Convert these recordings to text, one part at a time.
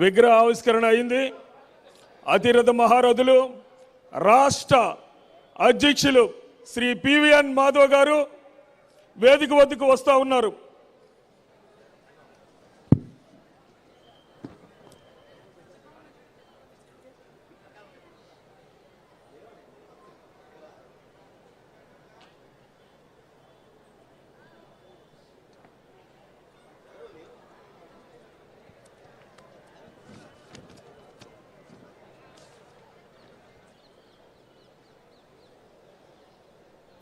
విగ్రహ ఆవిష్కరణ అయింది. అతిరథ మహారథులు రాష్ట్ర అధ్యక్షులు శ్రీ పివిఎన్ మాధవ్ గారు వేదిక వద్దకు వస్తూ ఉన్నారు.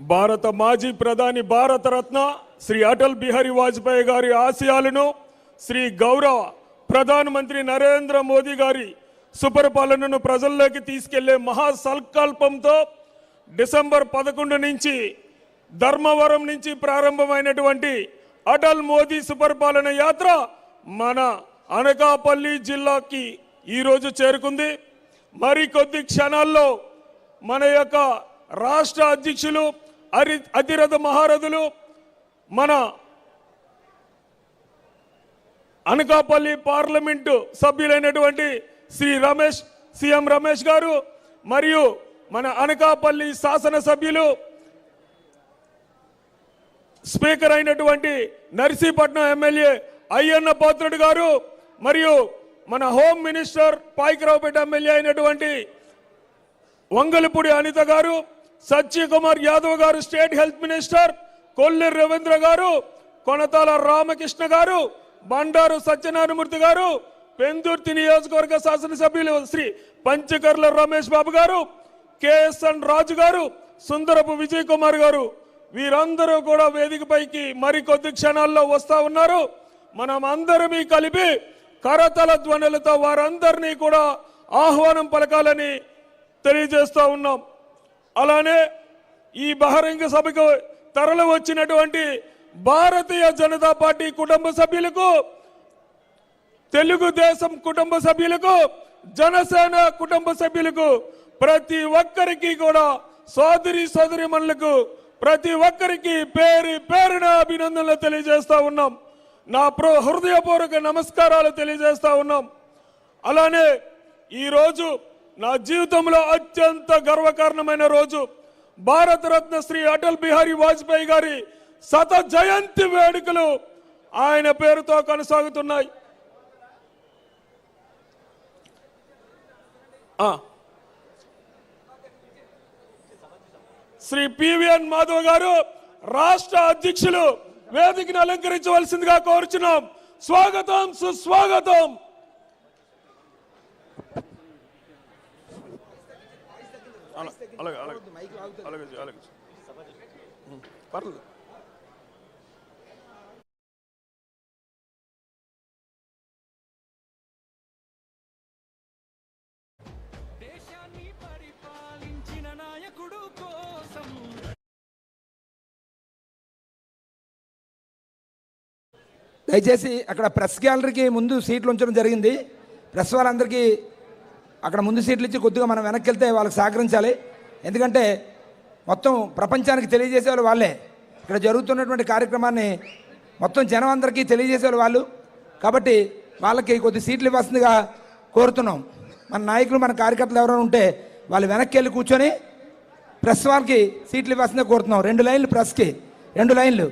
భారత మాజీ ప్రధాని భారతరత్న శ్రీ అటల్ బిహారీ వాజ్పేయి గారి ఆశయాలను శ్రీ గౌరవ ప్రధానమంత్రి నరేంద్ర మోదీ గారి సుపరిపాలనను ప్రజల్లోకి తీసుకెళ్లే మహాసంకల్పంతో డిసెంబర్ 11 నుంచి ధర్మవరం నుంచి ప్రారంభమైనటువంటి అటల్ మోదీ సుపరిపాలన యాత్ర మన అనకాపల్లి జిల్లాకి ఈరోజు చేరుకుంది. మరికొద్ది క్షణాల్లో మన యొక్క రాష్ట్ర అధ్యక్షులు అతిరథ మహారథులు మన అనకాపల్లి పార్లమెంటు సభ్యులైనటువంటి శ్రీ సీఎం రమేష్ గారు మరియు మన అనకాపల్లి శాసనసభ్యులు స్పీకర్ అయినటువంటి నర్సీపట్నం ఎమ్మెల్యే అయ్యన్న పాత్రుడు గారు మరియు మన హోమ్ మినిస్టర్ పాయికరావుపేట ఎమ్మెల్యే అయినటువంటి వంగలపూడి అనిత గారు, సత్యకుమార్ యాదవ్ గారు state health minister, Kolli Ravindra గారు, కొనతాల రామకృష్ణ గారు, బండారు సత్యనారాయణమూర్తి గారు, పెందుర్తి నియోజకవర్గ శాసనసభ్యులు శ్రీ పంచకర్ల రమేష్ బాబు గారు, కేఎస్ఎన్ రాజు గారు, సుందరపు విజయ్ కుమార్ గారు, వీరందరూ కూడా వేదికపైకి మరికొద్ది క్షణాల్లో వస్తా ఉన్నారు. మనం అందరం కలిపి కరతల ధ్వనులతో వారందరినీ కూడా ఆహ్వానం పలకాలని తెలియజేస్తూ ఉన్నాం. అలానే ఈ బహిరంగ సభకు తరలి వచ్చినటువంటి భారతీయ జనతా పార్టీ కుటుంబ సభ్యులకు, తెలుగుదేశం కుటుంబ సభ్యులకు, జనసేన కుటుంబ సభ్యులకు, ప్రతి ఒక్కరికి కూడా సోదరిమణులకు ప్రతి ఒక్కరికి పేరు పేరున అభినందనలు తెలియజేస్తా ఉన్నాం. నా హృదయపూర్వక నమస్కారాలు తెలియజేస్తా ఉన్నాం. అలానే ఈరోజు నా జీవితంలో అత్యంత గర్వకారణమైన రోజు. భారతరత్న శ్రీ అటల్ బిహారీ వాజ్పేయి గారి 100వ జయంతి వేడుకలు ఆయన పేరుతో కొనసాగుతున్నాయి. శ్రీ పివిఎన్ మాధవ్ గారు రాష్ట్ర అధ్యక్షులు వేదికను అలంకరించవలసిందిగా కోరుచున్నాం. స్వాగతం, సుస్వాగతం. దేశాన్ని పరిపాలించిన నాయకుడు కోసం దయచేసి అక్కడ ప్రెస్ గ్యాలరీకి ముందు సీట్లు ఉంచడం జరిగింది. ప్రెస్ వాళ్ళందరికీ అక్కడ ముందు సీట్లు ఇచ్చి కొద్దిగా మనం వెనక్కి వెళ్తే వాళ్ళకి సహకరించాలి. ఎందుకంటే మొత్తం ప్రపంచానికి తెలియజేసేవాళ్ళు వాళ్ళే. ఇక్కడ జరుగుతున్నటువంటి కార్యక్రమాన్ని మొత్తం జనం అందరికీ తెలియజేసేవాళ్ళు వాళ్ళు. కాబట్టి వాళ్ళకి కొద్ది సీట్లు ఇవ్వాల్సిందిగా కోరుతున్నాం. మన నాయకులు, మన కార్యకర్తలు ఎవరైనా ఉంటే వాళ్ళు వెనక్కి వెళ్ళి కూర్చొని ప్రెస్ వాళ్ళకి సీట్లు ఇవ్వాల్సిందిగా కోరుతున్నాం. 2 లైన్లు ప్రెస్కి, 2 లైన్లు.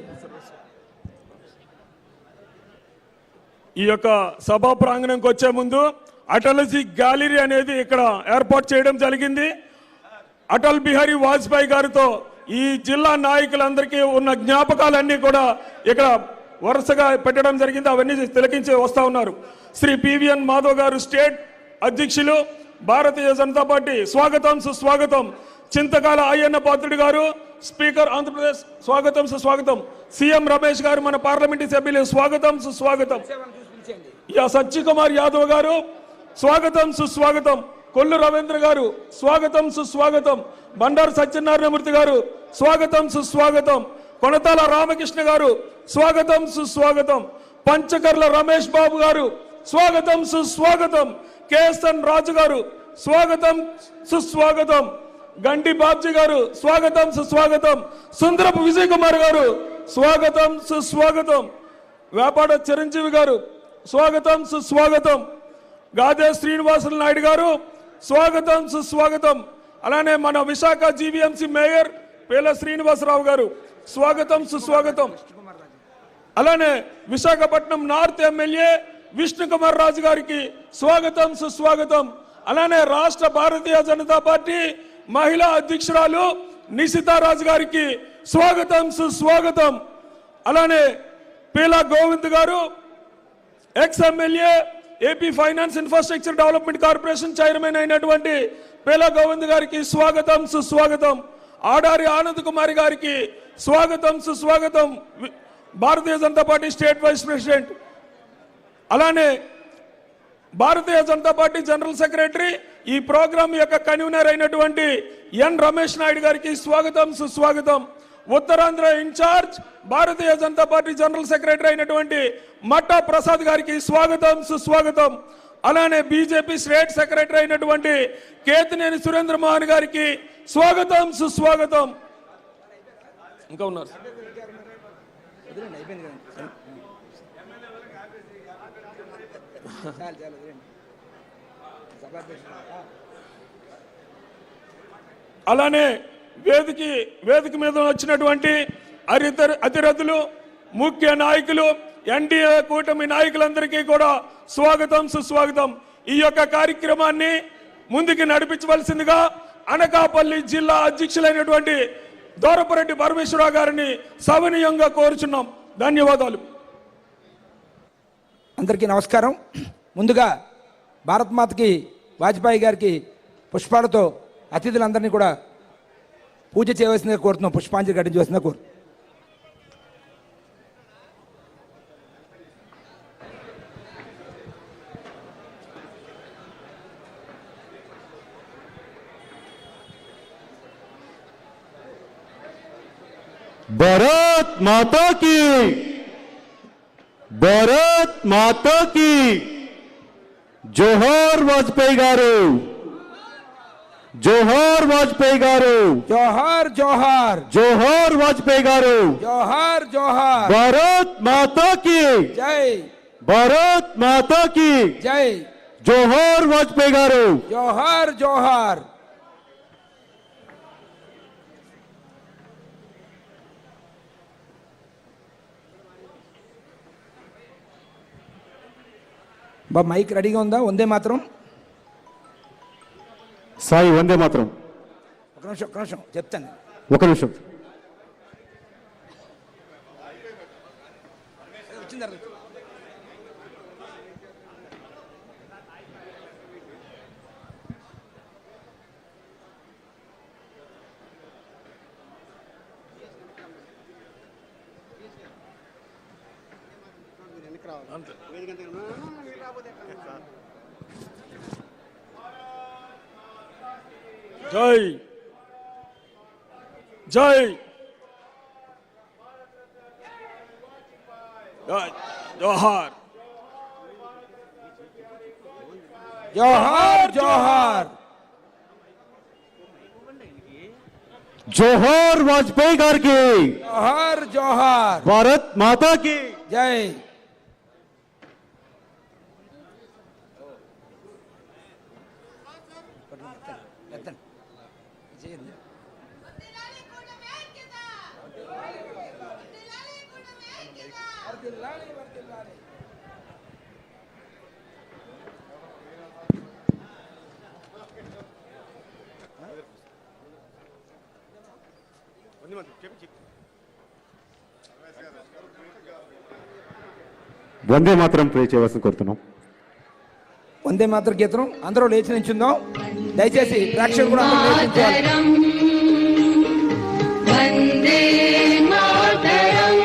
ఈ యొక్క సభా ప్రాంగణంకి వచ్చే ముందు అటల్జీ గ్యాలరీ అనేది ఇక్కడ ఏర్పాటు చేయడం జరిగింది. అటల్ బిహారీ వాజ్పేయి గారితో ఈ జిల్లా నాయకులందరికీ ఉన్న జ్ఞాపకాలన్నీ కూడా ఇక్కడ వరుసగా పెట్టడం జరిగింది. అవన్నీ తిలకించి వస్తూ ఉన్నారు. శ్రీ పివిఎన్ మాధవ్ గారు స్టేట్ అధ్యక్షులు భారతీయ జనతా పార్టీ, స్వాగతం, సుస్వాగతం. చింతకాల అయ్యన్న పాత్రుడు గారు స్పీకర్ ఆంధ్రప్రదేశ్, స్వాగతం, సుస్వాగతం. సీఎం రమేష్ గారు మన పార్లమెంటు సభ్యులు, స్వాగతం, సుస్వాగతం. సత్యకుమార్ యాదవ్ గారు స్వాగతం, సుస్వాగతం. కొల్లు రవీంద్ర గారు స్వాగతం, సుస్వాగతం. బండారు సత్యనారాయణమూర్తి గారు స్వాగతం, సుస్వాగతం. కొనతాల రామకృష్ణ గారు స్వాగతం, సుస్వాగతం. పంచకర్ల రమేష్ బాబు గారు స్వాగతం, సుస్వాగతం. కేఎస్ఎన్ రాజు గారు స్వాగతం, సుస్వాగతం. గండి బాబ్జీ గారు స్వాగతం, సుస్వాగతం. సుందరపు విజయ్ కుమార్ గారు స్వాగతం, సుస్వాగతం. వేపాడ చిరంజీవి గారు స్వాగతం, సుస్వాగతం. గాదే శ్రీనివాసులు నాయుడు గారు స్వాగతం సుస్వాగతం. అలానే మన విశాఖ జీవీఎంసీ మేయర్ పేల శ్రీనివాసరావు గారు స్వాగతం సుస్వాగతం. అలానే విశాఖపట్నం నార్త్ ఎమ్మెల్యే విష్ణు కుమార్ రాజు గారికి స్వాగతం సుస్వాగతం. అలానే రాష్ట్ర భారతీయ జనతా పార్టీ మహిళా అధ్యక్షురాలు నిశితా రాజు గారికి స్వాగతం సుస్వాగతం. అలానే పీలా గోవింద్ గారు ex MLA AP finance infrastructure development corporation chairman అయినటువంటి పీలా గోవింద్ గారికి స్వాగతం సుస్వాగతం. ఆడారి ఆనంద్ కుమారి గారికి స్వాగతం సుస్వాగతం, Bharatiya Janata Party state vice president. అలానే భారతీయ జనతా పార్టీ జనరల్ సెక్రటరీ, ఈ ప్రోగ్రాం యొక్క కన్వీనర్ అయినటువంటి ఎన్ రమేష్ నాయుడు గారికి స్వాగతం సుస్వాగతం. Uttarandhra incharge Bharatiya Janata Party general secretary అయినటువంటి మట్టా ప్రసాద్ గారికి స్వాగతం సుస్వాగతం. అలానే బీజేపీ స్టేట్ సెక్రటరీ అయినటువంటి కేతినేని సురేంద్ర మోహన్ గారికి స్వాగతం సుస్వాగతం. ఇంకా ఉన్నారు. అలానే వేదిక మీద వచ్చినటువంటి అతిరథులు, ముఖ్య నాయకులు, ఎన్డీఏ కూటమి నాయకులందరికీ కూడా స్వాగతం సుస్వాగతం. ఈ యొక్క కార్యక్రమాన్ని ముందుకు నడిపించవలసిందిగా అనకాపల్లి జిల్లా అధ్యక్షులైనటువంటి దోరపరెడ్డి పరమేశ్వరరావు గారిని సవినయంగా కోరుచున్నాం. ధన్యవాదాలు. అందరికీ నమస్కారం. ముందుగా భారత్ మాతకి వాజ్పేయి గారికి పుష్పాలతో అతిథులందరినీ కూడా పూజ చేయవలసిందిగా కోరుతున్నాం. పుష్పాంజలి ఘటించవలసిందిగా కోరు. భారత్ మాతా కీ, భారత్ మాతా కీ. జోహార్ వాజ్పేయి గారు, జోహార్ వాజ్పేయి గారు, జోహార్ జోహార్, జోహార్ వాజ్పేయి గారు, జోహార్ జోహార్. భారత్ మాతా కీ, జై, భారత్ మాతా కీ. జై, జోహార్ వాజ్పేయి గారు. జోహార్ జోహార్. బా మైక్ రెడీగా ఉందా? వందే మాత్రం. సాయి వందే మాత్రం. ఒక నిమిషం చెప్తాను. ఒక నిమిషం. జై జై జోహార్, జోహార్ జోహార్. జోహార్ వాజ్పేయి గారికి, జోహార్ జోహార్. భారత్ మాతా కీ. జై. వందే మాత్రం ప్లే చేయవలసి కోరుతున్నాం. వందే మాత్రం గీతం అందరూ లేచి నించుందాం. దయచేసి ప్రేక్షకులు కూడా అందరూ లేచి నించోవాలి. వందే మాతరం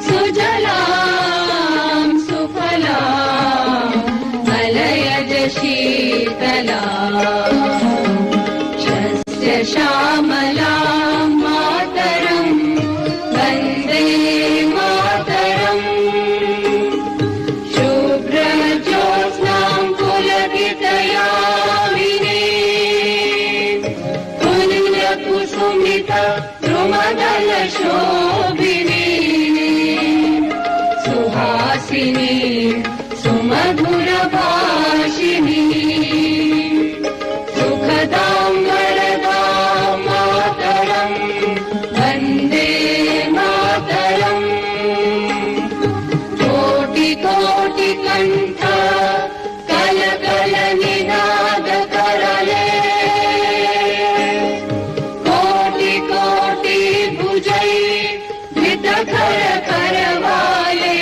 సుజలాం సుఫలాం మలయజ శీతలాం శస్య శ్యామలాం మాతరం వందే మాతరం శుభ్రజ్యోత్స్నాం పులకితయామినీ కుసుమిత ద్రుమదల శోభినీ సుహాసినీ సుమధుర सुखदां वरदां मातरं वन्दे मातरम् कोटि कोटि कण्ठ कल कल निनाद करले कोटि कोटि भुजै धृत कर करवाले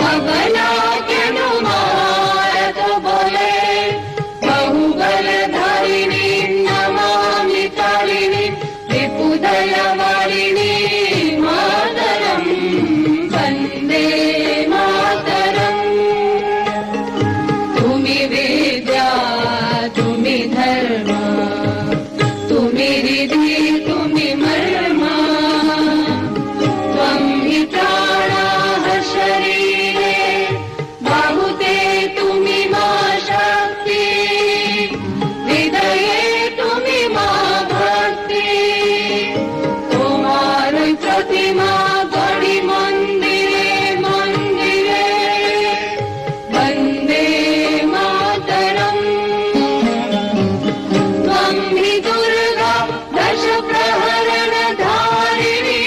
अबला केनु मारत बोले बहुबल धारिणी नमामि तारिणी विपुदल वारिणी मातरं वन्दे मातरम् तुमि विद्या तुमि धर्म तुमि रिधि तुमि मर्मा त्वं हि प्राणाः शरीरे बाहुते तुमि मा शक्ति हृदये तुमि मा भक्ति তোমার প্রতিমা গড়ি মন্দিরে মন্দিরে वन्दे मातरम् त्वं हि दुर्गा दश प्रहरण धारिणी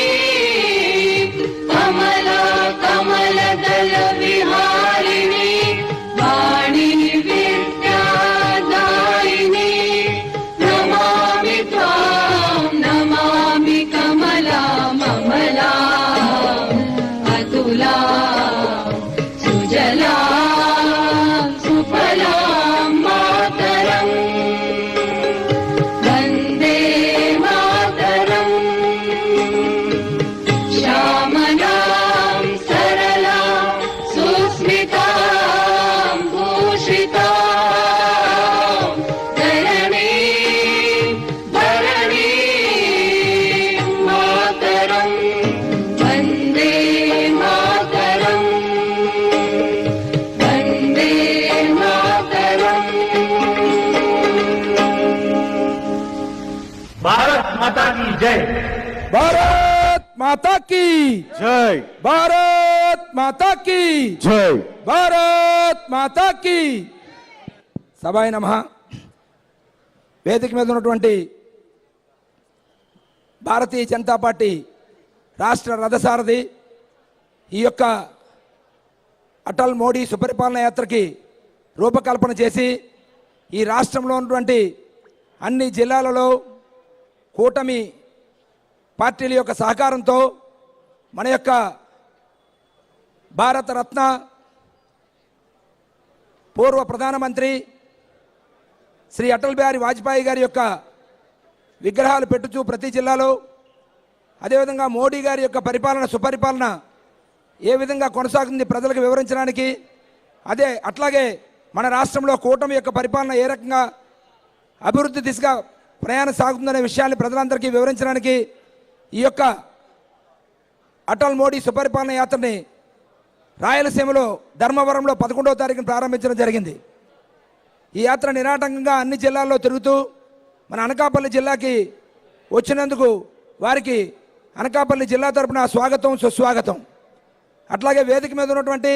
कमला कमलदल विहारिणी वाणी विद्यादायिनी नमामि त्वां नमामि कमला ममला अतुला सुजला सुफला मातरम् वन्दे मातरम् श्यामलां सरलां सुस्मितां भूषितां धरणीं मातरम् वन्दे मातरम् वन्दे मातरम् भारत माता की जय। భారత్ మాతా కీ జై భారత్ మాతా కీ జై భారత్ మాతా కీ సభాయ నమః. వేదిక మీద ఉన్నటువంటి భారతీయ జనతా పార్టీ రాష్ట్ర రథసారథి ఈ యొక్క అటల్ మోడీ సుపరిపాలన యాత్రకి రూపకల్పన చేసి ఈ రాష్ట్రంలో ఉన్నటువంటి అన్ని జిల్లాలలో కూటమి పార్టీల యొక్క సహకారంతో మన యొక్క భారతరత్న పూర్వ ప్రధానమంత్రి శ్రీ అటల్ బిహారీ వాజ్పేయి గారి యొక్క విగ్రహాలు పెట్టుచూ ప్రతి జిల్లాలో, అదేవిధంగా మోడీ గారి యొక్క పరిపాలన సుపరిపాలన ఏ విధంగా కొనసాగుతుంది ప్రజలకు వివరించడానికి, అట్లాగే మన రాష్ట్రంలో కూటమి యొక్క పరిపాలన ఏ రకంగా అభివృద్ధి దిశగా ప్రయాణం సాగుతుందనే విషయాన్ని ప్రజలందరికీ వివరించడానికి ఈ యొక్క అటల్ మోడీ సుపరిపాలన యాత్రని రాయలసీమలో ధర్మవరంలో 11వ తారీఖున ప్రారంభించడం జరిగింది. ఈ యాత్ర నిరాటంకంగా అన్ని జిల్లాల్లో తిరుగుతూ మన అనకాపల్లి జిల్లాకి వచ్చినందుకు వారికి అనకాపల్లి జిల్లా తరపున స్వాగతం సుస్వాగతం. అట్లాగే వేదిక మీద ఉన్నటువంటి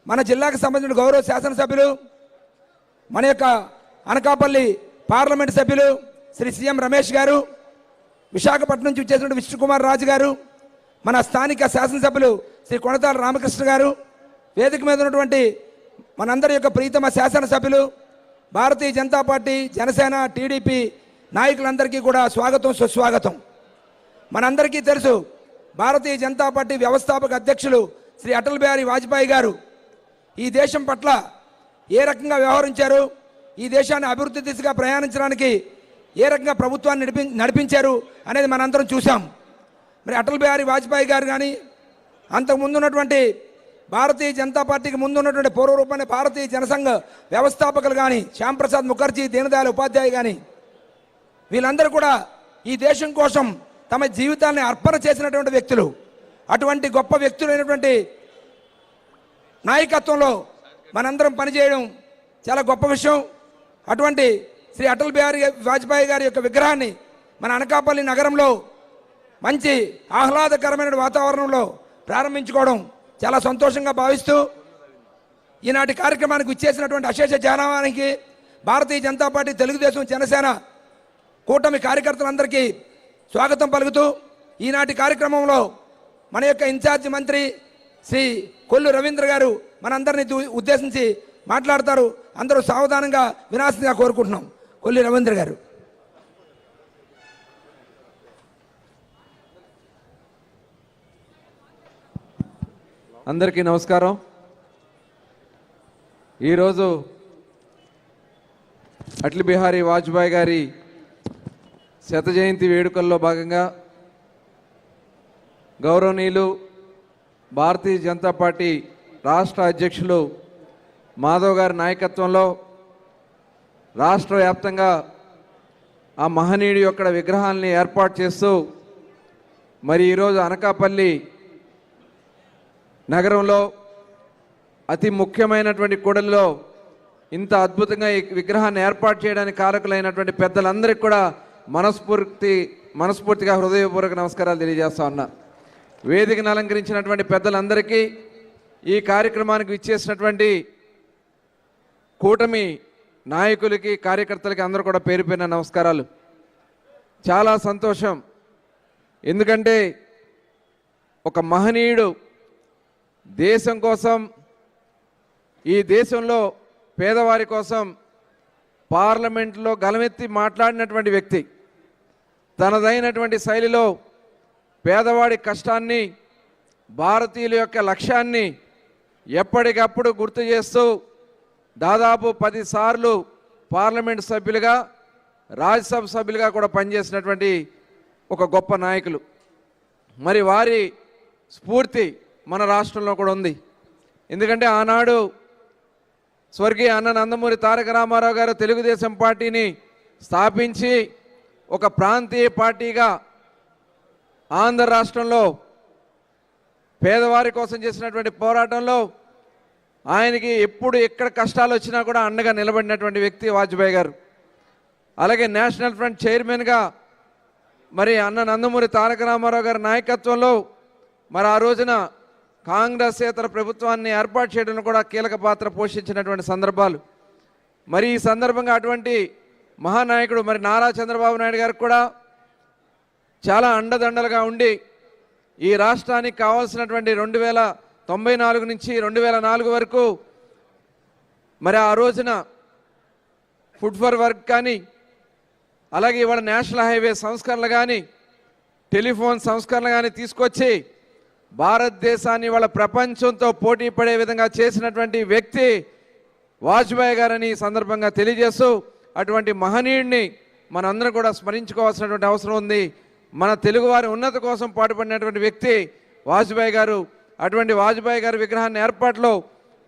మన జిల్లాకు సంబంధించిన గౌరవ శాసనసభ్యులు, మన యొక్క అనకాపల్లి పార్లమెంట్ సభ్యులు శ్రీ సీఎం రమేష్ గారు, విశాఖపట్నం నుంచి వచ్చేసినటువంటి విష్ణుకుమార్ రాజు గారు, మన స్థానిక శాసనసభ్యులు శ్రీ కొణతాల రామకృష్ణ గారు, వేదిక మీద ఉన్నటువంటి మనందరి యొక్క ప్రీతమ శాసనసభ్యులు, భారతీయ జనతా పార్టీ, జనసేన, టీడీపీ నాయకులందరికీ కూడా స్వాగతం సుస్వాగతం. మనందరికీ తెలుసు భారతీయ జనతా పార్టీ వ్యవస్థాపక అధ్యక్షులు శ్రీ అటల్ బిహారీ వాజ్పేయి గారు ఈ దేశం పట్ల ఏ రకంగా వ్యవహరించారు, ఈ దేశాన్ని అభివృద్ధి దిశగా ప్రయాణించడానికి ఏ రకంగా ప్రభుత్వాన్ని నడిపించారు అనేది మనందరం చూసాం. మరి అటల్ బిహారీ వాజ్పేయి గారు కానీ, అంతకుముందు ఉన్నటువంటి భారతీయ జనతా పార్టీకి ముందు ఉన్నటువంటి పూర్వరూపమైన భారతీయ జనసంఘ వ్యవస్థాపకులు కానీ, శ్యాంప్రసాద్ ముఖర్జీ, దీనదయాళ్ ఉపాధ్యాయ కానీ, వీళ్ళందరూ కూడా ఈ దేశం కోసం తమ జీవితాన్ని అర్పణ చేసినటువంటి వ్యక్తులు. అటువంటి గొప్ప వ్యక్తులైనటువంటి నాయకత్వంలో మనందరం పనిచేయడం చాలా గొప్ప విషయం. అటువంటి శ్రీ అటల్ బిహారీ వాజ్పేయి గారి యొక్క విగ్రహాన్ని మన అనకాపల్లి నగరంలో మంచి ఆహ్లాదకరమైన వాతావరణంలో ప్రారంభించుకోవడం చాలా సంతోషంగా భావిస్తూ, ఈనాటి కార్యక్రమానికి ఇచ్చేసినటువంటి అశేష జనానికి భారతీయ జనతా పార్టీ, తెలుగుదేశం, జనసేన కూటమి కార్యకర్తలందరికీ స్వాగతం పలుకుతూ ఈనాటి కార్యక్రమంలో మన యొక్క ఇన్ఛార్జి మంత్రి శ్రీ కొల్లు రవీంద్ర గారు మనందరినీ ఉద్దేశించి మాట్లాడతారు. అందరూ సావధానంగా వినాల్సిందిగా కోరుకుంటున్నాం. కొల్లు రవీంద్ర గారు. అందరికీ నమస్కారం. ఈరోజు అటల్ బిహారీ వాజ్పేయి గారి శత జయంతి వేడుకల్లో భాగంగా గౌరవనీయులు భారతీయ జనతా పార్టీ రాష్ట్ర అధ్యక్షులు మాధవ్ గారి నాయకత్వంలో రాష్ట్ర వ్యాప్తంగా ఆ మహనీయుడి యొక్క విగ్రహాల్ని ఏర్పాటు చేస్తూ మరి ఈరోజు అనకాపల్లి నగరంలో అతి ముఖ్యమైనటువంటి కూడలిలో ఇంత అద్భుతంగా ఈ విగ్రహాన్ని ఏర్పాటు చేయడానికి కారకులైనటువంటి పెద్దలందరికీ కూడా మనస్ఫూర్తిగా హృదయపూర్వక నమస్కారాలు తెలియజేస్తా ఉన్నా. వేదికను అలంకరించినటువంటి పెద్దలందరికీ, ఈ కార్యక్రమానికి విచ్చేసినటువంటి కూటమి నాయకులకి, కార్యకర్తలకి అందరూ కూడా పేరు పేరున నమస్కారాలు. చాలా సంతోషం. ఎందుకంటే ఒక మహనీయుడు దేశం కోసం, ఈ దేశంలో పేదవారి కోసం పార్లమెంట్లో గలమెత్తి మాట్లాడినటువంటి వ్యక్తి. తనదైనటువంటి శైలిలో పేదవాడి కష్టాన్ని, భారతీయుల యొక్క లక్ష్యాన్ని ఎప్పటికప్పుడు గుర్తు చేస్తూ దాదాపు 10 సార్లు పార్లమెంట్ సభ్యులుగా, రాజ్యసభ సభ్యులుగా కూడా పనిచేసినటువంటి ఒక గొప్ప నాయకులు. మరి వారి స్ఫూర్తి మన రాష్ట్రంలో కూడా ఉంది. ఎందుకంటే ఆనాడు స్వర్గీయ అన్న నందమూరి తారక రామారావు గారు తెలుగుదేశం పార్టీని స్థాపించి ఒక ప్రాంతీయ పార్టీగా ఆంధ్ర రాష్ట్రంలో పేదవారి కోసం చేసినటువంటి పోరాటంలో ఆయనకి ఎప్పుడు ఎక్కడ కష్టాలు వచ్చినా కూడా అండగా నిలబడినటువంటి వ్యక్తి వాజ్పేయి గారు. అలాగే నేషనల్ ఫ్రంట్ చైర్మన్గా మరి అన్న నందమూరి తారక రామారావు గారి నాయకత్వంలో మరి ఆ రోజున కాంగ్రెస్ ఏతర ప్రభుత్వాన్ని ఏర్పాటు చేయడంలో కూడా కీలక పాత్ర పోషించినటువంటి సందర్భాలు. మరి ఈ సందర్భంగా అటువంటి మహానాయకుడు మరి నారా చంద్రబాబు నాయుడు గారికి కూడా చాలా అండదండలుగా ఉండి ఈ రాష్ట్రానికి కావాల్సినటువంటి 1994 నుంచి 2004 వరకు మరి ఆ రోజున ఫుడ్ ఫర్ వర్క్ కానీ, అలాగే ఇవాళ నేషనల్ హైవే సంస్కరణలు కానీ, టెలిఫోన్ సంస్కరణలు కానీ తీసుకొచ్చి భారతదేశాన్ని వాళ్ళ ప్రపంచంతో పోటీ పడే విధంగా చేసినటువంటి వ్యక్తి వాజ్పేయి గారని ఈ సందర్భంగా తెలియజేస్తూ, అటువంటి మహనీయుడిని మనందరం కూడా స్మరించుకోవాల్సినటువంటి అవసరం ఉంది. మన తెలుగువారి ఉన్నతి కోసం పాటుపడినటువంటి వ్యక్తి వాజ్పేయి గారు. అటువంటి వాజ్పేయి గారి విగ్రహాన్ని ఏర్పాటులో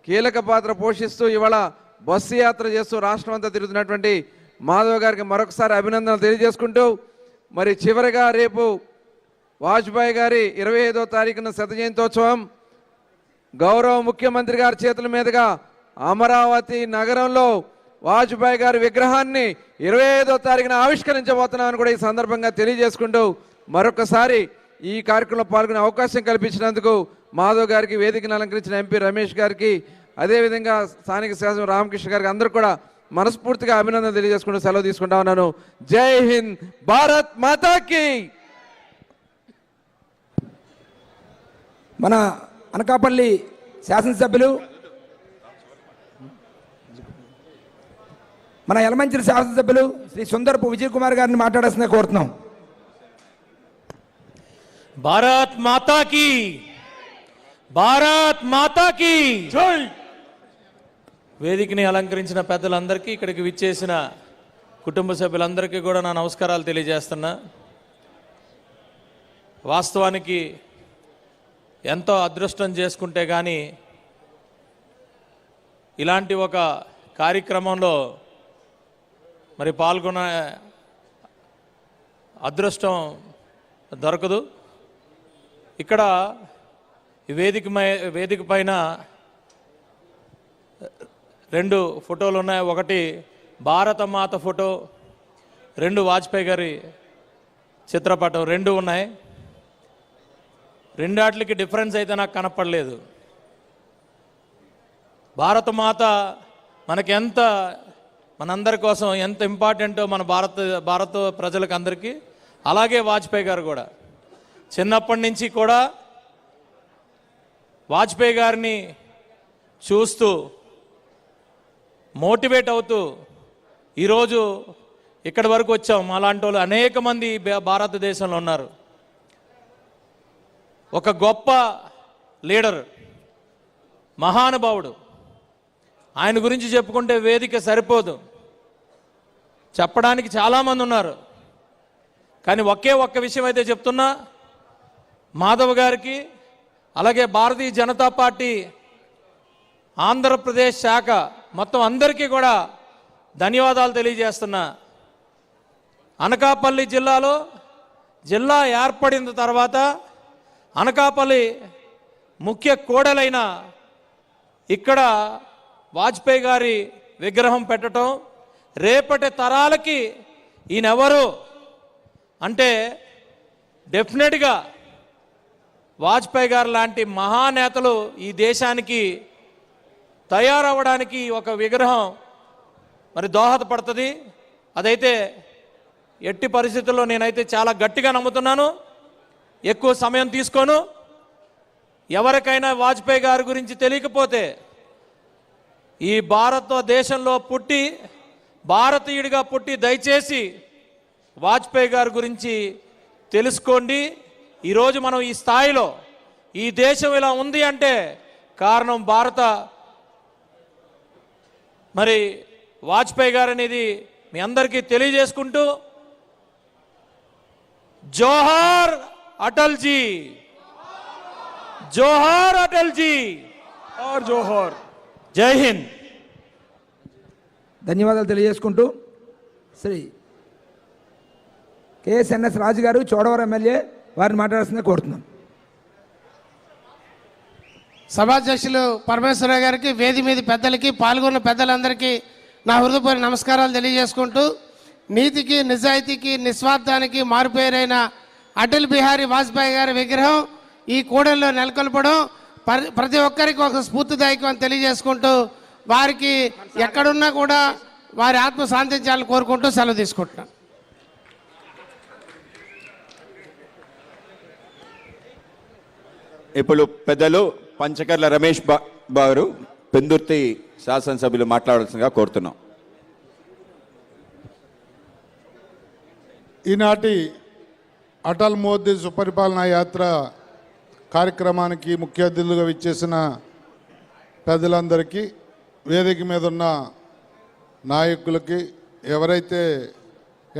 కీలక పాత్ర పోషిస్తూ ఇవాళ బస్సు యాత్ర చేస్తూ రాష్ట్రం అంతా తిరుగుతున్నటువంటి మాధవ్ గారికి మరొకసారి అభినందనలు తెలియజేసుకుంటూ, మరి చివరిగా రేపు వాజ్పేయి గారి 25వ తారీఖున శత జయంతోత్సవం గౌరవ ముఖ్యమంత్రి గారి చేతుల మీదుగా అమరావతి నగరంలో వాజ్పేయి గారి విగ్రహాన్ని 25వ తారీఖున ఆవిష్కరించబోతున్నామని కూడా ఈ సందర్భంగా తెలియజేసుకుంటూ మరొకసారి ఈ కార్యక్రమంలో పాల్గొనే అవకాశం కల్పించినందుకు మాధవ్ గారికి, వేదికను అలంకరించిన ఎంపీ రమేష్ గారికి, అదేవిధంగా స్థానిక శాసన రామకృష్ణ గారికి అందరూ కూడా మనస్ఫూర్తిగా అభినందన తెలియజేసుకుంటూ సెలవు తీసుకుంటా ఉన్నాను. జై హింద్, భారత్ మాతాకి. మన అనకాపల్లి శాసనసభ్యులు, మన యలమంచిలి శాసనసభ్యులు శ్రీ సుందరపు విజయ్ కుమార్ గారిని మాట్లాడాల్సిందే కోరుతున్నాం. భారత్ మాతా కీ, భారత్ మాతా కీ జై. వేదికని అలంకరించిన పెద్దలందరికీ, ఇక్కడికి విచ్చేసిన కుటుంబ సభ్యులందరికీ కూడా నా నమస్కారాలు తెలియజేస్తున్నా. వాస్తవానికి ఎంతో అదృష్టం చేసుకుంటే కానీ ఇలాంటి ఒక కార్యక్రమంలో మరి పాల్గొనే అదృష్టం దొరకదు. ఇక్కడ ఈ వేదిక పైన 2 ఫోటోలు ఉన్నాయి. ఒకటి భారత మాత ఫోటో, 2 వాజ్పేయి గారి చిత్రపటం, 2 ఉన్నాయి. రెండాట్లకి డిఫరెన్స్ అయితే నాకు కనపడలేదు. భారతమాత మనకి ఎంత మనందరి కోసం ఎంత ఇంపార్టెంటో మన భారత ప్రజలకు అందరికీ, అలాగే వాజ్పేయి గారు కూడా చిన్నప్పటి నుంచి కూడా వాజ్పేయి గారిని చూస్తూ మోటివేట్ అవుతూ ఈరోజు ఇక్కడి వరకు వచ్చాం. అలాంటి వాళ్ళు అనేక మంది భారతదేశంలో ఉన్నారు. ఒక గొప్ప లీడర్, మహానుభావుడు. ఆయన గురించి చెప్పుకుంటే వేదిక సరిపోదు, చెప్పడానికి చాలామంది ఉన్నారు. కానీ ఒక్క విషయం అయితే చెప్తున్నా, మాధవ్ గారికి అలాగే భారతీయ జనతా పార్టీ ఆంధ్రప్రదేశ్ శాఖ మొత్తం అందరికీ కూడా ధన్యవాదాలు తెలియజేస్తున్నా. అనకాపల్లి జిల్లాలో జిల్లా ఏర్పడిన తర్వాత అనకాపల్లి ముఖ్య కూడలైన ఇక్కడ వాజ్పేయి గారి విగ్రహం పెట్టడం, రేపటి తరాలకి ఈయనెవరు అంటే డెఫినెట్గా వాజ్పేయి గారు లాంటి మహానేతలు ఈ దేశానికి తయారవ్వడానికి ఒక విగ్రహం మరి దోహదపడుతుంది. అదైతే ఎట్టి పరిస్థితుల్లో నేనైతే చాలా గట్టిగా నమ్ముతున్నాను. ఎక్కువ సమయం తీసుకోను. ఎవరికైనా వాజ్పేయి గారి గురించి తెలియకపోతే ఈ భారతదేశంలో పుట్టి భారతీయుడిగా పుట్టి దయచేసి వాజ్పేయి గారి గురించి తెలుసుకోండి. ఈరోజు మనం ఈ స్థాయిలో ఈ దేశం ఇలా ఉంది అంటే కారణం మరి వాజ్పేయి గారు అనేది మీ అందరికీ తెలియజేసుకుంటూ, జోహార్ అటల్ జీ, జోహార్ అటల్ జీ, జోహార్ జోహార్. జై హింద్. ధన్యవాదాలు తెలియజేసుకుంటూ శ్రీ కేఎస్ఎన్ఎస్ రాజు గారు, చోడవరం ఎమ్మెల్యే, వారిని మాట్లాడాల్సిందే కోరుతున్నాం. సభాధ్యక్షులు పరమేశ్వరరావు గారికి, వేది మీద పెద్దలకి, పాల్గొన్న పెద్దలందరికీ నా హృదయపూర్వక నమస్కారాలు తెలియజేసుకుంటూ, నీతికి నిజాయితీకి నిస్వార్థానికి మారుపేరైన అటల్ బిహారీ వాజ్పేయి గారి విగ్రహం ఈ కూడలిలో నెలకొల్పడం ప్రతి ఒక్కరికి ఒక స్ఫూర్తిదాయకం అని తెలియజేసుకుంటూ, వారికి ఎక్కడున్నా కూడా వారి ఆత్మ శాంతించాలని కోరుకుంటూ సెలవు తీసుకుంటున్నాను. ఇప్పుడు పెద్దలు పంచకర్ల రమేష్ బాబు పెందుర్తి శాసనసభ్యులు మాట్లాడాల్సిందిగా కోరుతున్నాం. ఈనాటి అటల్ మోదీ సుపరిపాలనా యాత్ర కార్యక్రమానికి ముఖ్య అతిథులుగా విచ్చేసిన పెద్దలందరికీ, వేదిక మీద ఉన్న నాయకులకి, ఎవరైతే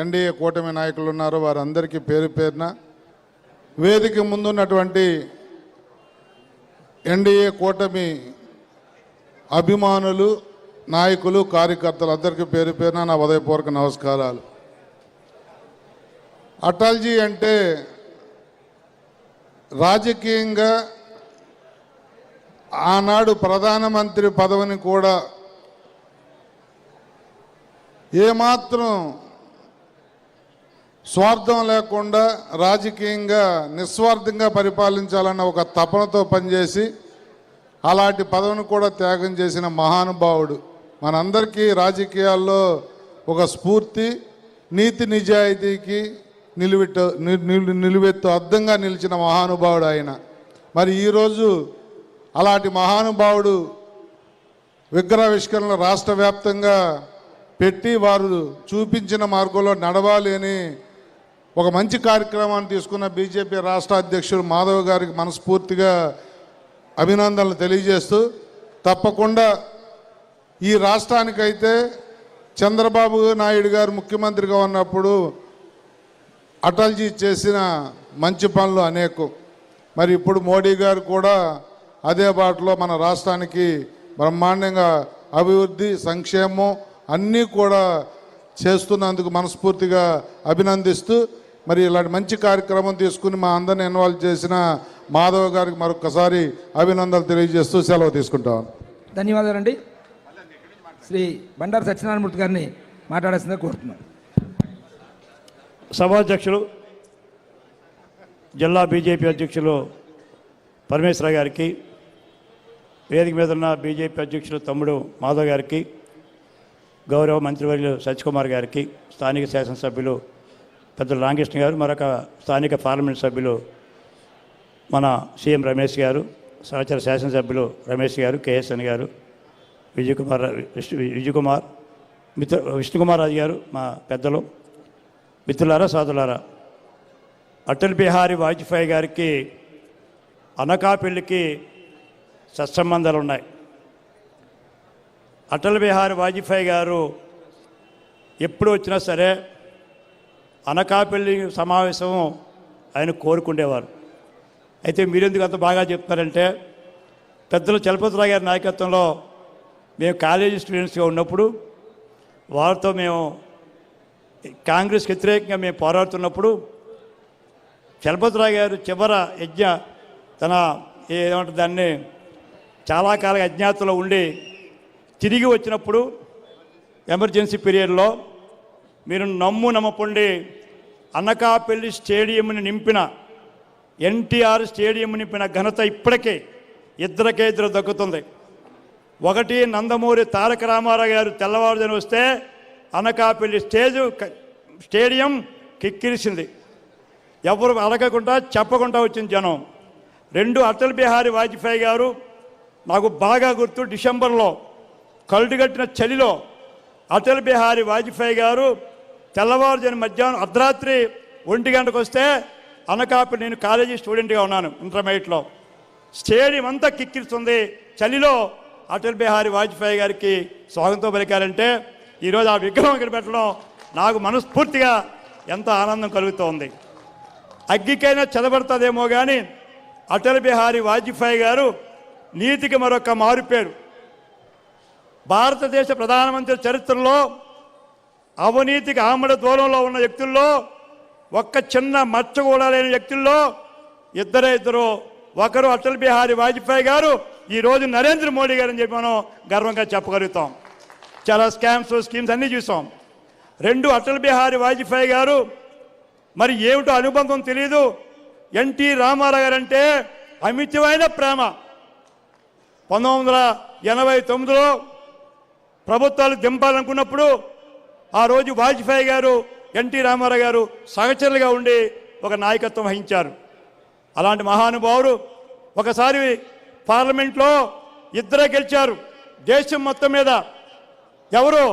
ఎన్డీఏ కూటమి నాయకులు ఉన్నారో వారందరికీ పేరు పేరున, వేదిక ముందున్నటువంటి ఎన్డీఏ కూటమి అభిమానులు, నాయకులు, కార్యకర్తలు అందరికీ పేరు పేరున నా హృదయపూర్వక నమస్కారాలు. అటల్జీ అంటే రాజకీయంగా ఆనాడు ప్రధానమంత్రి పదవిని కూడా ఏమాత్రం స్వార్థం లేకుండా రాజకీయంగా నిస్వార్థంగా పరిపాలించాలన్న ఒక తపనతో పనిచేసి అలాంటి పదవిని కూడా త్యాగం చేసిన మహానుభావుడు. మనందరికీ రాజకీయాల్లో ఒక స్ఫూర్తి, నీతి నిజాయితీకి నిలువెత్తు అద్దంగా నిలిచిన మహానుభావుడు ఆయన. మరి ఈరోజు అలాంటి మహానుభావుడు విగ్రహావిష్కరణ రాష్ట్ర వ్యాప్తంగా పెట్టి వారు చూపించిన మార్గంలో నడవాలి అని ఒక మంచి కార్యక్రమాన్ని తీసుకున్న బీజేపీ రాష్ట్ర అధ్యక్షుడు మాధవ్ గారికి మనస్ఫూర్తిగా అభినందనలు తెలియజేస్తూ, తప్పకుండా ఈ రాష్ట్రానికైతే చంద్రబాబు నాయుడు గారు ముఖ్యమంత్రిగా ఉన్నప్పుడు అటల్జీ చేసిన మంచి పనులు అనేకం. మరి ఇప్పుడు మోడీ గారు కూడా అదే బాటలో మన రాష్ట్రానికి బ్రహ్మాండంగా అభివృద్ధి, సంక్షేమం అన్నీ కూడా చేస్తున్నందుకు మనస్ఫూర్తిగా అభినందిస్తూ, మరి ఇలాంటి మంచి కార్యక్రమం తీసుకుని మా అందరిని ఇన్వాల్వ్ చేసిన మాధవ్ గారికి మరొకసారి అభినందనలు తెలియజేస్తూ సెలవు తీసుకుంటాం. ధన్యవాదాలండి. శ్రీ బండారు సత్యనారాయణమూర్తి గారిని మాట్లాడాల్సిందే కోరుతున్నాను. సభాధ్యక్షులు, జిల్లా బీజేపీ అధ్యక్షులు పరమేశ్వర గారికి, వేదిక మీద ఉన్న బీజేపీ అధ్యక్షులు తమ్ముడు మాధవ్ గారికి, గౌరవ మంత్రివర్యులు సత్యకుమార్ గారికి, స్థానిక శాసనసభ్యులు పెద్దలు రామకృష్ణ గారు, మరొక స్థానిక పార్లమెంట్ సభ్యులు మన సీఎం రమేష్ గారు, సహచర శాసనసభ్యులు రమేష్ గారు, కేఎస్ఎన్ గారు, విజయకుమార్ విష్ణుకుమార్ రాజు గారు, మా పెద్దలు, మిత్రులారా, సోదరులారా, అటల్ బిహారీ వాజ్పేయి గారికి అనకాపల్లికి సత్సంబంధాలు ఉన్నాయి. అటల్ బిహారీ వాజ్పేయి గారు ఎప్పుడు వచ్చినా సరే అనకాపల్లి సమావేశం ఆయన కోరుకుండేవారు. అయితే మీరెందుకు అంత బాగా చెప్తున్నారంటే, పెద్దలు చలపతిరావు గారి నాయకత్వంలో మేము కాలేజీ స్టూడెంట్స్గా ఉన్నప్పుడు వారితో మేము కాంగ్రెస్కి వ్యతిరేకంగా మేము పోరాడుతున్నప్పుడు చలపతిరావు గారు చివర తన ఏమంటే దాన్ని చాలా కాలం అజ్ఞాతంలో ఉండి తిరిగి వచ్చినప్పుడు ఎమర్జెన్సీ పీరియడ్లో మీరు నమ్మపండి అనకాపల్లి స్టేడియంని నింపిన, ఎన్టీఆర్ స్టేడియం నింపిన ఘనత ఇప్పటికే ఇద్దరు దక్కుతుంది. ఒకటి, నందమూరి తారక రామారావు గారు తెల్లవారుజామున వస్తే అనకాపల్లి స్టేడియం కిక్కిరిసింది. ఎవరు అడగకుండా చెప్పకుండా వచ్చిన జనం. రెండు, అటల్ బిహారీ వాజ్పేయి గారు, నాకు బాగా గుర్తు, డిసెంబర్లో కళ్ళుగట్టిన చలిలో అటల్ బిహారీ వాజ్పేయి గారు తెల్లవారుజామున మధ్యాహ్నం అర్ధరాత్రి 1 గంటకు వస్తే అనకాపల్లి, నేను కాలేజీ స్టూడెంట్గా ఉన్నాను ఇంటర్మీడియట్లో, స్టేడియం అంతా కిక్కిరిస్తుంది. చలిలో అటల్ బిహారీ వాజ్పేయి గారికి స్వాగతం పలికారంటే ఈరోజు ఆ విగ్రహం ఇక్కడ పెట్టడం నాకు మనస్ఫూర్తిగా ఎంత ఆనందం కలుగుతోంది. అగ్గికైనా చదబడుతుందేమో కానీ అటల్ బిహారీ వాజ్పేయి గారు నీతికి మరొక మారుపేరు. భారతదేశ ప్రధానమంత్రి చరిత్రలో అవినీతికి ఆమడ దూరంలో ఉన్న వ్యక్తుల్లో, ఒక్క చిన్న మచ్చ కూడా లేని వ్యక్తుల్లో ఇద్దరు. ఒకరు అటల్ బిహారీ వాజ్పేయి గారు, ఈరోజు నరేంద్ర మోడీ గారు అని చెప్పి మనం గర్వంగా చెప్పగలుగుతాం. చాలా స్కీమ్స్ అన్నీ చూసాం. రెండు, అటల్ బిహారీ వాజ్పేయి గారు మరి ఏమిటో అనుబంధం తెలియదు. ఎన్టీ రామారావు గారు అంటే అమితమైన ప్రేమ. 1989లో ప్రభుత్వాలు దింపాలనుకున్నప్పుడు ఆ రోజు వాజ్పేయి గారు, ఎన్టీ రామారావు గారు సహచరులుగా ఉండి ఒక నాయకత్వం వహించారు. అలాంటి మహానుభావుడు ఒకసారి పార్లమెంట్లో ఇద్దరే గెలిచారు దేశం మొత్తం మీద. ఎవరు?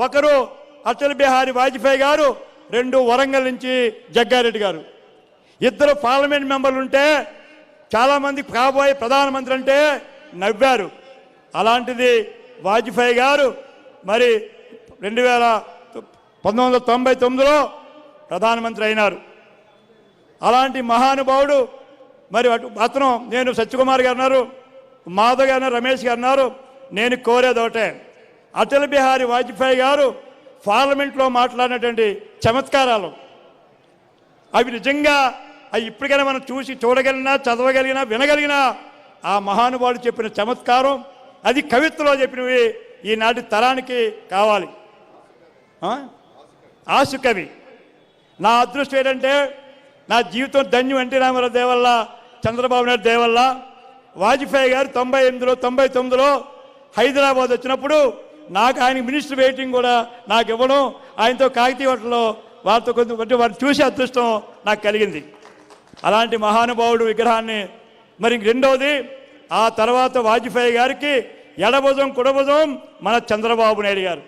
ఒకరు అటల్ బిహారీ వాజ్పేయి గారు, రెండు వరంగల్ నుంచి జగ్గారెడ్డి గారు. ఇద్దరు పార్లమెంట్ మెంబర్లు ఉంటే చాలామంది కాబోయే ప్రధానమంత్రి అంటే నవ్వారు. అలాంటిది వాజ్పేయి గారు మరి 1999లో ప్రధానమంత్రి అయినారు. అలాంటి మహానుభావుడు మరి అతను, నేను సత్యకుమార్ గారు అన్నారు, మాధవ్ గారు, రమేష్ గారు అన్నారు, నేను కోరేది ఒకటే, అటల్ బిహారీ వాజ్పేయి గారు పార్లమెంట్లో మాట్లాడినటువంటి చమత్కారాలు అవి నిజంగా అవి ఇప్పటికైనా మనం చూడగలిగినా, చదవగలిగినా, వినగలిగినా ఆ మహానుభావుడు చెప్పిన చమత్కారం అది కవిత్వలో చెప్పినవి ఈనాటి తరానికి కావాలి. ఆసు కవి. నా అదృష్టం ఏంటంటే నా జీవితం ధన్యం ఎన్టీ రామారావు దేవల్ల, చంద్రబాబు నాయుడు దేవల్ల. వాజ్పేయి గారు 99లో హైదరాబాద్ వచ్చినప్పుడు నాకు ఆయన మినిస్టర్ వెయిటింగ్ కూడా నాకు ఇవ్వడం, ఆయనతో కాకతీయ హోటల్లో వారితో కొంచెం వారు చూసే అదృష్టం నాకు కలిగింది. అలాంటి మహానుభావుడు విగ్రహాన్ని మరి రెండవది, ఆ తర్వాత వాజ్పేయి గారికి ఎడభుజం కుడభుజం మన చంద్రబాబు నాయుడు గారు.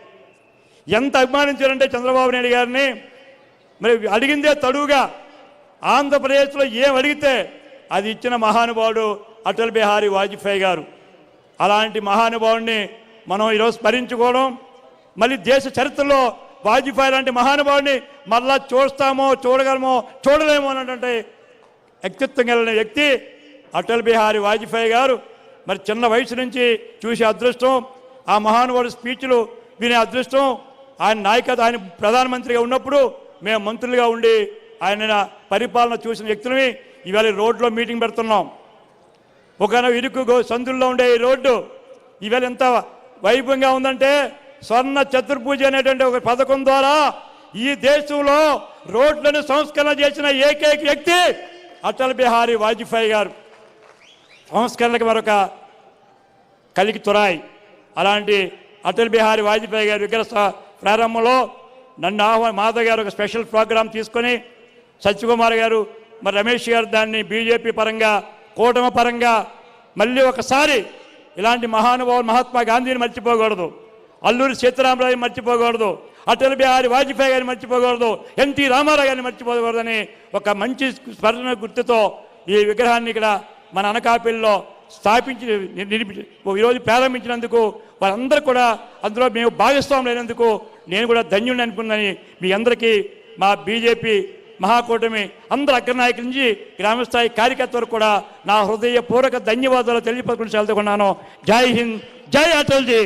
ఎంత అభిమానించారంటే చంద్రబాబు నాయుడు గారిని, మరి అడిగిందే తడువుగా ఆంధ్రప్రదేశ్లో ఏం అడిగితే అది ఇచ్చిన మహానుభావుడు అటల్ బిహారీ వాజ్పేయి గారు. అలాంటి మహానుభావుడిని మనం ఈరోజు స్మరించుకోవడం, మళ్ళీ దేశ చరిత్రలో వాజ్పేయి లాంటి మహానుభావుడిని మళ్ళా చూడగలమో చూడలేమో అన్నటువంటి వ్యక్తిత్వం కలిగిన వ్యక్తి అటల్ బిహారీ వాజ్పేయి గారు. మరి చిన్న వయసు నుంచి చూసే అదృష్టం, ఆ మహానుభావుడి స్పీచ్లు వినే అదృష్టం, ఆయన నాయకత్వం, ఆయన ప్రధానమంత్రిగా ఉన్నప్పుడు మేము మంత్రులుగా ఉండి ఆయన పరిపాలన చూసిన వ్యక్తులని ఇవాళ రోడ్లో మీటింగ్ పెడుతున్నాం. ఒక ఇరుకు సందుల్లో ఉండే ఈ రోడ్డు ఇవాళ ఎంత వైభవంగా ఉందంటే స్వర్ణ చతుర్భుజ అనేటువంటి ఒక పథకం ద్వారా ఈ దేశంలో రోడ్లను సంస్కరణ చేసిన ఏకైక వ్యక్తి అటల్ బిహారీ వాజ్పేయి గారు. సంస్కరణకు మరొక కలికి తురాయి. అలాంటి అటల్ బిహారీ వాజ్పేయి గారి విగ్రహ ప్రారంభంలో నన్ను మాధవ్ గారు ఒక స్పెషల్ ప్రోగ్రాం తీసుకొని సత్యకుమార్ గారు మరి రమేష్ గారు దాన్ని బీజేపీ పరంగా కూటమి పరంగా మళ్ళీ ఒకసారి ఇలాంటి మహానుభావులు మహాత్మా గాంధీని మర్చిపోకూడదు, అల్లూరి సీతారామరాజు మర్చిపోకూడదు, అటల్ బిహారీ వాజ్పేయి గారిని మర్చిపోకూడదు, ఎన్టీ రామారావు గారిని మర్చిపోకూడదని ఒక మంచి స్మరణ గుర్తుతో ఈ విగ్రహాన్ని ఇక్కడ మన అనకాపల్లిలో స్థాపించి ఈరోజు ప్రారంభించినందుకు వారందరూ కూడా అందులో మేము భాగస్వాములు అయినందుకు నేను కూడా ధన్యుడిని అనుకున్నాను. మీ అందరికీ మా బీజేపీ మహాకూటమి అందరు అగ్రనాయకుల నుంచి గ్రామస్థాయి కార్యకర్తలు కూడా నా హృదయపూర్వక ధన్యవాదాలు తెలియపరుచుకుని చదువుకున్నాను. జై హింద్, జై అటల్జీ.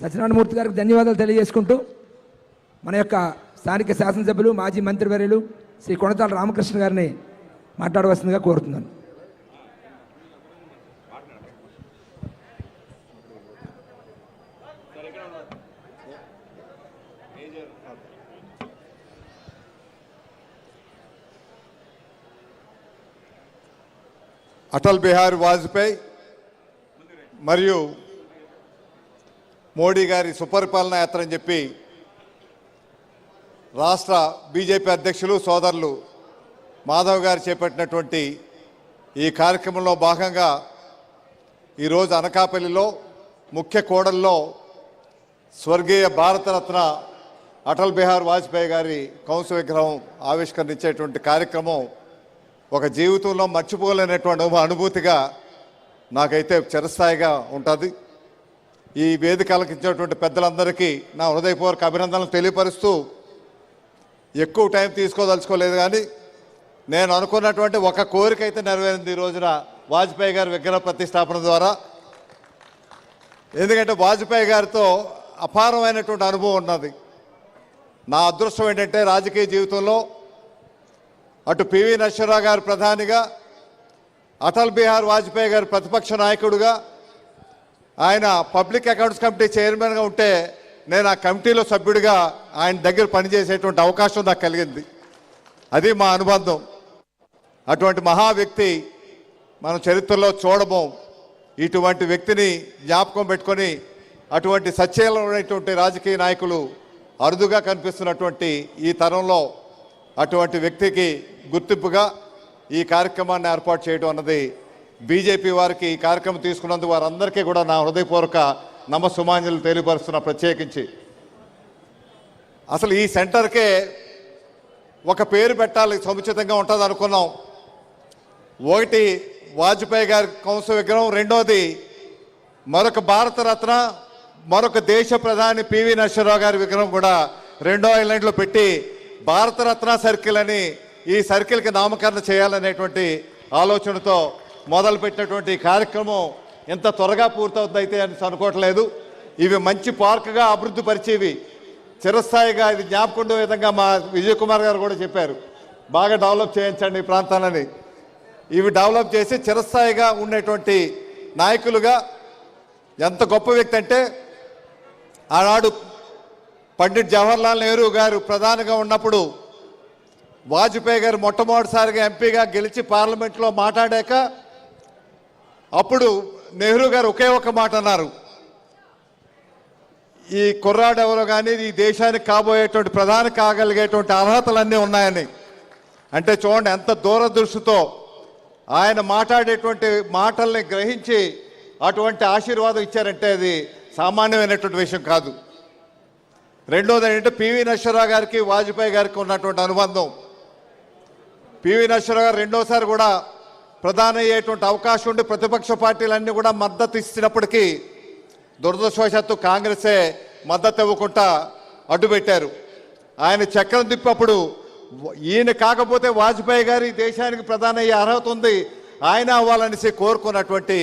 సత్యనారాయణమూర్తి గారికి ధన్యవాదాలు తెలియజేసుకుంటూ మన యొక్క స్థానిక శాసనసభ్యులు మాజీ మంత్రివర్యులు శ్రీ కొణతాల రామకృష్ణ గారిని మాట్లాడవలసిందిగా కోరుతున్నాను. అటల్ బిహారీ వాజ్పేయి మరియు మోడీ గారి సుపరిపాలన యాత్ర అని చెప్పి రాష్ట్ర బీజేపీ అధ్యక్షులు సోదరులు మాధవ్ గారు చేపట్టినటువంటి ఈ కార్యక్రమంలో భాగంగా ఈరోజు అనకాపల్లిలో ముఖ్య కూడల్లో స్వర్గీయ భారతరత్న అటల్ బిహారీ వాజ్పేయి గారి కౌన్సిల్ విగ్రహం ఆవిష్కరించేటువంటి కార్యక్రమం ఒక జీవితంలో మర్చిపోలేనటువంటి అనుభూతిగా నాకైతే చిరస్థాయిగా ఉంటుంది. ఈ వేదిక అలంకించినటువంటి పెద్దలందరికీ నా హృదయపూర్వక అభినందనలు తెలియపరుస్తూ ఎక్కువ టైం తీసుకోదలుచుకోలేదు, కానీ నేను అనుకున్నటువంటి ఒక కోరిక అయితే నెరవేరింది ఈ రోజున వాజ్పేయి గారి విగ్రహ ప్రతిష్టాపన ద్వారా. ఎందుకంటే వాజ్పేయి గారితో అపారమైనటువంటి అనుభవం ఉన్నది. నా అదృష్టం ఏంటంటే రాజకీయ జీవితంలో అటు పివి నరసింహారావు గారు ప్రధానిగా, అటల్ బిహారీ వాజ్పేయి గారు ప్రతిపక్ష నాయకుడుగా, ఆయన పబ్లిక్ అకౌంట్స్ కమిటీ చైర్మన్గా ఉంటే నేను ఆ కమిటీలో సభ్యుడిగా ఆయన దగ్గర పనిచేసేటువంటి అవకాశం నాకు కలిగింది. అది మా అనుబంధం. అటువంటి మహా వ్యక్తి మనం చరిత్రలో చూడము. ఇటువంటి వ్యక్తిని జ్ఞాపకం పెట్టుకొని అటువంటి సచ్చేలమైనటువంటి రాజకీయ నాయకులు అరుదుగా కనిపిస్తున్నటువంటి ఈ తరంలో అటువంటి వ్యక్తికి గుర్తింపుగా ఈ కార్యక్రమాన్ని ఏర్పాటు చేయడం అన్నది బీజేపీ వారికి ఈ కార్యక్రమం తీసుకున్నందుకు వారందరికీ కూడా నా హృదయపూర్వక నమస్సుమాంజలు తెలియపరుస్తున్న. ప్రత్యేకించి అసలు ఈ సెంటర్కే ఒక పేరు పెట్టాలి, సముచితంగా ఉంటుంది అనుకున్నాం. ఒకటి వాజ్పేయి గారి కౌన్సిల్ విగ్రహం, రెండోది మరొక భారతరత్న మరొక దేశ ప్రధాని పివి నరసింహారావు గారి విగ్రహం కూడా రెండో ఐలాండ్లో పెట్టి భారతరత్న సర్కిల్ అని ఈ సర్కిల్కి నామకరణ చేయాలనేటువంటి ఆలోచనతో మొదలుపెట్టినటువంటి కార్యక్రమం ఎంత త్వరగా పూర్తవుతుందైతే అని అనుకోవట్లేదు. ఇవి మంచి పార్కుగా అభివృద్ధి పరిచేవి చిరస్థాయిగా ఇది జ్ఞాపకుండే విధంగా మా విజయ్ కుమార్ గారు కూడా చెప్పారు, బాగా డెవలప్ చేయించండి ఈ ప్రాంతాలని. ఇవి డెవలప్ చేసి చిరస్థాయిగా ఉండేటువంటి నాయకులుగా ఎంత గొప్ప వ్యక్తి అంటే ఆనాడు పండిట్ జవహర్లాల్ నెహ్రూ గారు ప్రధానిగా ఉన్నప్పుడు వాజ్పేయి గారు మొట్టమొదటిసారిగా ఎంపీగా గెలిచి పార్లమెంట్లో మాట్లాడాక అప్పుడు నెహ్రూ గారు ఒకే ఒక మాట అన్నారు, ఈ కుర్రాడు ఎవరో కానీ ఈ దేశానికి కాబోయేటువంటి ప్రధాని కాగలిగేటువంటి అర్హతలన్నీ ఉన్నాయని. అంటే చూడండి ఎంత దూరదృష్టితో ఆయన మాట్లాడేటువంటి మాటల్ని గ్రహించి అటువంటి ఆశీర్వాదం ఇచ్చారంటే అది సామాన్యమైనటువంటి విషయం కాదు. రెండోది ఏంటంటే పివి నరసింహారావు గారికి వాజ్పేయి గారికి ఉన్నటువంటి అనుబంధం. పివి నరసింహారావు గారు రెండోసారి కూడా ప్రధాని అయ్యేటువంటి అవకాశం ఉండి ప్రతిపక్ష పార్టీలన్నీ కూడా మద్దతు ఇచ్చినప్పటికీ దురదృష్టవశాత్తు కాంగ్రెసే మద్దతు ఇవ్వకుండా అడ్డుపెట్టారు. ఆయన చక్రం తిప్పప్పుడు ఈయన కాకపోతే వాజ్పేయి గారు ఈ దేశానికి ప్రధాని అయ్యే అర్హత ఉంది, ఆయన అవ్వాలనేసి కోరుకున్నటువంటి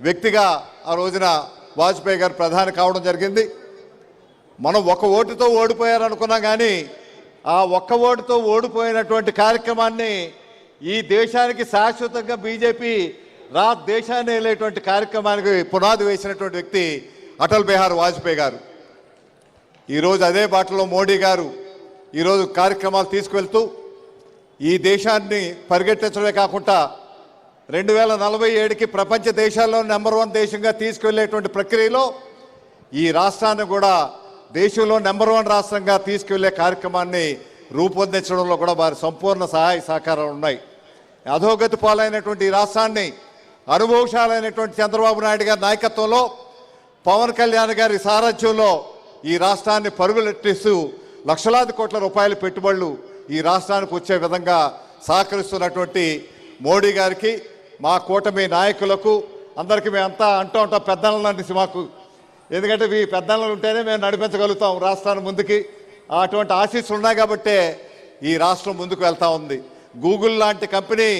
వ్యక్తిగా ఆ రోజున వాజ్పేయి గారు ప్రధాని కావడం జరిగింది. మనం ఒక ఓటుతో ఓడిపోయారనుకున్నాం, కానీ ఆ ఒక్క ఓటుతో ఓడిపోయినటువంటి కార్యక్రమాన్ని ఈ దేశానికి శాశ్వతంగా బీజేపీ దేశాన్ని వెళ్ళేటువంటి కార్యక్రమానికి పునాది వేసినటువంటి వ్యక్తి అటల్ బిహారీ వాజ్పేయి గారు. ఈరోజు అదే బాటలో మోడీ గారు ఈరోజు కార్యక్రమాలు తీసుకువెళ్తూ ఈ దేశాన్ని పరిగెట్టించడమే కాకుండా 2047కి ప్రపంచ దేశాల్లో నెంబర్ 1 దేశంగా తీసుకెళ్లేటువంటి ప్రక్రియలో ఈ రాష్ట్రాన్ని కూడా దేశంలో నెంబర్ 1 రాష్ట్రంగా తీసుకెళ్లే కార్యక్రమాన్ని రూపొందించడంలో కూడా వారి సంపూర్ణ సహాయ సహకారాలు ఉన్నాయి. అధోగతి పాలైనటువంటి ఈ రాష్ట్రాన్ని అనుభవశాలైనటువంటి చంద్రబాబు నాయుడు గారి నాయకత్వంలో, పవన్ కళ్యాణ్ గారి సారథ్యంలో ఈ రాష్ట్రాన్ని పరుగులెట్టిస్తూ లక్షలాది కోట్ల రూపాయల పెట్టుబడులు ఈ రాష్ట్రానికి వచ్చే విధంగా సహకరిస్తున్నటువంటి మోడీ గారికి, మా కూటమి నాయకులకు అందరికీ మేమంతా అంటూ ఉంటాం పెద్దలంటే మాకు, ఎందుకంటే ఈ పెద్దలు ఉంటేనే మేము నడిపించగలుగుతాం రాష్ట్రాన్ని ముందుకి. అటువంటి ఆశీస్సులు ఉన్నాయి కాబట్టే ఈ రాష్ట్రం ముందుకు వెళ్తూ ఉంది. గూగుల్ లాంటి కంపెనీ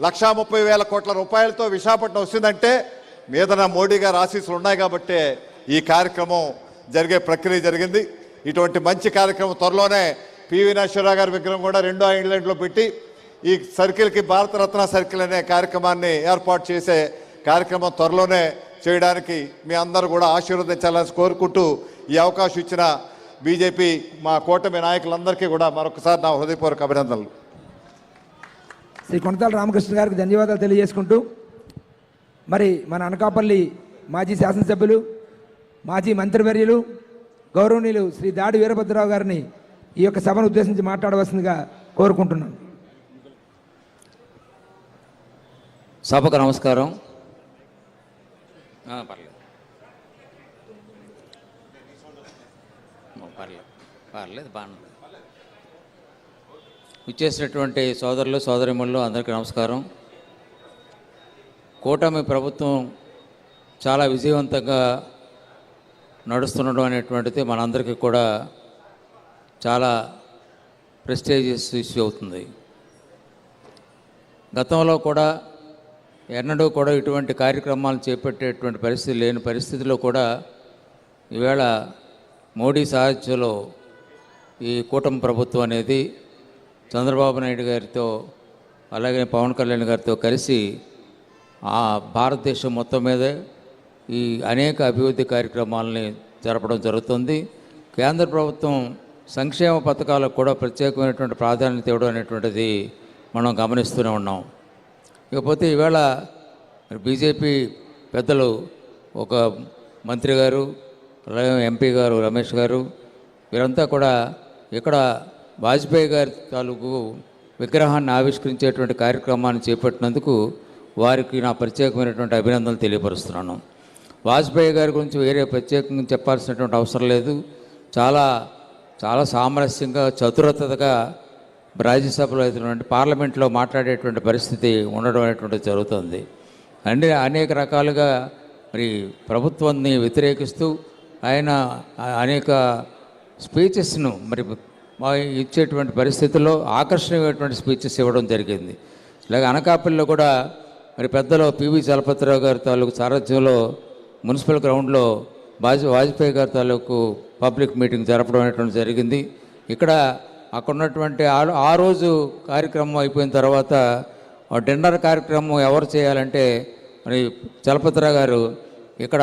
1,30,000 కోట్ల రూపాయలతో విశాఖపట్నం వస్తుందంటే మీదన మోడీ గారు ఆశీస్సులు ఉన్నాయి కాబట్టే ఈ కార్యక్రమం జరిగే ప్రక్రియ జరిగింది. ఇటువంటి మంచి కార్యక్రమం త్వరలోనే పివి నరసింహారావు గారి విగ్రహం కూడా 2 ఐలాండ్లో పెట్టి ఈ సర్కిల్కి భారతరత్న సర్కిల్ అనే కార్యక్రమాన్ని ఏర్పాటు చేసే కార్యక్రమం త్వరలోనే చేయడానికి మీ అందరూ కూడా ఆశీర్వదించాలని కోరుకుంటూ ఈ అవకాశం ఇచ్చిన బీజేపీ మా కూటమి నాయకులందరికీ కూడా మరొకసారి నా హృదయపూర్వక అభినందనలు. శ్రీ కొనతాల రామకృష్ణ గారికి ధన్యవాదాలు తెలియజేసుకుంటూ, మరి మన అనకాపల్లి మాజీ శాసనసభ్యులు, మాజీ మంత్రివర్యులు, గౌరవనీయులు శ్రీ దాడి వీరభద్రరావు గారిని ఈ యొక్క సభను ఉద్దేశించి మాట్లాడవలసిందిగా కోరుకుంటున్నాను. సభకు నమస్కారం. పర్లేదు బాగుంది. ఇచ్చేసినటువంటి సోదరులు సోదరిమణులు అందరికీ నమస్కారం. కూటమి ప్రభుత్వం చాలా విజయవంతంగా నడుస్తుండడం అనేటువంటిది మనందరికీ కూడా చాలా ప్రెస్టీజియస్ ఇష్యూ అవుతుంది. గతంలో కూడా ఎన్నడూ కూడా ఇటువంటి కార్యక్రమాలు చేపట్టేటువంటి పరిస్థితి లేని పరిస్థితిలో కూడా ఈవేళ మోడీ సారథ్యంలో ఈ కూటమి ప్రభుత్వం అనేది చంద్రబాబు నాయుడు గారితో అలాగే పవన్ కళ్యాణ్ గారితో కలిసి ఆ భారతదేశం మొత్తం మీదే ఈ అనేక అభివృద్ధి కార్యక్రమాలని జరపడం జరుగుతుంది. కేంద్ర ప్రభుత్వం సంక్షేమ పథకాలకు కూడా ప్రత్యేకమైనటువంటి ప్రాధాన్యత ఇవ్వడం అనేటువంటిది మనం గమనిస్తూనే ఉన్నాం. ఇకపోతే ఈవేళ బీజేపీ పెద్దలు ఒక మంత్రి గారు అలాగే ఎంపీ గారు రమేష్ గారు వీరంతా కూడా ఇక్కడ వాజ్పేయి గారి తాలూకు విగ్రహాన్ని ఆవిష్కరించేటువంటి కార్యక్రమాన్ని చేపట్టినందుకు వారికి నా ప్రత్యేకమైనటువంటి అభినందనలు తెలియపరుస్తున్నాను. వాజ్పేయి గారి గురించి వేరే ప్రత్యేకంగా చెప్పాల్సినటువంటి అవసరం లేదు. చాలా చాలా సామరస్యంగా చతురతగా రాజ్యసభలో అయినటువంటి పార్లమెంట్లో మాట్లాడేటువంటి పరిస్థితి ఉండడం అనేటువంటిది జరుగుతుంది. అంటే అనేక రకాలుగా మరి ప్రభుత్వాన్ని వ్యతిరేకిస్తూ ఆయన అనేక స్పీచెస్ను మరి ఇచ్చేటువంటి పరిస్థితుల్లో ఆకర్షణీయమైనటువంటి స్పీచెస్ ఇవ్వడం జరిగింది. ఇలాగ అనకాపల్లిలో కూడా మరి పెద్దలు పివి చలపతిరావు గారి తాలూకు సారథ్యంలో మున్సిపల్ గ్రౌండ్లో వాజ్పేయి గారి తాలూకు పబ్లిక్ మీటింగ్ జరపడం అనేటువంటి జరిగింది. ఇక్కడ అక్కడ ఉన్నటువంటి ఆ రోజు కార్యక్రమం అయిపోయిన తర్వాత డిన్నర్ కార్యక్రమం ఎవరు చేయాలంటే మరి చలపతిరావు గారు ఇక్కడ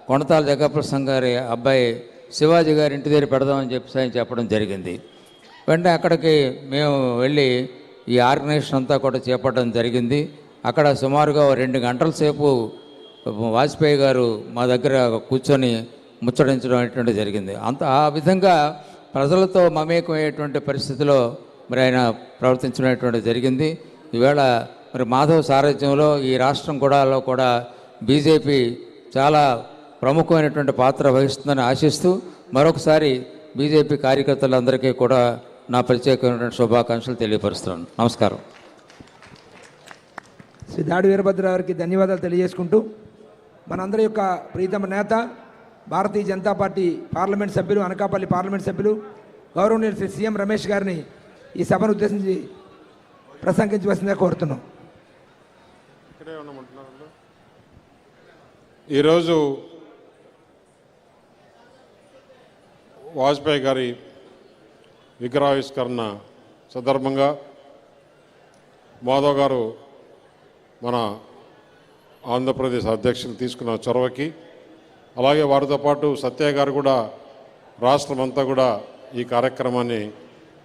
కొనతాల జగప్రసంగ్ గారి అబ్బాయి శివాజీ గారి ఇంటి దగ్గర పెడదామని చెప్పి ఆయన చెప్పడం జరిగింది. వెంటనే అక్కడికి మేము వెళ్ళి ఈ ఆర్గనైజేషన్ అంతా కూడా చేపట్టడం జరిగింది. అక్కడ సుమారుగా 2 గంటల సేపు వాజ్పేయి గారు మా దగ్గర కూర్చొని ముచ్చటించడం అనేటువంటి జరిగింది. ఆ విధంగా ప్రజలతో మమేకమయ్యేటువంటి పరిస్థితిలో మరి ఆయన ప్రవర్తించడం జరిగింది. ఈవేళ మరి మాధవ్ సారథ్యంలో ఈ రాష్ట్రం కూడా బీజేపీ చాలా ప్రముఖమైనటువంటి పాత్ర వహిస్తుందని ఆశిస్తూ మరొకసారి బీజేపీ కార్యకర్తలందరికీ కూడా నా ప్రత్యేకమైనటువంటి శుభాకాంక్షలు తెలియపరుస్తున్నాను. నమస్కారం. శ్రీ దాడి వీరభద్రరావు గారికి ధన్యవాదాలు తెలియజేసుకుంటూ, మనందరి యొక్క ప్రీతమ నేత భారతీయ జనతా పార్టీ పార్లమెంట్ సభ్యులు, అనకాపల్లి పార్లమెంట్ సభ్యులు గౌరవనీయులు శ్రీ సీఎం రమేష్ గారిని ఈ సభను ఉద్దేశించి ప్రసంగించవలసిందిగా కోరుతున్నాం. ఈరోజు వాజ్పేయి గారి విగ్రహావిష్కరణ సందర్భంగా మాధవ్ గారు మన ఆంధ్రప్రదేశ్ అధ్యక్షులు తీసుకున్న చొరవకి, అలాగే వారితో పాటు సత్య గారు కూడా రాష్ట్రం అంతా కూడా ఈ కార్యక్రమాన్ని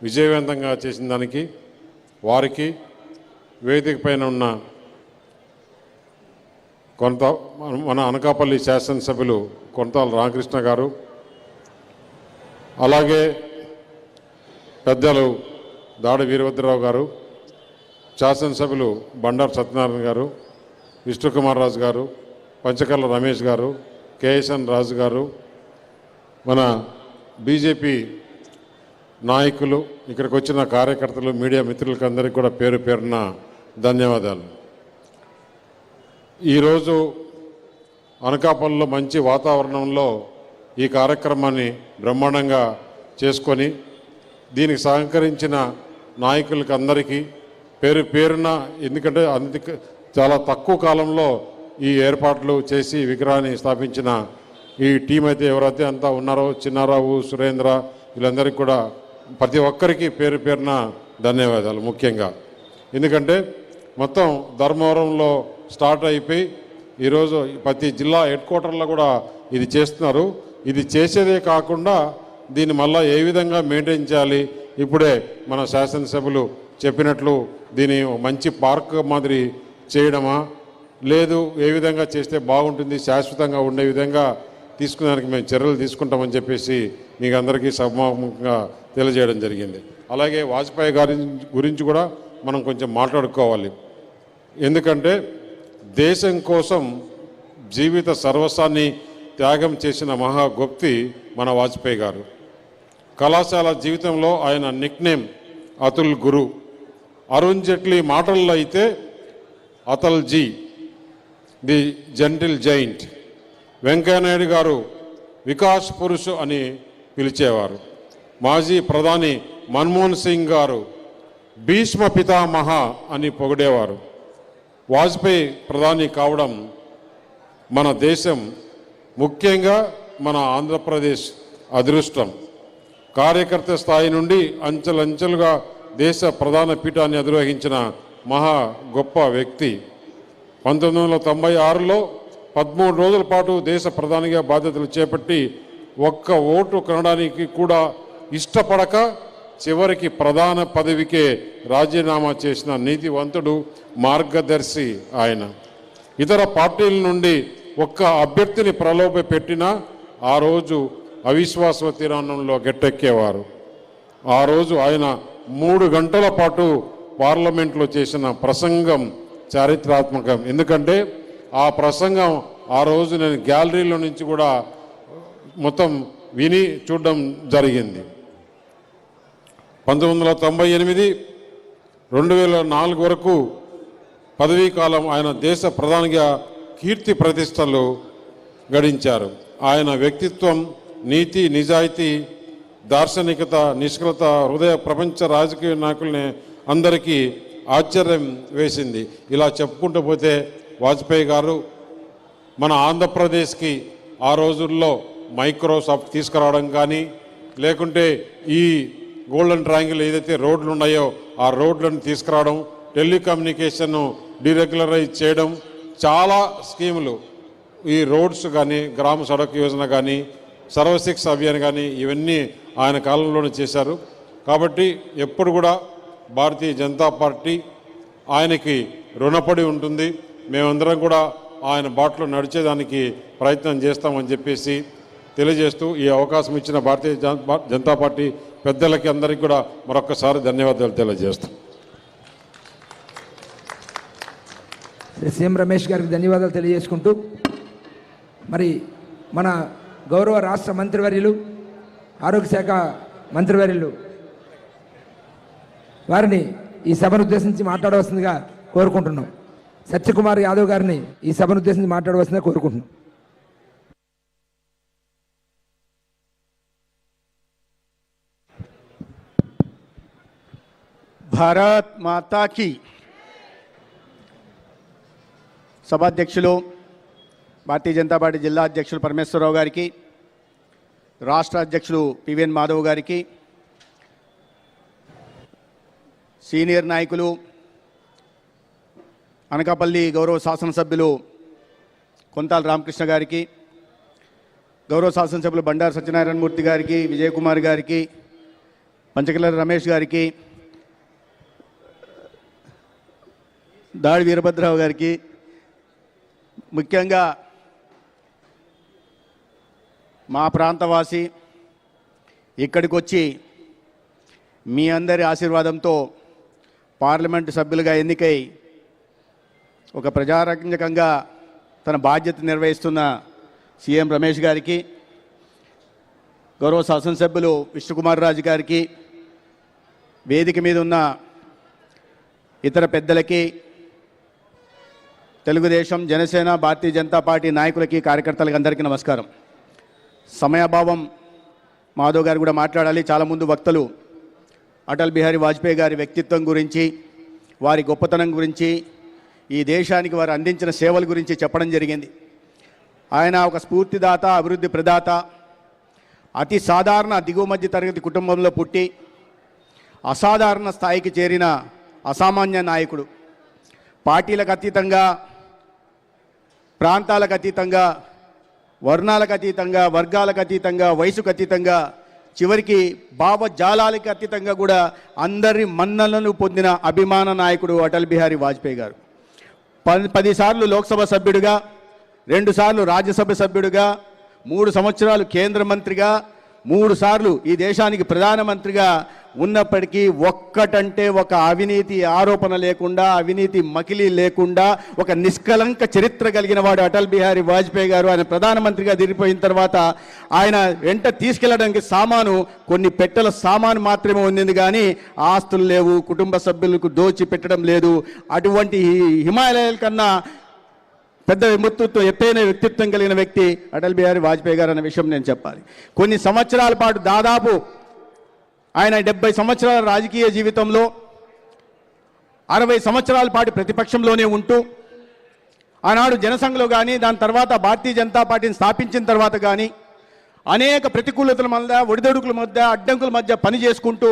విజయవంతంగా చేసిన దానికి వారికి, వేదిక పైన ఉన్న మన అనకాపల్లి శాసనసభ్యులు కొంతాల రామకృష్ణ గారు, అలాగే పెద్దలు దాడి వీరభద్రరావు గారు, శాసనసభ్యులు బండారు సత్యనారాయణ గారు, విష్ణుకుమార్ రాజు గారు, పంచకర్ల రమేష్ గారు, కేఎస్ఎన్ రాజు గారు, మన బీజేపీ నాయకులు, ఇక్కడికి వచ్చిన కార్యకర్తలు, మీడియా మిత్రులకు అందరికీ కూడా పేరు పేరున ధన్యవాదాలు. ఈరోజు అనకాపల్లిలో మంచి వాతావరణంలో ఈ కార్యక్రమాన్ని బ్రహ్మాండంగా చేసుకొని దీనికి సహకరించిన నాయకులకి అందరికీ పేరు పేరున, ఎందుకంటే చాలా తక్కువ కాలంలో ఈ ఏర్పాట్లు చేసి విగ్రహాన్ని స్థాపించిన ఈ టీం అయితే ఎవరైతే అంతా ఉన్నారో, చిన్నారావు, సురేంద్ర, వీళ్ళందరికీ కూడా ప్రతి ఒక్కరికి పేరు పేరున ధన్యవాదాలు. ముఖ్యంగా ఎందుకంటే మొత్తం ధర్మవరంలో స్టార్ట్ అయిపోయి ఈరోజు ప్రతి జిల్లా హెడ్ క్వార్టర్లో కూడా ఇది చేస్తున్నారు. ఇది చేసేదే కాకుండా దీన్ని మళ్ళీ ఏ విధంగా మెయింటైన్ చేయాలి, ఇప్పుడే మన శాసనసభ్యులు చెప్పినట్లు దీని మంచి పార్క్ మాదిరి చేయడమా, లేదు ఏ విధంగా చేస్తే బాగుంటుంది, శాశ్వతంగా ఉండే విధంగా తీసుకునేదానికి మేము చర్యలు తీసుకుంటామని చెప్పేసి మీకు అందరికీ సమాముఖంగా తెలియజేయడం జరిగింది. అలాగే వాజ్పేయి గారి గురించి కూడా మనం కొంచెం మాట్లాడుకోవాలి. ఎందుకంటే దేశం కోసం జీవిత సర్వస్వాన్ని త్యాగం చేసిన మహా గొప్పి మన వాజ్పేయి గారు. కళాశాల జీవితంలో ఆయన నిక్నేమ్ అతుల్ గురు. అరుణ్ జైట్లీ మాటల్లో అయితే Atal ji, the gentle giant. Venkaiah Naidu గారు వికాస్ పురుష్ అని పిలిచేవారు. మాజీ ప్రధాని మన్మోహన్ సింగ్ గారు భీష్మ పితామహ అని పొగిడేవారు. వాజ్పేయి ప్రధాని కావడం మన దేశం, ముఖ్యంగా మన ఆంధ్రప్రదేశ్ అదృష్టం. కార్యకర్త స్థాయి నుండి అంచెలంచెలుగా దేశ ప్రధాన పీఠాన్ని అధిరోహించిన మహా గొప్ప వ్యక్తి. 1996లో 13 రోజుల పాటు దేశ ప్రధానిగా బాధ్యతలు చేపట్టి ఒక్క ఓటు కొనడానికి కూడా ఇష్టపడక చివరికి ప్రధాన పదవికే రాజీనామా చేసిన నీతివంతుడు, మార్గదర్శి ఆయన. ఇతర పార్టీల నుండి ఒక్క అభ్యర్థిని ప్రలోభ పెట్టినా ఆ రోజు అవిశ్వాస తీర్మానంలో గట్టెక్కేవారు. ఆ రోజు ఆయన 3 గంటల పాటు పార్లమెంట్లో చేసిన ప్రసంగం చారిత్రాత్మకం. ఎందుకంటే ఆ ప్రసంగం ఆ రోజు నేను గ్యాలరీలో నుంచి కూడా మొత్తం విని చూడడం జరిగింది. 1998 2004 వరకు పదవీ కాలం ఆయన దేశ ప్రధానిగా కీర్తి ప్రతిష్టలు గడించారు. ఆయన వ్యక్తిత్వం, నీతి, నిజాయితీ, దార్శనికత, నిష్కలత హృదయ ప్రపంచ రాజకీయ నాయకుల్ని అందరికీ ఆశ్చర్యం వేసింది. ఇలా చెప్పుకుంటూ పోతే వాజ్పేయి గారు మన ఆంధ్రప్రదేశ్కి ఆ రోజుల్లో మైక్రోసాఫ్ట్ తీసుకురావడం కానీ, లేకుంటే ఈ గోల్డెన్ ట్రయాంగిల్ ఏదైతే రోడ్లు ఉన్నాయో ఆ రోడ్లను తీసుకురావడం, టెలికమ్యూనికేషన్ డీరెగ్యులరైజ్ చేయడం, చాలా స్కీములు, ఈ రోడ్స్ కానీ, గ్రామ సడక్ యోజన కానీ, సర్వశిక్ష అభియాన్ కానీ, ఇవన్నీ ఆయన కాలంలోనే చేశారు. కాబట్టి ఎప్పుడు కూడా భారతీయ జనతా పార్టీ ఆయనకి రుణపడి ఉంటుంది. మేమందరం కూడా ఆయన బాటలో నడిచేదానికి ప్రయత్నం చేస్తామని చెప్పేసి తెలియజేస్తూ ఈ అవకాశం ఇచ్చిన భారతీయ జనతా పార్టీ పెద్దలకి అందరికీ కూడా మరొక్కసారి ధన్యవాదాలు తెలియజేస్తాం. సీఎం రమేష్ గారికి ధన్యవాదాలు తెలియజేసుకుంటూ, మరి మన గౌరవ రాష్ట్ర మంత్రివర్యులు, ఆరోగ్య శాఖ మంత్రివర్యులు వారిని ఈ సభను ఉద్దేశించి మాట్లాడవలసిందిగా కోరుకుంటున్నాం. సత్యకుమార్ యాదవ్ గారిని ఈ సభను ఉద్దేశించి మాట్లాడవలసిందిగా కోరుకుంటున్నాం. భారత్ మాతాకి. సభాధ్యక్షులు భారతీయ జనతా పార్టీ జిల్లా అధ్యక్షులు పరమేశ్వరరావు గారికి, రాష్ట్ర అధ్యక్షులు పివిఎన్ మాధవ్ గారికి, సీనియర్ నాయకులు అనకాపల్లి గౌరవ శాసనసభ్యులు కొంతాల రామకృష్ణ గారికి, గౌరవ శాసనసభ్యులు బండారు సత్యనారాయణ మూర్తి గారికి, విజయకుమార్ గారికి, పంచకర్ల రమేష్ గారికి, దాడి వీరభద్రరావు గారికి, ముఖ్యంగా మా ప్రాంతవాసి ఇక్కడికి వచ్చి మీ అందరి ఆశీర్వాదంతో పార్లమెంటు సభ్యులుగా ఎన్నికై ఒక ప్రజారంజకంగా తన బాధ్యత నిర్వహిస్తున్న సీఎం రమేష్ గారికి, గౌరవ శాసనసభ్యులు విష్ణుకుమార్ రాజు గారికి, వేదిక మీద ఉన్న ఇతర పెద్దలకి, తెలుగుదేశం, జనసేన, భారతీయ జనతా పార్టీ నాయకులకి, కార్యకర్తలకి అందరికీ నమస్కారం. సమయాభావం, మాధవ్ గారు కూడా మాట్లాడాలి. చాలా ముందు వక్తలు అటల్ బిహారీ వాజ్పేయి గారి వ్యక్తిత్వం గురించి, వారి గొప్పతనం గురించి, ఈ దేశానికి వారు అందించిన సేవల గురించి చెప్పడం జరిగింది. ఆయన ఒక స్ఫూర్తిదాత, అభివృద్ధి ప్రదాత, అతి సాధారణ దిగువ మధ్య తరగతి కుటుంబంలో పుట్టి అసాధారణ స్థాయికి చేరిన అసామాన్య నాయకుడు. పార్టీలకు అతీతంగా, ప్రాంతాలకు అతీతంగా, వర్ణాలకు అతీతంగా, వర్గాలకు అతీతంగా, వయసుకు అతీతంగా, చివరికి భావజాలాలకు అతీతంగా కూడా అందరి మన్ననలను పొందిన అభిమాన నాయకుడు అటల్ బిహారీ వాజ్పేయి గారు. 10 సార్లు లోక్సభ సభ్యుడిగా, 2 సార్లు రాజ్యసభ సభ్యుడిగా, 3 సంవత్సరాలు కేంద్ర మంత్రిగా, 3 సార్లు ఈ దేశానికి ప్రధానమంత్రిగా ఉన్నప్పటికీ ఒక్కటంటే ఒక అవినీతి ఆరోపణ లేకుండా, అవినీతి మకిలీ లేకుండా ఒక నిష్కలంక చరిత్ర కలిగిన వాడు అటల్ బిహారీ వాజ్పేయి గారు. ఆయన ప్రధానమంత్రిగా దిగిపోయిన తర్వాత ఆయన వెంట తీసుకెళ్లడానికి సామాను కొన్ని పెట్టెల సామాను మాత్రమే ఉంది, కానీ ఆస్తులు లేవు, కుటుంబ సభ్యులకు దోచి పెట్టడం లేదు. అటువంటి హిమాలయాల కన్నా పెద్ద వ్యక్తిత్వం, ఎత్తైన వ్యక్తిత్వం కలిగిన వ్యక్తి అటల్ బిహారీ వాజ్పేయి గారు అనే విషయం నేను చెప్పాలి. కొన్ని సంవత్సరాల పాటు, దాదాపు ఆయన 70 సంవత్సరాల రాజకీయ జీవితంలో 60 సంవత్సరాల పాటు ప్రతిపక్షంలోనే ఉంటూ, ఆనాడు జనసంఘలో కానీ, దాని తర్వాత భారతీయ జనతా పార్టీని స్థాపించిన తర్వాత కానీ అనేక ప్రతికూలతల మధ్య, ఒడిదొడుకుల మధ్య, అడ్డంకుల మధ్య పని చేసుకుంటూ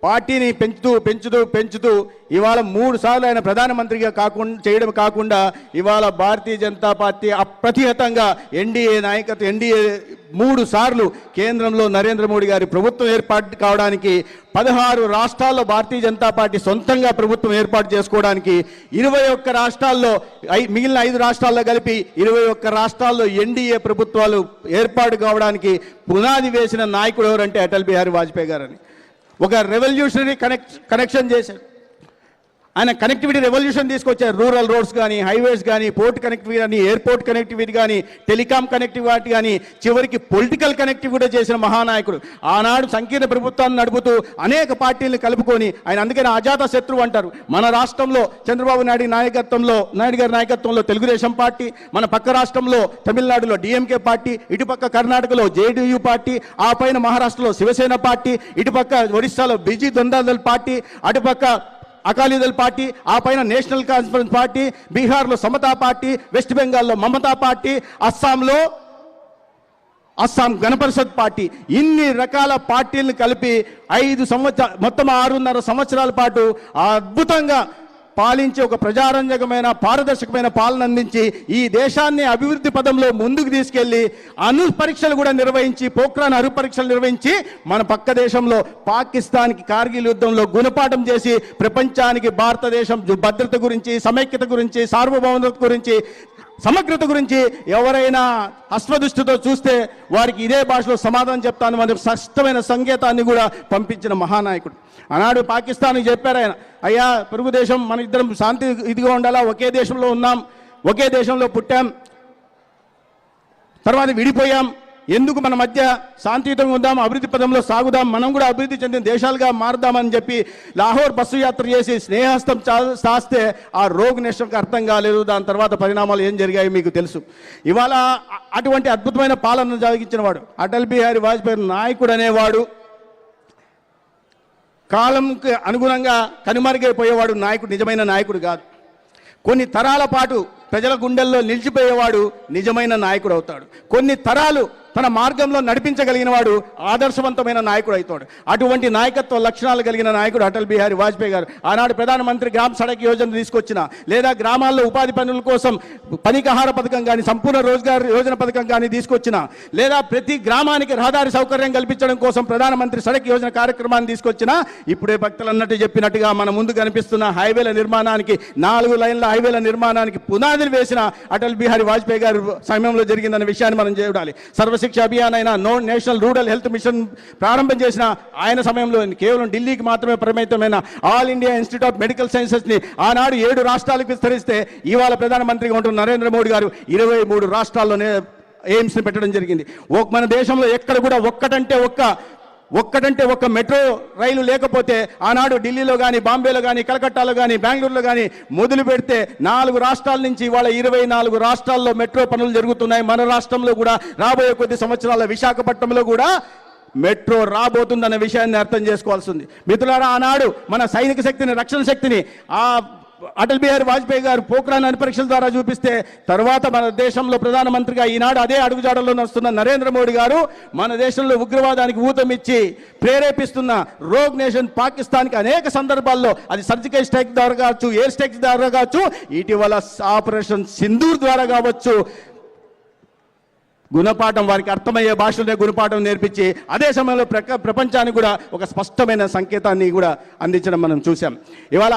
పార్టీని పెంచుతూ ఇవాళ 3 సార్లు ఆయన ప్రధానమంత్రిగా చేయడం కాకుండా ఇవాళ భారతీయ జనతా పార్టీ అప్రతిహతంగా ఎన్డీఏ నాయకత్వం, ఎన్డీఏ 3 సార్లు కేంద్రంలో నరేంద్ర మోడీ గారి ప్రభుత్వం ఏర్పాటు కావడానికి, 16 రాష్ట్రాల్లో భారతీయ జనతా పార్టీ సొంతంగా ప్రభుత్వం ఏర్పాటు చేసుకోవడానికి, 21 రాష్ట్రాల్లో, మిగిలిన 5 రాష్ట్రాల్లో కలిపి 21 రాష్ట్రాల్లో ఎన్డీఏ ప్రభుత్వాలు ఏర్పాటు కావడానికి పునాది వేసిన నాయకుడు ఎవరంటే అటల్ బిహారీ వాజ్పేయి గారని. ఒక రెవల్యూషనరీ కనెక్షన్ చేశారు ఆయన. కనెక్టివిటీ రెవల్యూషన్ తీసుకొచ్చారు. రూరల్ రోడ్స్ కానీ, హైవేస్ కానీ, పోర్ట్ కనెక్టివిటీ కానీ, ఎయిర్పోర్ట్ కనెక్టివిటీ కానీ, టెలికాం కనెక్టివిటీ కానీ, చివరికి పొలిటికల్ కనెక్టివిటీ చేసిన మహానాయకుడు. ఆనాడు సంకీర్ణ ప్రభుత్వాన్ని నడుపుతూ అనేక పార్టీలను కలుపుకొని ఆయన, అందుకని అజాత శత్రువు అంటారు. మన రాష్ట్రంలో చంద్రబాబు నాయుడు గారి నాయకత్వంలో తెలుగుదేశం పార్టీ, మన పక్క రాష్ట్రంలో తమిళనాడులో డిఎంకే పార్టీ, ఇటుపక్క కర్ణాటకలో జేడీయూ పార్టీ, ఆ పైన మహారాష్ట్రలో శివసేన పార్టీ, ఇటుపక్క ఒరిస్సాలో బిజీ జనతాదళ్ పార్టీ, అటుపక్క అకాలీదళ్ పార్టీ, ఆ పైన నేషనల్ కాన్ఫరెన్స్ పార్టీ, బీహార్లో సమతా పార్టీ, వెస్ట్ బెంగాల్లో మమతా పార్టీ, అస్సాం గణపరిషత్ పార్టీ, ఇన్ని రకాల పార్టీలను కలిపి 5 సంవత్సరాలు, మొత్తం 6.5 సంవత్సరాల పాటు అద్భుతంగా పాలించి ఒక ప్రజారంజకమైన, పారదర్శకమైన పాలన అందించి ఈ దేశాన్ని అభివృద్ధి పదంలో ముందుకు తీసుకెళ్లి అణు పరీక్షలు కూడా నిర్వహించి, పోఖ్రాన్ అణు పరీక్షలు నిర్వహించి మన పక్క దేశంలో పాకిస్తాన్కి కార్గిల్ యుద్ధంలో గుణపాఠం చేసి ప్రపంచానికి భారతదేశం భద్రత గురించి, సమైక్యత గురించి, సార్వభౌమత గురించి, సమగ్రత గురించి ఎవరైనా అశ్వదృష్టితో చూస్తే వారికి ఇదే భాషలో సమాధానం చెప్తాను అనే స్పష్టమైన సంకేతాన్ని కూడా పంపించిన మహానాయకుడు. ఆనాడు పాకిస్తాన్కి చెప్పారు ఆయన, అయ్యా పొరుగు దేశం, మన ఇద్దరం శాంతి ఇదిగా ఉండాలా, ఒకే దేశంలో ఉన్నాం, ఒకే దేశంలో పుట్టాం, తర్వాత విడిపోయాం, ఎందుకు మన మధ్య శాంతియుతంగా ఉందాం, అభివృద్ధి పదంలో సాగుదాం, మనం కూడా అభివృద్ధి చెందిన దేశాలుగా మారుదామని చెప్పి లాహోర్ బస్సు యాత్ర చేసి స్నేహస్తం చాస్తే ఆ రోగ్ నేషన్కి అర్థం కాలేదు. దాని తర్వాత పరిణామాలు ఏం జరిగాయో మీకు తెలుసు. ఇవాళ అటువంటి అద్భుతమైన పాలన సాగించిన వాడు అటల్ బిహారీ వాజ్పేయి నాయకుడు అనేవాడు కాలంకి అనుగుణంగా కనుమరుగైపోయేవాడు నాయకుడు, నిజమైన నాయకుడు కాదు. కొన్ని తరాల పాటు ప్రజల గుండెల్లో నిలిచిపోయేవాడు నిజమైన నాయకుడు అవుతాడు. కొన్ని తరాలు తన మార్గంలో నడిపించగలిగిన వాడు ఆదర్శవంతమైన నాయకుడు అవుతాడు. అటువంటి నాయకత్వ లక్షణాలు కలిగిన నాయకుడు అటల్ బిహారీ వాజ్పేయి గారు. ఆనాడు ప్రధానమంత్రి గ్రామ సడక్ యోజన తీసుకొచ్చిన, లేదా గ్రామాల్లో ఉపాధి పనుల కోసం పనికాహార పథకం కానీ, సంపూర్ణ రోజ్గార్ యోజన పథకం కానీ తీసుకొచ్చిన, లేదా ప్రతి గ్రామానికి రహదారి సౌకర్యం కల్పించడం కోసం ప్రధానమంత్రి సడక్ యోజన కార్యక్రమాన్ని తీసుకొచ్చిన, ఇప్పుడే భక్తులు అన్నట్టు చెప్పినట్టుగా మన ముందు కనిపిస్తున్న హైవేల నిర్మాణానికి, 4 లైన్ల హైవేల నిర్మాణానికి పునాదులు వేసిన అటల్ బిహారీ వాజ్పేయి గారి సమయంలో జరిగిందన్న విషయాన్ని మనం చూడాలి. సర్వశిక్ష అభియాన్ అయినా, నేషనల్ రూరల్ హెల్త్ మిషన్ ప్రారంభం చేసిన ఆయన సమయంలో కేవలం ఢిల్లీకి మాత్రమే పరిమితమైన all India institute of medical సైన్సెస్ని ఆనాడు 7 రాష్ట్రాలకు విస్తరిస్తే, ఇవాళ ప్రధానమంత్రిగా ఉంటున్న నరేంద్ర మోడీ గారు 23 రాష్ట్రాల్లోనే ఎయిమ్స్ని పెట్టడం జరిగింది. మన దేశంలో ఎక్కడ కూడా ఒక్కటంటే ఒక్క మెట్రో రైలు లేకపోతే, ఆనాడు ఢిల్లీలో కానీ, బాంబేలో కానీ, కలకట్టాలో కానీ, బెంగళూరులో కానీ మొదలు పెడితే 4 రాష్ట్రాల నుంచి ఇవాళ 24 రాష్ట్రాల్లో మెట్రో పనులు జరుగుతున్నాయి. మన రాష్ట్రంలో కూడా రాబోయే కొద్ది సంవత్సరాల విశాఖపట్నంలో కూడా మెట్రో రాబోతుందన్న విషయాన్ని అర్థం చేసుకోవాల్సి ఉంది. మిత్రులారా, ఆనాడు మన సైనిక శక్తిని, రక్షణ శక్తిని అటల్ బిహారీ వాజ్పేయి గారు పోఖ్రాన్ అణు పరీక్షల ద్వారా చూపిస్తే, తర్వాత మన దేశంలో ప్రధానమంత్రిగా ఈనాడు అదే అడుగుజాడల్లో నడుస్తున్న నరేంద్ర మోడీ గారు మన దేశంలో ఉగ్రవాదానికి ఊతమిచ్చి ప్రేరేపిస్తున్న రోగ్ నేషన్ పాకిస్తాన్కి అనేక సందర్భాల్లో, అది సర్జికల్ స్ట్రైక్ ద్వారా కావచ్చు, ఎయిర్ స్ట్రైక్ ద్వారా కావచ్చు, ఇటీవల ఆపరేషన్ సింధూర్ ద్వారా కావచ్చు, గుణపాఠం, వారికి అర్థమయ్యే భాషలోనే గుణపాఠం నేర్పించి అదే సమయంలో ప్రపంచానికి కూడా ఒక స్పష్టమైన సంకేతాన్ని కూడా అందించడం మనం చూసాం. ఇవాళ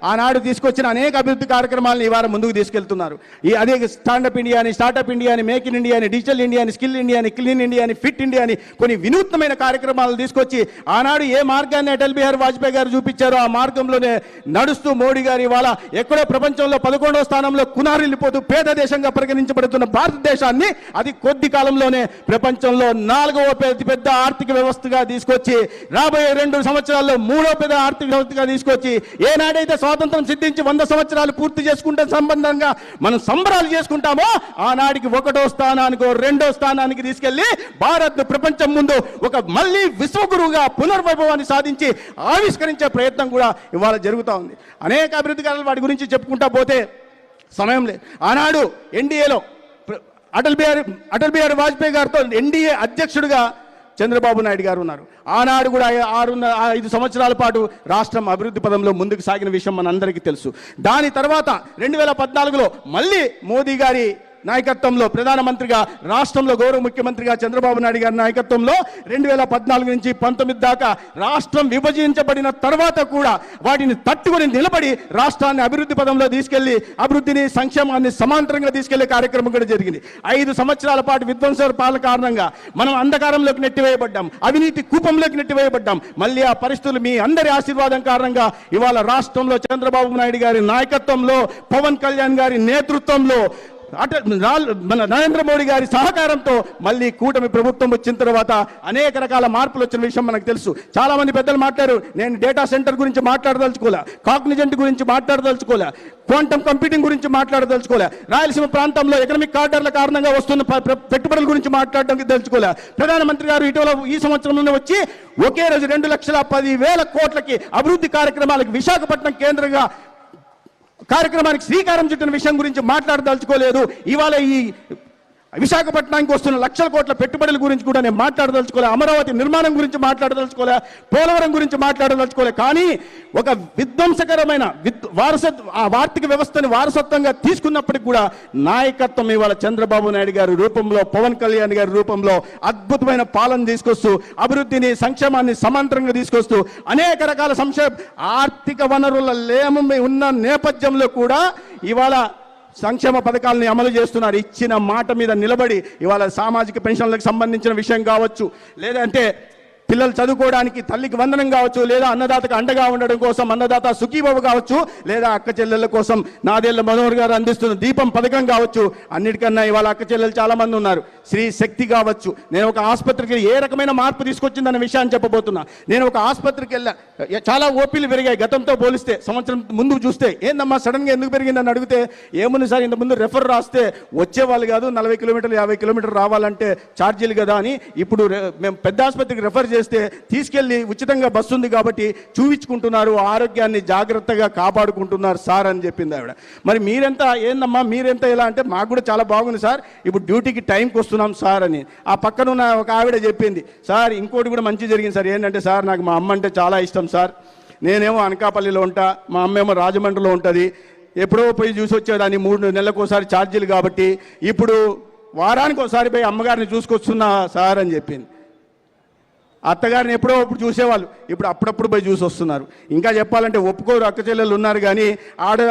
ఆనాడు తీసుకొచ్చిన అనేక అభివృద్ధి కార్యక్రమాలను ఇవాళ ముందుకు తీసుకెళ్తున్నారు. అదే స్టాండప్ ఇండియా అని, స్టార్టప్ ఇండియా అని, మేక్ ఇన్ ఇండియా అని, డిజిటల్ ఇండియా అని, స్కిల్ ఇండియా అని, క్లీన్ ఇండియా అని, ఫిట్ ఇండియా అని కొన్ని వినూత్నమైన కార్యక్రమాలు తీసుకొచ్చి ఆనాడు ఏ మార్గాన్ని అటల్ బిహారీ వాజ్పేయి గారు చూపించారో ఆ మార్గంలోనే నడుస్తూ మోడీ గారు ఇవాళ ఎక్కడో ప్రపంచంలో 11వ స్థానంలో కునారిల్లిపోతూ పేద దేశంగా పరిగణించబడుతున్న భారతదేశాన్ని అది కొద్ది కాలంలోనే ప్రపంచంలో 4వ పెద్ద ఆర్థిక వ్యవస్థగా తీసుకొచ్చి, రాబోయే 2 సంవత్సరాల్లో 3వ పెద్ద ఆర్థిక వ్యవస్థగా తీసుకొచ్చి, ఏనాడైతే స్వాతంత్రం సిద్ధించి 100 సంవత్సరాలు పూర్తి చేసుకుంటే సంబంధంగా మనం సంబరాలు చేసుకుంటామో, ఆనాడికి 1వ స్థానానికో 2వ స్థానానికి తీసుకెళ్లి భారత్ ప్రపంచం ముందు ఒక మళ్ళీ విశ్వగురువుగా పునర్వైభవాన్ని సాధించి ఆవిష్కరించే ప్రయత్నం కూడా ఇవాళ జరుగుతూ ఉంది. అనేక అభివృద్ధి కార్యాలు వాటి గురించి చెప్పుకుంటా పోతే సమయం లేదు. ఆనాడు ఎన్డీఏలో అటల్ బిహారీ వాజ్పేయి గారితో ఎన్డీఏ అధ్యక్షుడిగా చంద్రబాబు నాయుడు గారు ఉన్నారు. ఆనాడు కూడా 5 సంవత్సరాల పాటు రాష్ట్రం అభివృద్ధి పదంలో ముందుకు సాగిన విషయం మనందరికీ తెలుసు. దాని తర్వాత 2014లో మళ్ళీ మోదీ గారి నాయకత్వంలో ప్రధానమంత్రిగా, రాష్ట్రంలో గౌరవ ముఖ్యమంత్రిగా చంద్రబాబు నాయుడు గారి నాయకత్వంలో 2014 నుంచి 19 దాకా రాష్ట్రం విభజించబడిన తర్వాత కూడా వాటిని తట్టుకొని నిలబడి రాష్ట్రాన్ని అభివృద్ధి పదంలో తీసుకెళ్లి అభివృద్ధిని, సంక్షేమాన్ని సమాంతరంగా తీసుకెళ్లే కార్యక్రమం కూడా జరిగింది. 5 సంవత్సరాల పాటు విధ్వంస పాలన కారణంగా మనం అంధకారంలోకి నెట్టివేయబడ్డాం, అవినీతి కూపంలోకి నెట్టివేయబడ్డాం. మళ్ళీ ఆ పరిస్థితులు మీ అందరి ఆశీర్వాదం కారణంగా ఇవాళ రాష్ట్రంలో చంద్రబాబు నాయుడు గారి నాయకత్వంలో, పవన్ కళ్యాణ్ గారి నేతృత్వంలో, మన నరేంద్ర మోడీ గారి సహకారంతో మళ్ళీ కూటమి ప్రభుత్వం వచ్చిన తర్వాత అనేక రకాల మార్పులు వచ్చిన విషయం మనకు తెలుసు. చాలా మంది పెద్దలు మాట్లాడారు. నేను డేటా సెంటర్ గురించి మాట్లాడదలుచుకోలే, కాగ్నిజెంట్ గురించి మాట్లాడదలుచుకోలే, క్వాంటమ్ కంప్యూటింగ్ గురించి మాట్లాడదలుచుకోలే, రాయలసీమ ప్రాంతంలో ఎకనామిక్ కార్డర్ల కారణంగా వస్తున్న పెట్టుబడుల గురించి మాట్లాడడానికి తెలుసుకోలే. ప్రధానమంత్రి గారు ఇటీవల ఈ సంవత్సరంలోనే వచ్చి ఒకే రోజు 2,10,000 కోట్లకి అభివృద్ధి కార్యక్రమాలకు విశాఖపట్నం కేంద్రంగా కార్యక్రమానికి శ్రీకారం చుట్టిన విషయం గురించి మాట్లాడదలుచుకోలేదు. ఇవాళ ఈ విశాఖపట్నానికి వస్తున్న 1,00,000 కోట్ల పెట్టుబడుల గురించి కూడా నేను మాట్లాడదలుచుకోలే, అమరావతి నిర్మాణం గురించి మాట్లాడదలుచుకోలే, పోలవరం గురించి మాట్లాడదలుచుకోలే. కానీ ఒక విధ్వంసకరమైన ఆర్థిక వ్యవస్థని వారసత్వంగా తీసుకున్నప్పటికీ కూడా నాయకత్వం ఇవాళ చంద్రబాబు నాయుడు గారి రూపంలో, పవన్ కళ్యాణ్ గారి రూపంలో అద్భుతమైన పాలన తీసుకొస్తూ, అభివృద్ధిని, సంక్షేమాన్ని సమాంతరంగా తీసుకొస్తూ, అనేక రకాల ఆర్థిక వనరుల లేమ ఉన్న నేపథ్యంలో కూడా ఇవాళ సంక్షేమ పథకాలని అమలు చేస్తున్నారు. ఇచ్చిన మాట మీద నిలబడి ఇవాళ సామాజిక పెన్షన్లకు సంబంధించిన విషయం కావచ్చు, లేదంటే పిల్లలు చదువుకోవడానికి తల్లికి వందనం కావచ్చు, లేదా అన్నదాతకు అండగా ఉండడం కోసం అన్నదాత సుఖీబాబు కావచ్చు, లేదా అక్క చెల్లెళ్ళ కోసం నాదేళ్ల మనోహర్ గారు అందిస్తున్న దీపం పథకం కావచ్చు. అన్నిటికన్నా ఇవాళ అక్క చెల్లెలు చాలా మంది ఉన్నారు. శ్రీ శక్తి కావచ్చు. నేను ఒక ఆసుపత్రికి ఏ రకమైన మార్పు తీసుకొచ్చిందన్న విషయాన్ని చెప్పబోతున్నా. నేను ఒక ఆసుపత్రికి వెళ్ళా, చాలా ఓపీలు పెరిగాయి గతంతో పోలిస్తే. సంవత్సరం ముందు చూస్తే ఏందమ్మా సడన్గా ఎందుకు పెరిగిందని అడిగితే, ఏముంది సార్, ఇంత ముందు రెఫర్ రాస్తే వచ్చేవాళ్ళు కాదు, 40 కిలోమీటర్లు 50 కిలోమీటర్లు రావాలంటే ఛార్జీలు కదా అని ఇప్పుడు మేము పెద్ద ఆసుపత్రికి రెఫర్ చేస్తే తీసుకెళ్ళి ఉచితంగా బస్సు ఉంది కాబట్టి చూపించుకుంటున్నారు, ఆరోగ్యాన్ని జాగ్రత్తగా కాపాడుకుంటున్నారు సార్ అని చెప్పింది ఆవిడ. మరి మీరెంత ఏందమ్మా మీరెంత ఎలా అంటే మాకు కూడా చాలా బాగుంది సార్, ఇప్పుడు డ్యూటీకి టైంకి వస్తున్నాం సార్ అని. ఆ పక్కన ఉన్న ఒక ఆవిడ చెప్పింది, సార్ ఇంకోటి కూడా మంచి జరిగింది సార్, ఏంటంటే సార్ నాకు మా అమ్మ అంటే చాలా ఇష్టం సార్, నేనేమో అనకాపల్లిలో ఉంటా, మా అమ్మ ఏమో రాజమండ్రిలో ఉంటుంది, ఎప్పుడో పోయి చూసి వచ్చేదాన్ని 3 నెలలకు ఒకసారి ఛార్జీలు కాబట్టి ఇప్పుడు వారానికి ఒకసారి పోయి అమ్మగారిని చూసుకొస్తున్నా సార్ అని చెప్పింది. అత్తగారిని ఎప్పుడో అప్పుడు చూసేవాళ్ళు, ఇప్పుడు అప్పుడప్పుడు పోయి చూసి వస్తున్నారు. ఇంకా చెప్పాలంటే ఒప్పుకోరు అక్క చెల్లెలు ఉన్నారు, కానీ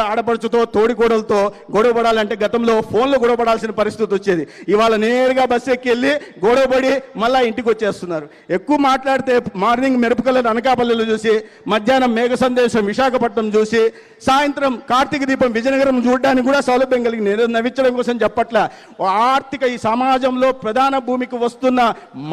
ఆడపడుచుతో తోడికోడలతో గొడవపడాలంటే గతంలో ఫోన్లో గొడవపడాల్సిన పరిస్థితి వచ్చేది. ఇవాళ నేరుగా బస్సు ఎక్కి వెళ్ళి గొడవపడి మళ్ళీ ఇంటికి వచ్చేస్తున్నారు. ఎక్కువ మాట్లాడితే మార్నింగ్ మెరుపుకలను అనకాపల్లిలో చూసి, మధ్యాహ్నం మేఘ సందేశం విశాఖపట్నం చూసి, సాయంత్రం కార్తీక దీపం విజయనగరం చూడడానికి కూడా సౌలభ్యం కలిగింది. నేను నవ్వించడం కోసం చెప్పట్ల, ఆర్థిక ఈ సమాజంలో ప్రధాన భూమికి వస్తున్న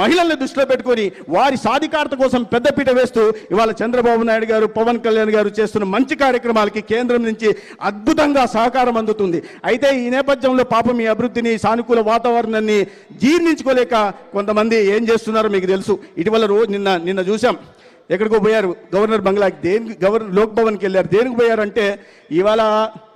మహిళల్ని దృష్టిలో పెట్టుకొని వారి సాధికారత కోసం పెద్దపీట వేస్తూ ఇవాళ చంద్రబాబు నాయుడు గారు, పవన్ కళ్యాణ్ గారు చేస్తున్న మంచి కార్యక్రమాలకి కేంద్రం నుంచి అద్భుతంగా సహకారం అందుతుంది. అయితే ఈ నేపథ్యంలో పాపం ఈ అభివృద్ధిని, సానుకూల వాతావరణాన్ని జీర్ణించుకోలేక కొంతమంది ఏం చేస్తున్నారో మీకు తెలుసు. ఇటీవల నిన్న చూసాం, ఎక్కడికో పోయారు గవర్నర్ బంగ్లాకి, దేనికి గవర్నర్ లోక్ భవన్కి వెళ్ళారు. దేనికి పోయారంటే ఇవాళ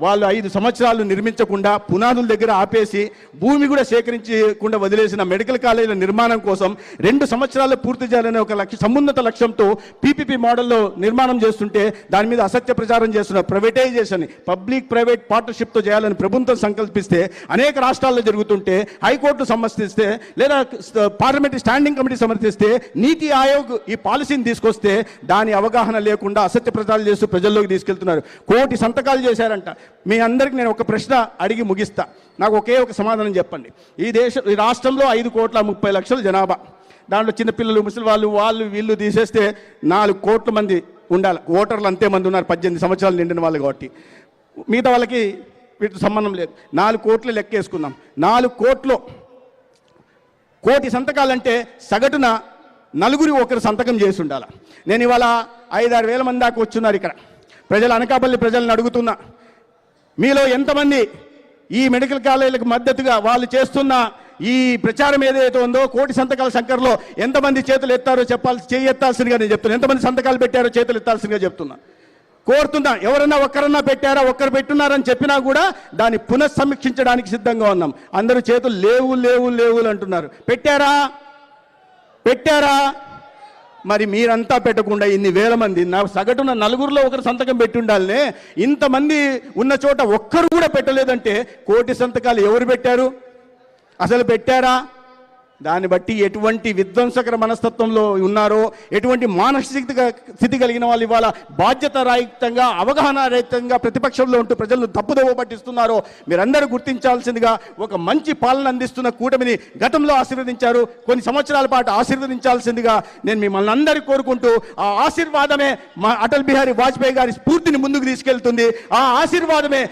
వాళ్ళు 5 సంవత్సరాలు నిర్మించకుండా పునాదుల దగ్గర ఆపేసి భూమి కూడా సేకరించకుండా వదిలేసిన మెడికల్ కాలేజీల నిర్మాణం కోసం 2 సంవత్సరాలు పూర్తి చేయాలనే ఒక సమున్నత లక్ష్యంతో పీపీపీ మోడల్లో నిర్మాణం చేస్తుంటే దాని మీద అసత్య ప్రచారం చేస్తున్న ప్రైవేటైజేషన్, పబ్లిక్ ప్రైవేట్ పార్ట్నర్షిప్తో చేయాలని ప్రభుత్వం సంకల్పిస్తే అనేక రాష్ట్రాల్లో జరుగుతుంటే, హైకోర్టు సమర్థిస్తే లేదా పార్లమెంటరీ స్టాండింగ్ కమిటీ సమర్థిస్తే, నీతి ఆయోగ్ ఈ పాలసీని తీసుకొస్తే దాని అవగాహన లేకుండా అసత్య ప్రచారాలు చేస్తూ ప్రజల్లోకి తీసుకెళ్తున్నారు. 1 కోటి సంతకాలు చేశారంట. మీ అందరికీ నేను ఒక ప్రశ్న అడిగి ముగిస్తా, నాకు ఒకే ఒక సమాధానం చెప్పండి. ఈ రాష్ట్రంలో 5,30,00,000 జనాభా, దాంట్లో చిన్నపిల్లలు, ముసలి వాళ్ళు వీళ్ళు తీసేస్తే 4 కోట్ల మంది ఉండాలి. ఓటర్లు అంతేమంది ఉన్నారు 18 సంవత్సరాలు నిండిన వాళ్ళు కాబట్టి. మిగతా వాళ్ళకి వీటితో సంబంధం లేదు. 4 కోట్లు లెక్కేసుకుందాం. 4 కోట్లు, 1 కోటి సంతకాలంటే సగటున 1 సంతకం చేసి ఉండాలి. నేను ఇవాళ 5-6 వేల మంది దాకా వచ్చున్నారు ఇక్కడ. అనకాపల్లి ప్రజలను అడుగుతున్నా, మీలో ఎంతమంది ఈ మెడికల్ కాలేజీలకు మద్దతుగా వాళ్ళు చేస్తున్న ఈ ప్రచారం ఏదైతే ఉందో 1 కోటి సంతకాల సంఖ్యలో ఎంతమంది చేతులు ఎత్తారో చేయెత్తాల్సిందిగా నేను చెప్తున్నా. ఎంతమంది సంతకాలు పెట్టారో చేతులు ఎత్తాల్సిందిగా చెప్తున్నా, కోరుతున్నా. ఎవరన్నా ఒక్కరన్నా పెట్టారా, ఒక్కరు పెట్టున్నారని చెప్పినా కూడా దాన్ని పునఃసమీక్షించడానికి సిద్ధంగా ఉన్నాం. అందరూ చేతులు లేవు లేవు లేవు అంటున్నారు. పెట్టారా? మరి మీరంతా పెట్టకుండా ఇన్ని వేల మంది, సగటున 4 ఒకరు సంతకం పెట్టి ఉండాలనే, ఇంతమంది ఉన్న చోట ఒక్కరు కూడా పెట్టలేదంటే 1 కోటి సంతకాలు ఎవరు పెట్టారు? అసలు పెట్టారా? దాన్ని బట్టి ఎటువంటి విధ్వంసకర మనస్తత్వంలో ఉన్నారో, ఎటువంటి మానసిక స్థితి కలిగిన వాళ్ళు ఇవాళ బాధ్యత రహితంగా, అవగాహన రహితంగా ప్రతిపక్షంలో ఉంటూ ప్రజలను తప్పుదోవ పట్టిస్తున్నారో మీరందరూ గుర్తించాల్సిందిగా, ఒక మంచి పాలన అందిస్తున్న కూటమిని గతంలో ఆశీర్వదించారు, కొన్ని సంవత్సరాల పాటు ఆశీర్వదించాల్సిందిగా నేను మిమ్మల్ని అందరూ కోరుకుంటూ, ఆ ఆశీర్వాదమే అటల్ బిహారీ వాజ్పేయి గారి స్ఫూర్తిని ముందుకు తీసుకెళ్తుంది. ఆ ఆశీర్వాదమే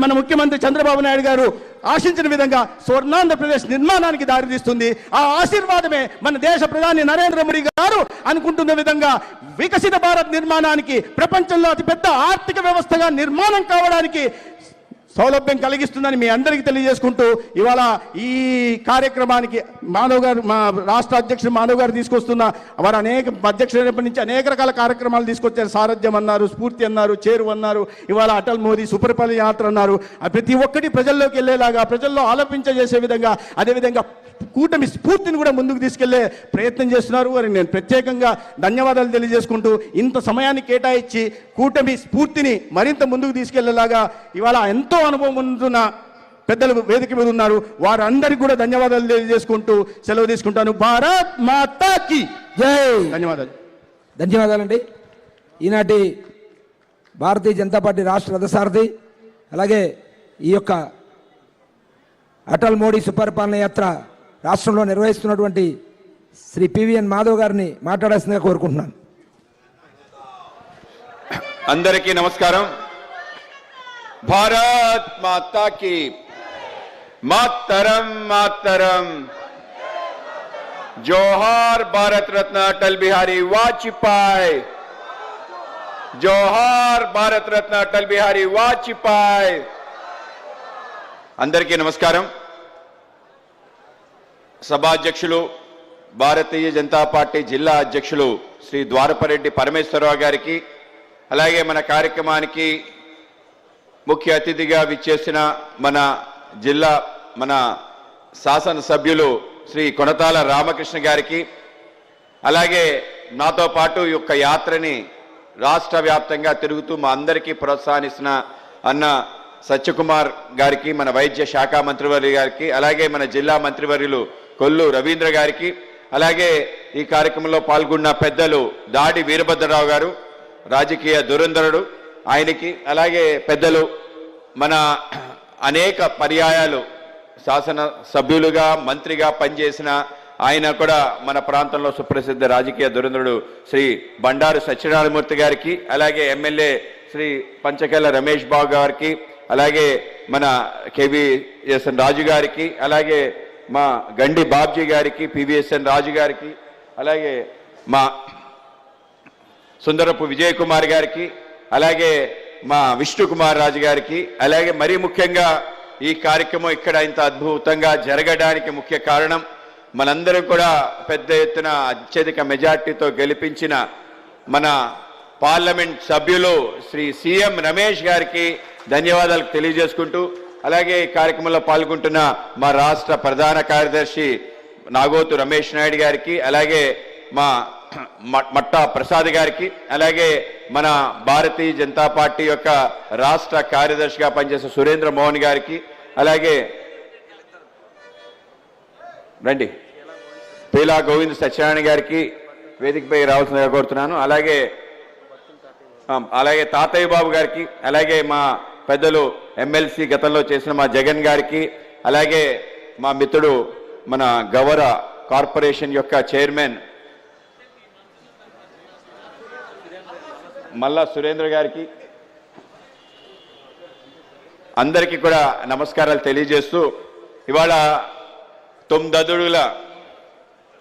మన ముఖ్యమంత్రి చంద్రబాబు నాయుడు గారు ఆశించిన విధంగా స్వర్ణాంధ్రప్రదేశ్ నిర్మాణానికి దారితీస్తుంది. ఆ ఆశీర్వాదమే మన దేశ ప్రధాని నరేంద్ర మోడీ గారు అనుకుంటున్న విధంగా వికసిత భారత్ నిర్మాణానికి, ప్రపంచంలో అతిపెద్ద ఆర్థిక వ్యవస్థగా నిర్మాణం కావడానికి సౌలభ్యం కలిగిస్తుందని మీ అందరికీ తెలియజేసుకుంటూ, ఇవాళ ఈ కార్యక్రమానికి మాధవ్ గారు, మా రాష్ట్ర అధ్యక్షుడు మాధవ్ గారు తీసుకొస్తున్న వారు అధ్యక్షుడైనప్పటి నుంచి అనేక రకాల కార్యక్రమాలు తీసుకొచ్చారు. సారథ్యం అన్నారు, స్ఫూర్తి అన్నారు, చేరువ అన్నారు, ఇవాళ అటల్ మోదీ సుపరిపాలన యాత్ర అన్నారు. ప్రతి ఒక్కటి ప్రజల్లోకి వెళ్ళేలాగా, ప్రజల్లో ఆలోచించేసే విధంగా, అదేవిధంగా కూటమి స్ఫూర్తిని కూడా ముందుకు తీసుకెళ్లే ప్రయత్నం చేస్తున్నారు. వారికి నేను ప్రత్యేకంగా ధన్యవాదాలు తెలియజేసుకుంటూ, ఇంత సమయాన్ని కేటాయించి కూటమి స్ఫూర్తిని మరింత ముందుకు తీసుకెళ్లేలాగా ఇవాళ ఎంతో అనుభవం ఉంటున్న పెద్దలు వేదిక మీద ఉన్నారు. వారందరికీ కూడా ధన్యవాదాలు తెలియజేసుకుంటూ సెలవు తీసుకుంటాను. భారత్ మాతాకి జై. ధన్యవాదాలండి. ఈనాటి భారతీయ జనతా పార్టీ రాష్ట్ర రథసారథి, అలాగే ఈ యొక్క అటల్ మోడీ సుపరిపాలన యాత్ర రాష్ట్రంలో నిర్వహిస్తున్నటువంటి శ్రీ పివిఎన్ మాధవ్ గారిని మాట్లాడాల్సిందిగా కోరుకుంటున్నాను. అందరికీ నమస్కారం. భారత్ మాతా की मातरम मातरम. जोहार भारत रत्न अटल बिहारी वाजपेयी. जोहार भारत रत्न अटल बिहारी वाजपेयी. అందరికీ నమస్కారం. సభాధ్యక్షులు భారతీయ జనతా పార్టీ జిల్లా అధ్యక్షులు శ్రీ ద్వారపరెడ్డి పరమేశ్వరరావు గారికి, అలాగే మన కార్యక్రమానికి ముఖ్య అతిథిగా విచ్చేసిన మన శాసనసభ్యులు శ్రీ కొనతాల రామకృష్ణ గారికి, అలాగే నాతో పాటు ఈ యొక్క యాత్రని రాష్ట్ర వ్యాప్తంగా తిరుగుతూ మా అందరికీ ప్రోత్సహిస్తున్న అన్న సత్యకుమార్ గారికి, మన వైద్య శాఖ మంత్రివర్యులు గారికి, అలాగే మన జిల్లా మంత్రివర్యులు కొల్లు రవీంద్ర గారికి, అలాగే ఈ కార్యక్రమంలో పాల్గొన్న పెద్దలు దాడి వీరభద్రరావు గారు, రాజకీయ దురంధరుడు, ఆయనకి, అలాగే పెద్దలు మన అనేక పర్యాయాలు శాసన సభ్యులుగా మంత్రిగా పనిచేసిన ఆయన కూడా మన ప్రాంతంలో సుప్రసిద్ధ రాజకీయ దురంధరుడు శ్రీ బండారు సత్యనారాయణమూర్తి గారికి, అలాగే ఎమ్మెల్యే శ్రీ పంచకెళ్ళ రమేష్ బాబు గారికి, అలాగే మన కేవీఎస్ఎన్ రాజు గారికి, అలాగే మా గండి బాబ్జీ గారికి, పివిఎస్ఎన్ రాజు గారికి, అలాగే మా సుందరపు విజయ్ కుమార్ గారికి, అలాగే మా విష్ణు కుమార్ రాజు గారికి, అలాగే మరీ ముఖ్యంగా ఈ కార్యక్రమం ఇక్కడ ఇంత అద్భుతంగా జరగడానికి ముఖ్య కారణం మనందరం కూడా పెద్ద ఎత్తున అత్యధిక మెజార్టీతో గెలిపించిన మన పార్లమెంట్ సభ్యులు శ్రీ సిఎం రమేష్ గారికి ధన్యవాదాలు తెలియజేసుకుంటూ, అలాగే ఈ కార్యక్రమంలో పాల్గొంటున్న మా రాష్ట్ర ప్రధాన కార్యదర్శి నాగోతు రమేష్ నాయుడు గారికి, అలాగే మా మట్టా ప్రసాద్ గారికి, అలాగే మన భారతీయ జనతా పార్టీ యొక్క రాష్ట్ర కార్యదర్శిగా పనిచేసే సురేంద్ర మోహన్ గారికి, అలాగే రండి పీలా గోవింద్ సత్యనారాయణ గారికి వేదికపై రావాల్సిందిగా కోరుతున్నాను. అలాగే తాతయ్య బాబు గారికి, అలాగే మా పెద్దలు ఎమ్మెల్సీ గతంలో చేసిన మా జగన్ గారికి, అలాగే మా మిత్రుడు మన గవర కార్పొరేషన్ యొక్క చైర్మన్ మల్లా సురేంద్ర గారికి అందరికీ కూడా నమస్కారాలు తెలియజేస్తూ, ఇవాళ 9 అడుగుల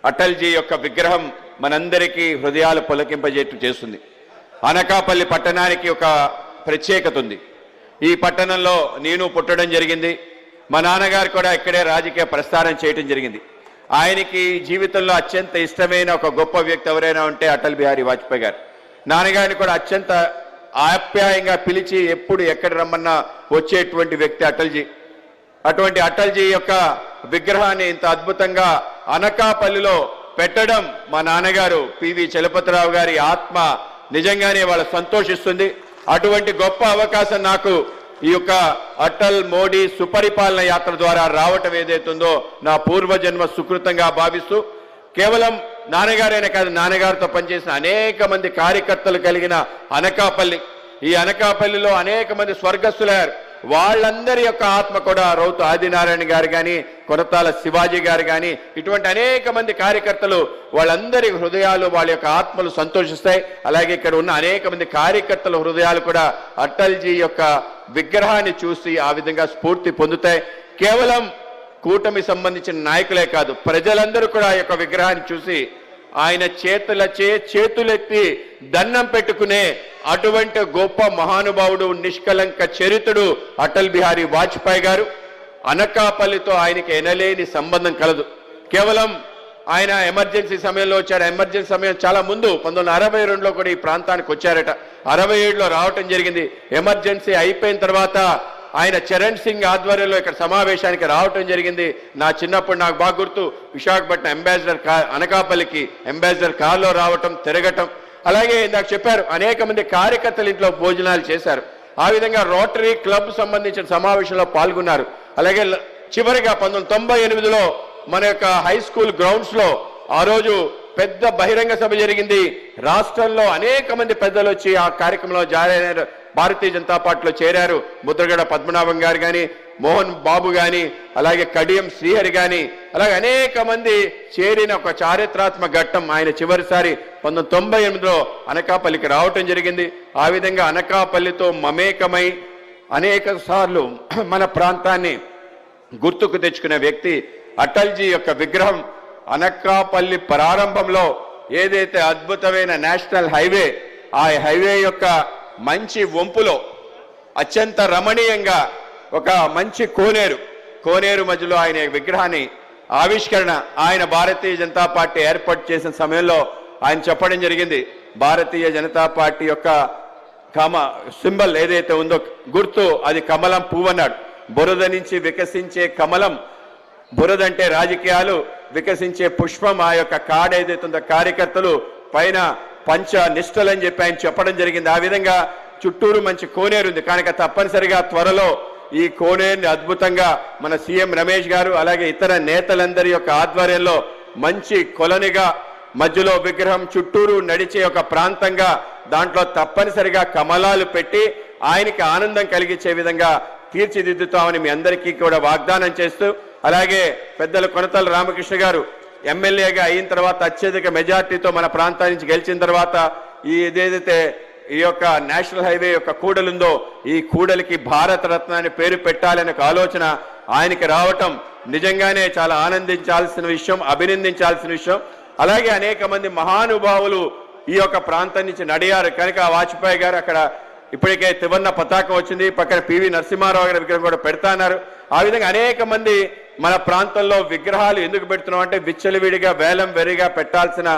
అటల్జీ యొక్క విగ్రహం మనందరికీ హృదయాలు పులకింపజేట్టు చేస్తుంది. అనకాపల్లి పట్టణానికి ఒక ప్రత్యేకత ఉంది. ఈ పట్టణంలో నేను పుట్టడం జరిగింది, మా నాన్నగారు కూడా ఇక్కడే రాజకీయ ప్రస్థానం చేయడం జరిగింది. ఆయనకి జీవితంలో అత్యంత ఇష్టమైన ఒక గొప్ప వ్యక్తి ఎవరైనా ఉంటే అటల్ బిహారీ వాజ్పేయి గారు. నాన్నగారిని కూడా అత్యంత ఆప్యాయంగా పిలిచి ఎప్పుడు ఎక్కడ రమ్మన్నా వచ్చేటువంటి వ్యక్తి అటల్జీ. అటువంటి అటల్జీ యొక్క విగ్రహాన్ని ఇంత అద్భుతంగా అనకాపల్లిలో పెట్టడం మా నాన్నగారు పివి చలపతిరావు గారి ఆత్మ నిజంగానే వాళ్ళు సంతోషిస్తుంది. అటువంటి గొప్ప అవకాశం నాకు ఈ యొక్క అటల్ మోడీ సుపరిపాలన యాత్ర ద్వారా రావటం ఏదైతుందో నా పూర్వజన్మ సుకృతంగా భావిస్తూ, కేవలం నాన్నగారైనా కాదు, నాన్నగారితో పనిచేసిన అనేక మంది కార్యకర్తలు కలిగిన అనకాపల్లి, ఈ అనకాపల్లిలో అనేక మంది స్వర్గస్థులయ్యారు. వాళ్ళందరి యొక్క ఆత్మ కూడా రౌతు ఆదినారాయణ గారు కానీ, కొరతాల శివాజీ గారు కానీ, ఇటువంటి అనేక మంది కార్యకర్తలు వాళ్ళందరి హృదయాలు వాళ్ళ యొక్క ఆత్మలు సంతోషిస్తాయి. అలాగే ఇక్కడ ఉన్న అనేక మంది కార్యకర్తల హృదయాలు కూడా అటల్జీ యొక్క విగ్రహాన్ని చూసి ఆ విధంగా స్ఫూర్తి పొందుతాయి. కేవలం కూటమి సంబంధించిన నాయకులే కాదు, ప్రజలందరూ కూడా ఆ యొక్క విగ్రహాన్ని చూసి ఆయన చేతులెత్తి దండం పెట్టుకునే అటువంటి గొప్ప మహానుభావుడు, నిష్కలంక చరిత్రుడు అటల్ బిహారీ వాజ్పేయి గారు. అనకాపల్లితో ఆయనకి ఎనలేని సంబంధం కలదు. కేవలం ఆయన ఎమర్జెన్సీ సమయంలో వచ్చారు. ఎమర్జెన్సీ సమయం చాలా ముందు 1962లో కూడా ఈ ప్రాంతానికి వచ్చారట. 67లో రావటం జరిగింది. ఎమర్జెన్సీ అయిపోయిన తర్వాత ఆయన చరణ్ సింగ్ ఆధ్వర్యంలో ఇక్కడ సమావేశానికి రావటం జరిగింది. నా చిన్నప్పుడు నాకు బాగా గుర్తు, విశాఖపట్నం అంబాసిడర్ అనకాపల్లికి అంబాసిడర్ కార్లో రావటం, తిరగటం. అలాగే ఇందాక చెప్పారు అనేక మంది కార్యకర్తలు ఇంట్లో భోజనాలు చేశారు. ఆ విధంగా రోటరీ క్లబ్ సంబంధించిన సమావేశంలో పాల్గొన్నారు. అలాగే చివరిగా 1998లో మన యొక్క హై స్కూల్ గ్రౌండ్స్ లో ఆ రోజు పెద్ద బహిరంగ సభ జరిగింది. రాష్ట్రంలో అనేక మంది పెద్దలు వచ్చి ఆ కార్యక్రమంలో జాయిన్ భారతీయ జనతా పార్టీలో చేరారు. ముద్రగడ పద్మనాభం గారు కానీ, మోహన్ బాబు కానీ, అలాగే కడియం శ్రీహరి కానీ, అలాగే అనేక మంది చేరిన ఒక చారిత్రాత్మక ఘట్టం. ఆయన చివరిసారి 1998లో అనకాపల్లికి రావటం జరిగింది. ఆ విధంగా అనకాపల్లితో మమేకమై అనేక సార్లు మన ప్రాంతాన్ని గుర్తుకు తెచ్చుకునే వ్యక్తి అటల్జీ యొక్క విగ్రహం. అనకాపల్లి ప్రారంభంలో ఏదైతే అద్భుతమైన నేషనల్ హైవే, ఆ హైవే యొక్క మంచి వంపులో అత్యంత రమణీయంగా ఒక మంచి కోనేరు మధ్యలో ఆయన విగ్రహాన్ని ఆవిష్కరణ ఆయన భారతీయ జనతా పార్టీ ఏర్పాటు చేసిన సమయంలో ఆయన చెప్పడం జరిగింది. భారతీయ జనతా పార్టీ యొక్క సింబల్ ఏదైతే ఉందో గుర్తు అది కమలం పువ్వు అన్నాడు. బురద నుంచి వికసించే కమలం, బురద అంటే రాజకీయాలు, వికసించే పుష్పం ఆ యొక్క కార్డు ఏదైతే ఉందో కార్యకర్తలు పైన పంచ నిష్టలని చెప్పి ఆయన చెప్పడం జరిగింది. ఆ విధంగా చుట్టూరు మంచి కోనేరు ఉంది కనుక తప్పనిసరిగా త్వరలో ఈ కోనేరుని అద్భుతంగా మన సీఎం రమేష్ గారు అలాగే ఇతర నేతలందరి యొక్క ఆధ్వర్యంలో మంచి కొలనిగా మధ్యలో విగ్రహం చుట్టూరు నడిచే ఒక ప్రాంతంగా దాంట్లో తప్పనిసరిగా కమలాలు పెట్టి ఆయనకి ఆనందం కలిగించే విధంగా తీర్చిదిద్దుతామని మీ అందరికీ కూడా వాగ్దానం చేస్తూ, అలాగే పెద్దలు కొనతల రామకృష్ణ గారు ఎమ్మెల్యేగా అయిన తర్వాత అత్యధిక మెజార్టీతో మన ప్రాంతం నుంచి గెలిచిన తర్వాత ఏదైతే ఈ యొక్క నేషనల్ హైవే యొక్క కూడలుందో ఈ కూడలికి భారత రత్న అనే పేరు పెట్టాలనే ఒక ఆలోచన ఆయనకి రావటం నిజంగానే చాలా ఆనందించాల్సిన విషయం, అభినందించాల్సిన విషయం. అలాగే అనేక మంది మహానుభావులు ఈ యొక్క ప్రాంతం నుంచి నడియారు కనుక వాజ్పేయి గారు అక్కడ ఇప్పటికే త్రివర్ణ పతాకం వచ్చింది, పక్కన పివి నరసింహారావు గారి విగ్రహం కూడా పెడతాన్నారు. ఆ విధంగా అనేక మంది మన ప్రాంతంలో విగ్రహాలు ఎందుకు పెడుతున్నాం అంటే విచ్చలవిడిగా వేలం వెరిగా పెట్టాల్సిన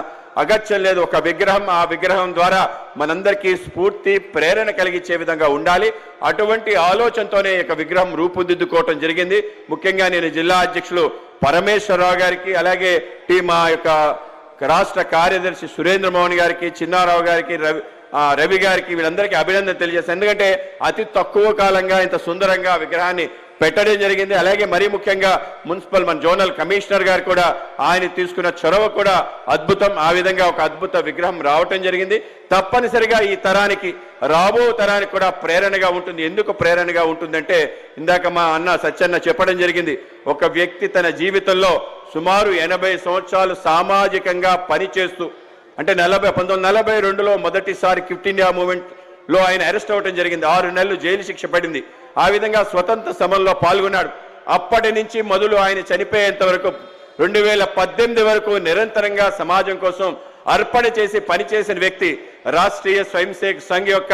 అగత్యం లేదు. ఒక విగ్రహం, ఆ విగ్రహం ద్వారా మనందరికీ స్ఫూర్తి ప్రేరణ కలిగించే విధంగా ఉండాలి. అటువంటి ఆలోచనతోనే ఈ యొక్క విగ్రహం రూపుదిద్దుకోవటం జరిగింది. ముఖ్యంగా నేను జిల్లా అధ్యక్షులు పరమేశ్వరరావు గారికి అలాగే మా యొక్క రాష్ట్ర కార్యదర్శి సురేంద్ర మోహన్ గారికి, చిన్నారావు గారికి, రవి గారికి వీళ్ళందరికీ అభినందన తెలియజేస్తాను. ఎందుకంటే అతి తక్కువ కాలంగా ఇంత సుందరంగా విగ్రహాన్ని పెట్టడం జరిగింది. అలాగే మరీ ముఖ్యంగా మున్సిపల్ మన జోనల్ కమిషనర్ గారు కూడా ఆయన తీసుకున్న చొరవ కూడా అద్భుతం. ఆ విధంగా ఒక అద్భుత విగ్రహం రావటం జరిగింది. తప్పనిసరిగా ఈ తరానికి రాబో తరానికి కూడా ప్రేరణగా ఉంటుంది. ఎందుకు ప్రేరణగా ఉంటుందంటే ఇందాక మా అన్న సత్యన్న చెప్పడం జరిగింది. ఒక వ్యక్తి తన జీవితంలో సుమారు 80 సంవత్సరాలు సామాజికంగా పనిచేస్తూ అంటే 1942లో మొదటిసారి క్విట్ ఇండియా మూవ్మెంట్ లో ఆయన అరెస్ట్ అవ్వడం జరిగింది. 6 నెలలు జైలు శిక్ష పడింది. ఆ విధంగా స్వతంత్ర సమరంలో పాల్గొన్నాడు. అప్పటి నుంచి మొదలు ఆయన చనిపోయేంత వరకు 2018 వరకు నిరంతరంగా సమాజం కోసం అర్పణ చేసి పనిచేసిన వ్యక్తి. రాష్ట్రీయ స్వయం సేవక్ సంఘ్ యొక్క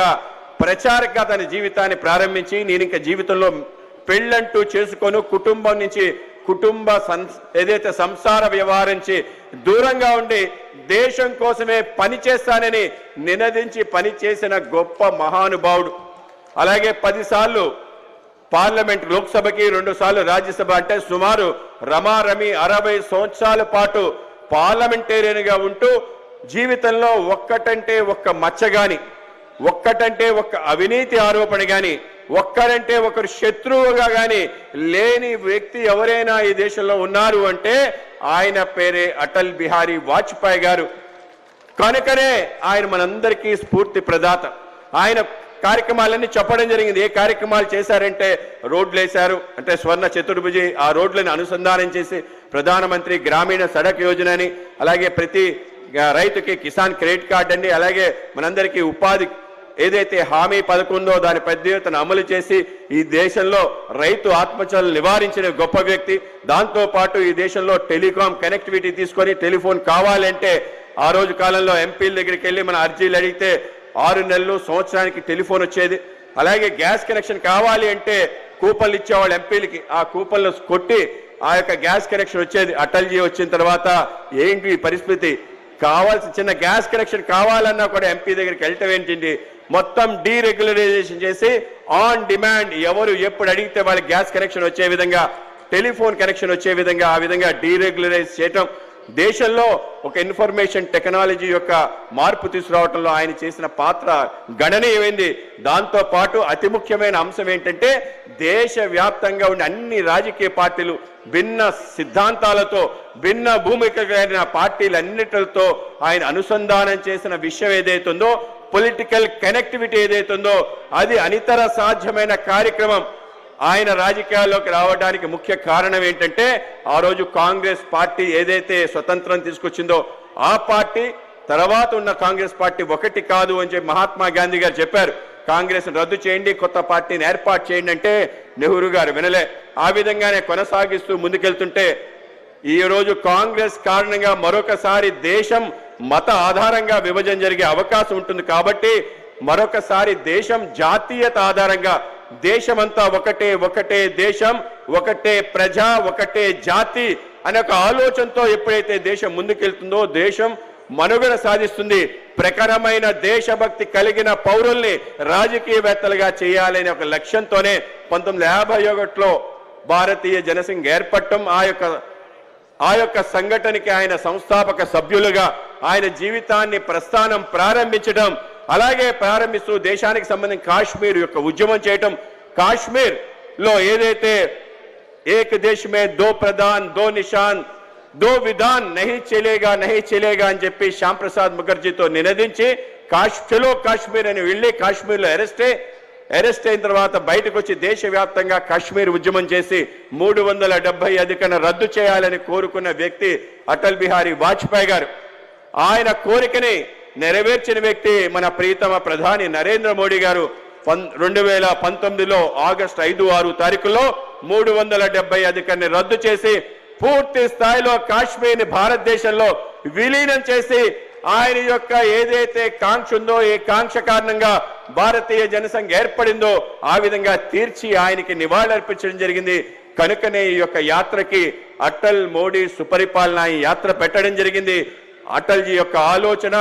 ప్రచారకగా తన జీవితాన్ని ప్రారంభించి నేను ఇంకా జీవితంలో పెళ్ళంటూ చేసుకోను, కుటుంబం నుంచి ఏదైతే సంసార వ్యవహారించి దూరంగా ఉండి దేశం కోసమే పనిచేస్తానని నినదించి పనిచేసిన గొప్ప మహానుభావుడు. అలాగే 10 సార్లు పార్లమెంట్ లోక్సభకి 2 సార్లు రాజ్యసభ అంటే సుమారు రమారమి 60 సంవత్సరాల పాటు పార్లమెంటేరియన్గా ఉంటూ జీవితంలో ఒక్కటంటే ఒక్క మచ్చ గాని, ఒక్కటంటే ఒక్క అవినీతి ఆరోపణ గాని, ఒక్కరంటే ఒకరు శత్రువుగా గాని లేని వ్యక్తి ఎవరైనా ఈ దేశంలో ఉన్నారు అంటే ఆయన పేరే అటల్ బిహారీ వాజ్పేయి గారు. కనుకనే ఆయన మనందరికీ స్ఫూర్తి ప్రదాత. ఆయన కార్యక్రమాలన్నీ చెప్పడం జరిగింది. ఏ కార్యక్రమాలు చేశారంటే రోడ్లు వేశారు అంటే స్వర్ణ చతుర్భుజి, ఆ రోడ్లను అనుసంధానం చేసి ప్రధానమంత్రి గ్రామీణ సడక్ యోజన అని, అలాగే ప్రతి రైతుకి కిసాన్ క్రెడిట్ కార్డు అండి, అలాగే మనందరికీ ఉపాధి ఏదైతే హామీ 11 దాని పెద్ద ఎత్తున అమలు చేసి ఈ దేశంలో రైతు ఆత్మహత్యలు నివారించిన గొప్ప వ్యక్తి. దాంతో పాటు ఈ దేశంలో టెలికాం కనెక్టివిటీ తీసుకొని టెలిఫోన్ కావాలంటే ఆ రోజు కాలంలో ఎంపీల దగ్గరికి వెళ్ళి మన అర్జీలు అడిగితే 6 నెలలు సంవత్సరానికి టెలిఫోన్ వచ్చేది. అలాగే గ్యాస్ కనెక్షన్ కావాలి అంటే కూపన్లు ఇచ్చేవాళ్ళు ఎంపీలకి, ఆ కూపన్లు కొట్టి ఆ యొక్క గ్యాస్ కనెక్షన్ వచ్చేది. అటల్జీ వచ్చిన తర్వాత ఏంటి ఈ పరిస్థితి, కావాల్సిన చిన్న గ్యాస్ కనెక్షన్ కావాలన్నా కూడా ఎంపీ దగ్గరికి వెళ్ళటం ఏంటండి, మొత్తం డీరెగ్యులరైజేషన్ చేసి ఆన్ డిమాండ్ ఎవరు ఎప్పుడు అడిగితే వాళ్ళకి గ్యాస్ కనెక్షన్ వచ్చే విధంగా, టెలిఫోన్ కనెక్షన్ వచ్చే విధంగా ఆ విధంగా డీరెగ్యులరైజ్ చేయటం. దేశంలో ఒక ఇన్ఫర్మేషన్ టెక్నాలజీ యొక్క మార్పు తీసుకురావడంలో ఆయన చేసిన పాత్ర గణనీయమైంది. దాంతో పాటు అతి ముఖ్యమైన అంశం ఏంటంటే దేశవ్యాప్తంగా ఉన్న అన్ని రాజకీయ పార్టీలు భిన్న సిద్ధాంతాలతో భిన్న భూమిక కలిగిన పార్టీలన్నిటితో ఆయన అనుసంధానం చేసిన విషయం ఏదైతుందో, పొలిటికల్ కనెక్టివిటీ ఏదైతుందో అది అనితర సాధ్యమైన కార్యక్రమం. ఆయన రాజకీయాల్లోకి రావడానికి ముఖ్య కారణం ఏంటంటే ఆ రోజు కాంగ్రెస్ పార్టీ ఏదైతే స్వతంత్రం తీసుకొచ్చిందో ఆ పార్టీ తర్వాత ఉన్న కాంగ్రెస్ పార్టీ ఒకటి కాదు అని చెప్పి మహాత్మా గాంధీ గారు చెప్పారు. కాంగ్రెస్ రద్దు చేయండి, కొత్త పార్టీని ఏర్పాటు చేయండి అంటే నెహ్రూ గారు వినలే. ఆ విధంగానే కొనసాగిస్తూ ముందుకెళ్తుంటే ఈ రోజు కాంగ్రెస్ కారణంగా మరొకసారి దేశం మత ఆధారంగా విభజన జరిగే అవకాశం ఉంటుంది. కాబట్టి మరొకసారి దేశం జాతీయత ఆధారంగా దేశమంతా ఒకటే దేశం, ఒకటే ప్రజ, ఒకటే జాతి అనే ఒక ఆలోచనతో ఎప్పుడైతే దేశం ముందుకెళ్తుందో దేశం మనుగడ సాధిస్తుంది. ప్రఖరమైన దేశభక్తి కలిగిన పౌరుల్ని రాజకీయవేత్తలుగా చేయాలనే ఒక లక్ష్యంతోనే 1951లో భారతీయ జనసంఘ్ ఏర్పడటం, ఆ యొక్క సంఘటనకి ఆయన సంస్థాపక సభ్యులుగా ఆయన జీవితాన్ని ప్రస్థానం ప్రారంభించడం, అలాగే ప్రారంభిస్తూ దేశానికి సంబంధించిన కాశ్మీర్ యొక్క ఉద్యమం చేయటం, కాశ్మీర్ లో ఏదైతే ఏక్ దేశ్ మే దో ప్రధాన్ దో నిషాన్ దో విధాన్ నహీ చలేగా అని చెప్పి శ్యామ్ ప్రసాద్ ముఖర్జీతో నినదించి చలో కాశ్మీర్ అని వెళ్ళి కాశ్మీర్లో అరెస్ట్ అయిన తర్వాత బయటకు వచ్చి దేశవ్యాప్తంగా కాశ్మీర్ ఉద్యమం చేసి 370 అధికరణ రద్దు చేయాలని కోరుకున్న వ్యక్తి అటల్ బిహారీ వాజ్పేయి గారు. ఆయన కోరికని నెరవేర్చిన వ్యక్తి మన ప్రియతమ ప్రధాని నరేంద్ర మోడీ గారు. 2019లో ఆగస్టు 5-6 తారీఖుల్లో 370 అధికరణ రద్దు చేసి పూర్తి స్థాయిలో కాశ్మీర్ని భారతదేశంలో విలీనం చేసి ఆయన యొక్క ఏదైతే కాంక్ష ఉందో ఏ కాంక్ష కారణంగా భారతీయ జనసంఘ్ ఏర్పడిందో ఆ విధంగా తీర్చి ఆయనకి నివాళులర్పించడం జరిగింది. కనుకనే ఈ యొక్క యాత్రకి అటల్ మోడీ సుపరిపాలన యాత్ర పెట్టడం జరిగింది. అటల్జీ యొక్క ఆలోచన,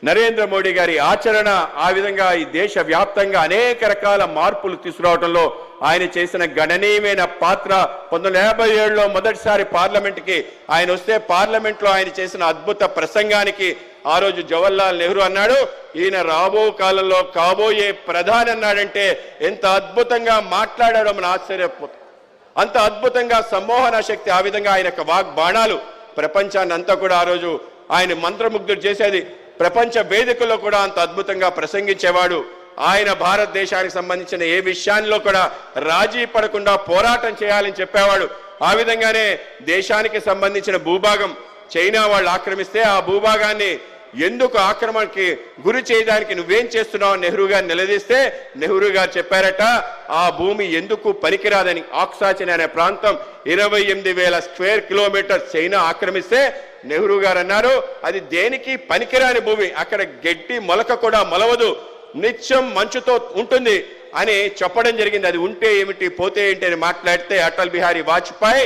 నరేంద్ర మోడీ గారి ఆచరణ, ఆ విధంగా ఈ దేశ వ్యాప్తంగా అనేక రకాల మార్పులు తీసుకురావడంలో ఆయన చేసిన గణనీయమైన పాత్ర. 1957లో మొదటిసారి పార్లమెంట్కి ఆయన వస్తే పార్లమెంట్లో ఆయన చేసిన అద్భుత ప్రసంగానికి ఆ రోజు జవహర్లాల్ నెహ్రూ అన్నాడు, ఈయన రాబో కాలంలో కాబోయే ప్రధాని అన్నాడంటే ఎంత అద్భుతంగా మాట్లాడాడో మనం ఆశ్చర్యపోతాం. అంత అద్భుతంగా సమ్మోహన శక్తి, ఆ విధంగా ఆయన యొక్క వాగ్బాణాలు ప్రపంచాన్ని అంతా కూడా ఆ రోజు ఆయన మంత్రముగ్ధుడు చేసేది. ప్రపంచ వేదికల్లో కూడా అంత అద్భుతంగా ప్రసంగించేవాడు. ఆయన భారతదేశానికి సంబంధించిన ఏ విషయాల్లో కూడా రాజీ పడకుండా పోరాటం చేయాలని చెప్పేవాడు. ఆ విధంగానే దేశానికి సంబంధించిన భూభాగం చైనా వాళ్ళు ఆక్రమిస్తే ఆ భూభాగాన్ని ఎందుకు ఆక్రమణకి గురి చేయడానికి నువ్వేం చేస్తున్నావు నెహ్రూ గారు నిలదీస్తే నెహ్రూ గారు చెప్పారట, ఆ భూమి ఎందుకు పనికిరాదని. ఆక్సాచిన్ అనే ప్రాంతం 28,000 స్క్వేర్ కిలోమీటర్ చైనా ఆక్రమిస్తే నెహ్రూ గారు అన్నారు, అది దేనికి పనికిరాని భూమి, అక్కడ గడ్డి మొలక కూడా మొలవదు, నిత్యం మంచుతో ఉంటుంది అని చెప్పడం జరిగింది. అది ఉంటే ఏమిటి పోతే ఏంటి అని మాట్లాడితే అటల్ బిహారీ వాజ్పేయి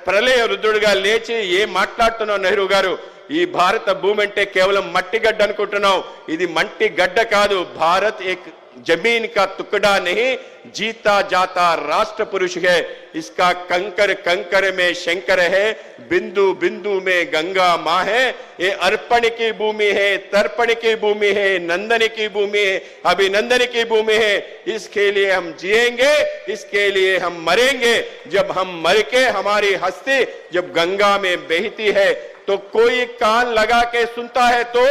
ప్రళయ రుద్రుడిగా లేచి ఏం మాట్లాడుతున్నావు నెహ్రూ గారు, ఈ భారత భూమి అంటే కేవలం మట్టి గడ్డ అనుకుంటున్నావు, ఇది మట్టి గడ్డ కాదు, భారత్ ఏక్ जमीन का टुकड़ा नहीं जीता जाता राष्ट्र पुरुष है, इसका कंकर कंकर में शंकर है, बिंदु बिंदु में गंगा माँ है, ये अर्पण की भूमि है, तर्पण की भूमि है, नंदन की भूमि है, अभिनंदन की भूमि है, इसके लिए हम जिएंगे, इसके लिए हम मरेंगे, जब हम मर के हमारी हस्ती जब गंगा में बहती है तो कोई कान लगा के सुनता है तो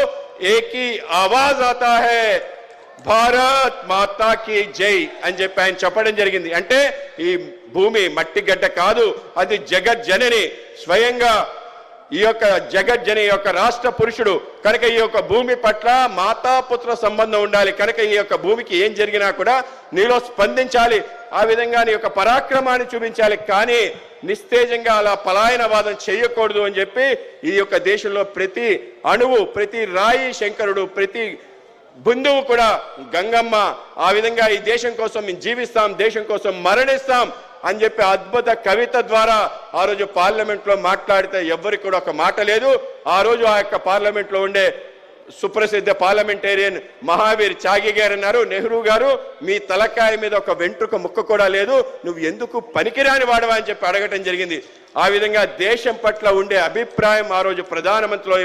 एक ही आवाज आता है, భారత్ మాతాకి జై అని చెప్పి ఆయన చెప్పడం జరిగింది. అంటే ఈ భూమి మట్టి గడ్డ కాదు, అది జగజ్జనని, స్వయంగా ఈ యొక్క జగజ్జని యొక్క రాష్ట్ర పురుషుడు కనుక ఈ యొక్క భూమి పట్ల మాతాపుత్ర సంబంధం ఉండాలి. కనుక ఈ యొక్క భూమికి ఏం జరిగినా కూడా నీలో స్పందించాలి, ఆ విధంగా నీ యొక్క పరాక్రమాన్ని చూపించాలి, కానీ నిస్తేజంగా అలా పలాయనవాదం చేయకూడదు అని చెప్పి ఈ యొక్క దేశంలో ప్రతి అణువు, ప్రతి రాయి శంకరుడు, ప్రతి బిందువు కూడా గంగమ్మ, ఆ విధంగా ఈ దేశం కోసం మేము జీవిస్తాం, దేశం కోసం మరణిస్తాం అని చెప్పి అద్భుత కవిత ద్వారా ఆ రోజు పార్లమెంట్ లో మాట్లాడితే ఎవరికి కూడా ఒక మాట లేదు. ఆ రోజు ఆ యొక్క పార్లమెంట్ లో ఉండే సుప్రసిద్ధ పార్లమెంటేరియన్ మహావీర్ చాగి గారు అన్నారు, నెహ్రూ గారు మీ తలకాయ మీద ఒక వెంట్రుక ముక్క కూడా లేదు, నువ్వు ఎందుకు పనికిరాని వాడవా అని చెప్పి అడగటం జరిగింది. ఆ విధంగా దేశం పట్ల ఉండే అభిప్రాయం ఆ రోజు ప్రధానమంత్రిలో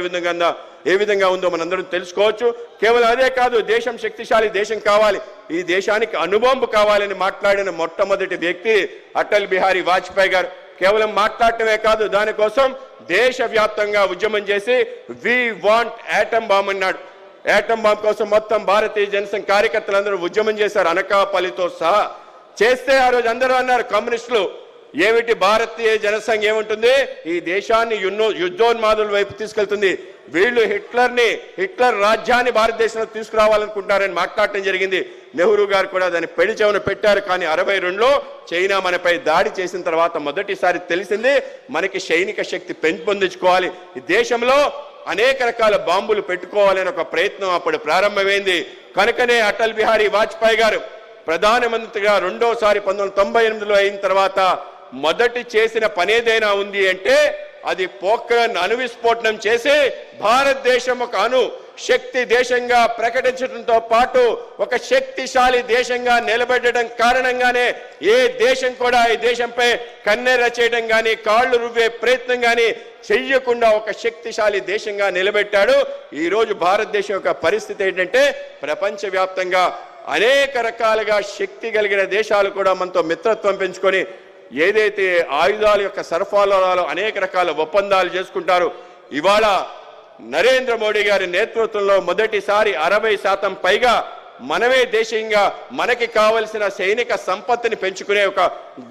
ఏ విధంగా ఉందో మనందరం తెలుసుకోవచ్చు. కేవలం అదే కాదు, దేశం శక్తిశాలి దేశం కావాలి, ఈ దేశానికి అణుబాంబు కావాలని మాట్లాడిన మొట్టమొదటి వ్యక్తి అటల్ బిహారీ వాజ్పేయి గారు. కేవలం మాట్లాడటమే కాదు, దానికోసం దేశవ్యాప్తంగా ఉద్యమం చేసి వి వాంట్ యాటమ్ బాంబ్ అన్నాడు. యాటమ్ బాంబ్ కోసం మొత్తం భారతీయ జనసంఘ్ కార్యకర్తలందరూ ఉద్యమం చేశారు, అనకాపల్లితో సహా చేస్తే ఆ రోజు అందరూ అన్నారు కమ్యూనిస్టులు, ఏమిటి భారతీయ జనసంఘ్ ఏముంటుంది, ఈ దేశాన్ని యుద్ధోన్మాదుల వైపు తీసుకెళ్తుంది, వీళ్ళు హిట్లర్ రాజ్యాన్ని భారతదేశంలో తీసుకురావాలనుకుంటారని మాట్లాడటం జరిగింది. నెహ్రూ గారు కూడా దాన్ని పెళ్లి చెవున పెట్టారు. కానీ 62లో చైనా మనపై దాడి చేసిన తర్వాత మొదటిసారి తెలిసింది మనకి సైనిక శక్తి పెంపొందించుకోవాలి, ఈ దేశంలో అనేక రకాల బాంబులు పెట్టుకోవాలని ఒక ప్రయత్నం అప్పుడు ప్రారంభమైంది. కనుకనే అటల్ బిహారీ వాజ్పేయి గారు ప్రధానమంత్రిగా రెండోసారి 1998లో అయిన తర్వాత మొదటి చేసిన పనేదైనా ఉంది అంటే అది పోఖ్రాన్ అణు విస్ఫోటనం చేసి భారతదేశం ఒక అణు శక్తి దేశంగా ప్రకటించడంతో పాటు ఒక శక్తిశాలి దేశంగా నిలబెట్టడం కారణంగానే ఏ దేశం కూడా ఈ దేశంపై కన్నెర చేయడం కానీ కాళ్ళు రువ్వే ప్రయత్నం కానీ చెయ్యకుండా ఒక శక్తిశాలి దేశంగా నిలబెట్టాడు. ఈ రోజు భారతదేశం యొక్క పరిస్థితి ఏంటంటే ప్రపంచవ్యాప్తంగా అనేక రకాలుగా శక్తి కలిగిన దేశాలు కూడా మనతో మిత్రత్వం పెంచుకొని ఏదైతే ఆయుధాల యొక్క సరఫరాలో అనేక రకాల ఒప్పందాలు చేసుకుంటారు. ఇవాళ నరేంద్ర మోడీ గారి నేతృత్వంలో మొదటిసారి 60% పైగా మనమే దేశంగా మనకి కావలసిన సైనిక సంపత్తిని పెంచుకునే ఒక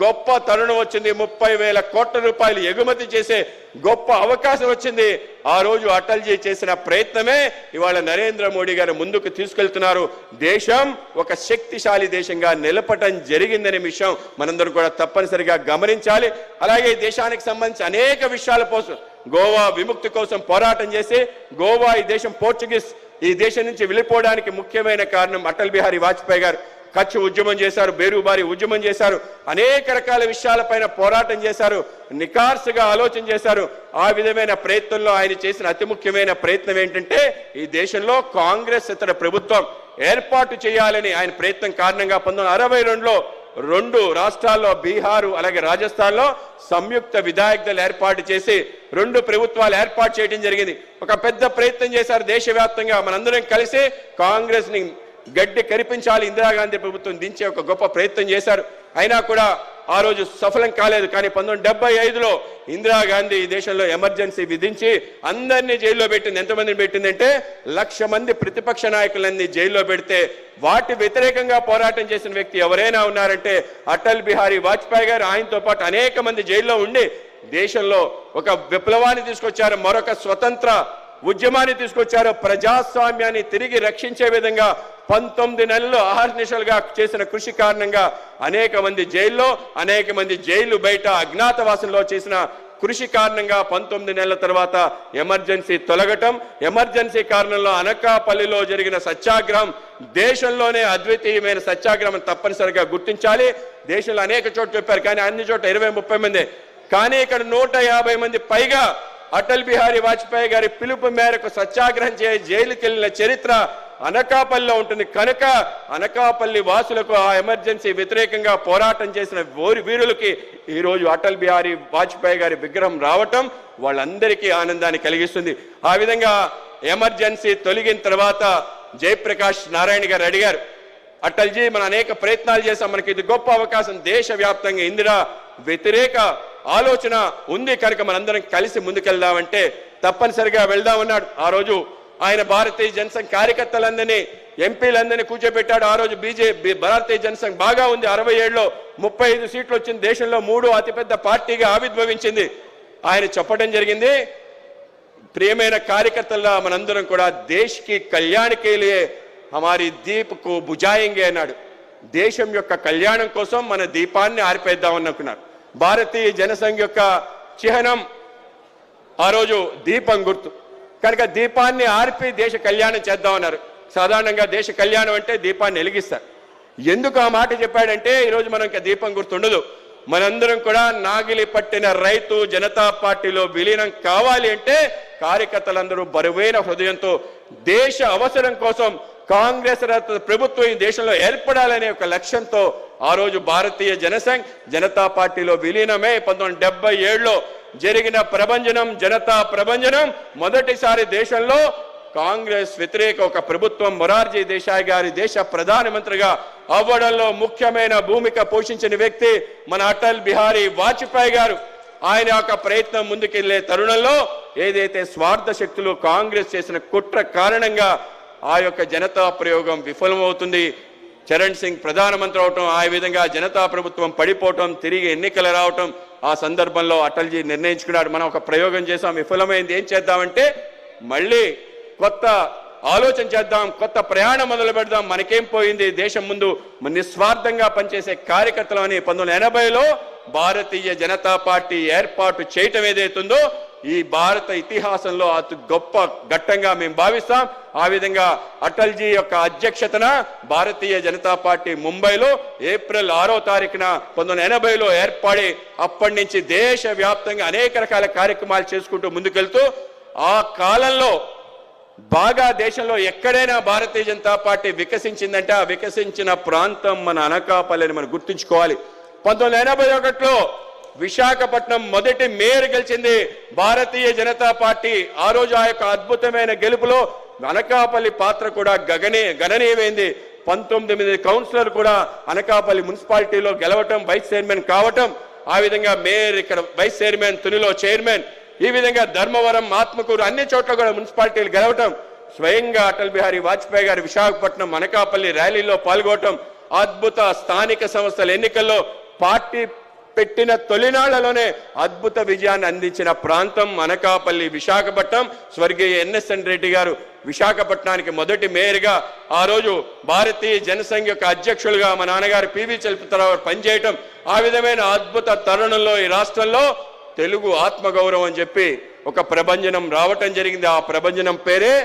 గొప్ప తరుణం వచ్చింది. 30,000 కోట్ల రూపాయలు ఎగుమతి చేసే గొప్ప అవకాశం వచ్చింది. ఆ రోజు అటల్జీ చేసిన ప్రయత్నమే ఇవాళ నరేంద్ర మోడీ గారు ముందుకు తీసుకెళ్తున్నారు. దేశం ఒక శక్తిశాలి దేశంగా నిలపటం జరిగిందనే విషయం మనందరం కూడా తప్పనిసరిగా గమనించాలి. అలాగే దేశానికి సంబంధించి అనేక విషయాల కోసం గోవా విముక్తి కోసం పోరాటం చేసి గోవా ఈ దేశం పోర్చుగీస్ ఈ దేశం నుంచి వెళ్ళిపోవడానికి ముఖ్యమైన కారణం అటల్ బిహారీ వాజ్పేయి గారు. కచ్ ఉద్యమం చేశారు, బేరుబారి ఉద్యమం చేశారు, అనేక రకాల విషయాలపైన పోరాటం చేశారు, నికార్సుగా ఆలోచన చేశారు. ఆ విధమైన ప్రయత్నంలో ఆయన చేసిన అతి ముఖ్యమైన ప్రయత్నం ఏంటంటే ఈ దేశంలో కాంగ్రెస్ ఇతర ప్రభుత్వం ఏర్పాటు చేయాలని ఆయన ప్రయత్నం కారణంగా 1962లో 2 రాష్ట్రాల్లో బీహారు అలాగే రాజస్థాన్లో సంయుక్త విధాయక దళ ఏర్పాటు చేసి 2 ప్రభుత్వాలు ఏర్పాటు చేయడం జరిగింది. ఒక పెద్ద ప్రయత్నం చేశారు దేశవ్యాప్తంగా. మనందరం కలిసి కాంగ్రెస్ ని గడ్డి కరిపించాలి, ఇందిరాగాంధీ ప్రభుత్వం దించే ఒక గొప్ప ప్రయత్నం చేశారు. అయినా కూడా ఆ రోజు సఫలం కాలేదు. కానీ 1975లో ఇందిరాగాంధీ ఈ దేశంలో ఎమర్జెన్సీ విధించి అందరినీ జైల్లో పెట్టింది. ఎంతమందిని పెట్టిందంటే 1,00,000 మంది ప్రతిపక్ష నాయకులన్నీ జైల్లో పెడితే వాటి వ్యతిరేకంగా పోరాటం చేసిన వ్యక్తి ఎవరైనా ఉన్నారంటే అటల్ బిహారీ వాజ్పేయి గారు. ఆయనతో పాటు అనేక మంది జైల్లో ఉండి దేశంలో ఒక విప్లవాన్ని తీసుకొచ్చారు, మరొక స్వతంత్ర ఉద్యమాన్ని తీసుకొచ్చారు. ప్రజాస్వామ్యాన్ని తిరిగి రక్షించే విధంగా 19 నెలలు అహర్నిశలుగా చేసిన కృషి కారణంగా అనేక మంది జైల్లో, అనేక మంది జైలు బయట అజ్ఞాతవాసంలో చేసిన కృషి కారణంగా 19 నెలల తర్వాత ఎమర్జెన్సీ తొలగటం, ఎమర్జెన్సీ కారణంలో అనకాపల్లిలో జరిగిన సత్యాగ్రహం దేశంలోనే అద్వితీయమైన సత్యాగ్రహం తప్పనిసరిగా గుర్తించాలి. దేశంలో అనేక చోట్ల చెప్పారు, కానీ అన్ని చోట్ల 20-30 మంది, కానీ ఇక్కడ 150 మంది పైగా అటల్ బిహారీ వాజ్పేయి గారి పిలుపు మేరకు సత్యాగ్రహం జైలుకి వెళ్ళిన చరిత్ర అనకాపల్లిలో ఉంటుంది. కనుక అనకాపల్లి వాసులకు ఆ ఎమర్జెన్సీ వ్యతిరేకంగా పోరాటం చేసిన వీరులకి ఈరోజు అటల్ బిహారీ వాజ్పేయి గారి విగ్రహం రావటం వాళ్ళందరికీ ఆనందాన్ని కలిగిస్తుంది. ఆ విధంగా ఎమర్జెన్సీ తొలగిన తర్వాత జయప్రకాష్ నారాయణ గారు అడిగారు, అటల్జీ మనం అనేక ప్రయత్నాలు చేశాం, మనకి ఇది గొప్ప అవకాశం, దేశవ్యాప్తంగా ఇందిరా వ్యతిరేక ఆలోచన ఉంది కనుక మనందరం కలిసి ముందుకెళ్దామంటే తప్పనిసరిగా వెళ్దామన్నాడు. ఆ రోజు ఆయన భారతీయ జనసంఘ్ కార్యకర్తలందరినీ ఎంపీలందరినీ కూర్చోబెట్టాడు. ఆ రోజు బీజేపీ భారతీయ జనసంఘ్ బాగా ఉంది, 67లో 35 సీట్లు వచ్చింది, దేశంలో 3వ అతిపెద్ద పార్టీగా ఆవిర్భవించింది. ఆయన చెప్పడం జరిగింది, ప్రియమైన కార్యకర్తల మనందరం కూడా దేశ్కి కళ్యాణ్ కే లియే హమారీ దీప్ కు బుజాయింగే అన్నాడు. దేశం యొక్క కళ్యాణం కోసం మన దీపాన్ని ఆర్పేద్దామని అనుకున్నారు. భారతీయ జనసంఘ్ యొక్క చిహ్నం ఆ రోజు దీపం గుర్తు కనుక దీపాన్ని ఆర్పి దేశ కళ్యాణం చేద్దామన్నారు. సాధారణంగా దేశ కళ్యాణం అంటే దీపాన్ని వెలిగిస్తారు. ఎందుకు ఆ మాట చెప్పాడంటే ఈరోజు మనం ఇంకా దీపం గుర్తుండదు. మనందరం కూడా నాగిలి పట్టిన రైతు జనతా పార్టీలో విలీనం కావాలి అంటే కార్యకర్తలందరూ బరువైన హృదయంతో దేశ అవసరం కోసం కాంగ్రెస్ ప్రభుత్వం ఈ దేశంలో ఏర్పడాలనే ఒక లక్ష్యంతో ఆ రోజు భారతీయ జనసంఘ్ జనతా పార్టీలో విలీనమే 1977లో జరిగిన ప్రభంజనం, జనతా ప్రభంజనం. మొదటిసారి దేశంలో కాంగ్రెస్ వ్యతిరేక ఒక ప్రభుత్వం మొరార్జీ దేశాయ్ గారి దేశ ప్రధానమంత్రిగా అవ్వడంలో ముఖ్యమైన భూమిక పోషించిన వ్యక్తి మన అటల్ బిహారీ వాజ్పేయి గారు. ఆయన యొక్క ప్రయత్నం ముందుకెళ్లే తరుణంలో ఏదైతే స్వార్థ శక్తులు కాంగ్రెస్ చేసిన కుట్ర కారణంగా ఆ యొక్క జనతా ప్రయోగం విఫలమవుతుంది. చరణ్ సింగ్ ప్రధానమంత్రి అవటం, ఆ విధంగా జనతా ప్రభుత్వం పడిపోవటం, తిరిగి ఎన్నికలు రావటం, ఆ సందర్భంలో అటల్జీ నిర్ణయించుకున్నాడు, మనం ఒక ప్రయోగం చేసాం, విఫలమైంది, ఏం చేద్దామంటే మళ్ళీ కొత్త ఆలోచన చేద్దాం, కొత్త ప్రయాణం మొదలు పెడదాం, మనకేం పోయింది, దేశం ముందు నిస్వార్థంగా పనిచేసే కార్యకర్తలు అని 1980లో భారతీయ జనతా పార్టీ ఏర్పాటు చేయటం ఏదైతుందో ఈ భారత ఇతిహాసంలో అతి గొప్ప ఘట్టంగా మేము భావిస్తాం. ఆ విధంగా అటల్జీ యొక్క అధ్యక్షతన భారతీయ జనతా పార్టీ ముంబైలో ఏప్రిల్ 6వ తారీఖున 1980లో ఏర్పడి అప్పటి నుంచి దేశవ్యాప్తంగా అనేక రకాల కార్యక్రమాలు చేసుకుంటూ ముందుకెళ్తూ ఆ కాలంలో బాగా దేశంలో ఎక్కడైనా భారతీయ జనతా పార్టీ వికసించిందంటే ఆ వికసించిన ప్రాంతం మన అనకాపల్లిని మనం గుర్తుంచుకోవాలి. 1981లో విశాఖపట్నం మొదటి మేయర్ గెలిచింది భారతీయ జనతా పార్టీ. ఆ రోజు ఆ యొక్క అద్భుతమైన గెలుపులో అనకాపల్లి పాత్ర కూడా గణనీయమైంది. 19 కౌన్సిలర్ కూడా అనకాపల్లి మున్సిపాలిటీలో గెలవటం, వైస్ చైర్మన్ కావటం, ఆ విధంగా మేయర్, ఇక్కడ వైస్ చైర్మన్, తునిలో చైర్మన్, ఈ విధంగా ధర్మవరం, ఆత్మకూరు అన్ని చోట్ల కూడా మున్సిపాలిటీలు గెలవటం, స్వయంగా అటల్ బిహారీ వాజ్పేయి గారు విశాఖపట్నం అనకాపల్లి ర్యాలీలో పాల్గొనటం, అద్భుత స్థానిక సంస్థల ఎన్నికల్లో పార్టీ పెట్టిన తొలినాళ్లలోనే అద్భుత విజయాన్ని అందించిన ప్రాంతం అనకాపల్లి, విశాఖపట్నం. స్వర్గీయ ఎన్ఎస్ఎన్ రెడ్డి గారు విశాఖపట్నానికి మొదటి మేయర్గా, ఆ రోజు భారతీయ జనసంఘ్ యొక్క అధ్యక్షులుగా మా నాన్నగారు పివి చలపతిరావు పనిచేయటం, ఆ విధమైన అద్భుత తరుణంలో ఈ రాష్ట్రంలో తెలుగు ఆత్మగౌరవం అని చెప్పి ఒక ప్రభంజనం రావటం జరిగింది. ఆ ప్రభంజనం పేరే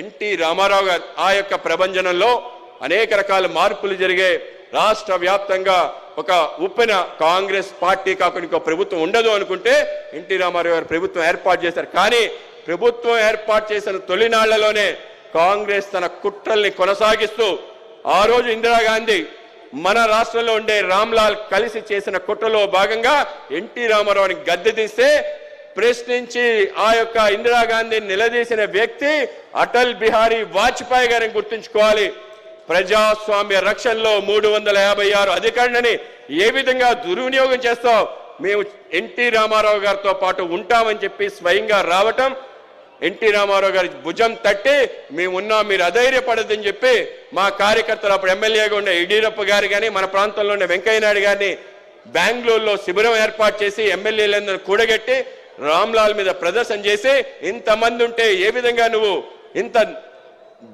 ఎన్టీ రామారావు గారు. ఆ యొక్క ప్రభంజనంలో అనేక రకాల మార్పులు జరిగే, రాష్ట్ర వ్యాప్తంగా ఒక ఉప్పెన కాంగ్రెస్ పార్టీ కాకుండా ఇంకో ప్రభుత్వం ఉండదు అనుకుంటే ఎన్టీ రామారావు గారు ప్రభుత్వం ఏర్పాటు చేశారు. కానీ ప్రభుత్వం ఏర్పాటు చేసిన తొలినాళ్లలోనే కాంగ్రెస్ తన కుట్రల్ని కొనసాగిస్తూ, ఆ రోజు ఇందిరాగాంధీ మన రాష్ట్రంలో ఉండే రామ్లాల్ కలిసి చేసిన కుట్రలో భాగంగా ఎన్టీ రామారావుని గద్దె తీస్తే ప్రశ్నించి ఆ యొక్క ఇందిరాగాంధీని నిలదీసిన వ్యక్తి అటల్ బిహారీ వాజ్పేయి గారిని గుర్తుంచుకోవాలి. ప్రజాస్వామ్య రక్షణలో 356 అధికారులని ఏ విధంగా దుర్వినియోగం చేస్తావు, మేము ఎన్టీ రామారావు గారితో పాటు ఉంటామని చెప్పి స్వయంగా రావటం, ఎన్టీ రామారావు గారి భుజం తట్టి మేమున్నా, మీరు అధైర్యపడద్దని చెప్పి మా కార్యకర్తలు, అప్పుడు ఎమ్మెల్యేగా ఉండే యడ్యూరప్ప గారు కానీ మన ప్రాంతంలో ఉండే వెంకయ్య నాయుడు గారిని బెంగళూరులో శిబిరం ఏర్పాటు చేసి ఎమ్మెల్యేలందరూ కూడగట్టి రామ్లాల్ మీద ప్రదర్శన చేసి, ఇంతమంది ఉంటే ఏ విధంగా నువ్వు ఇంత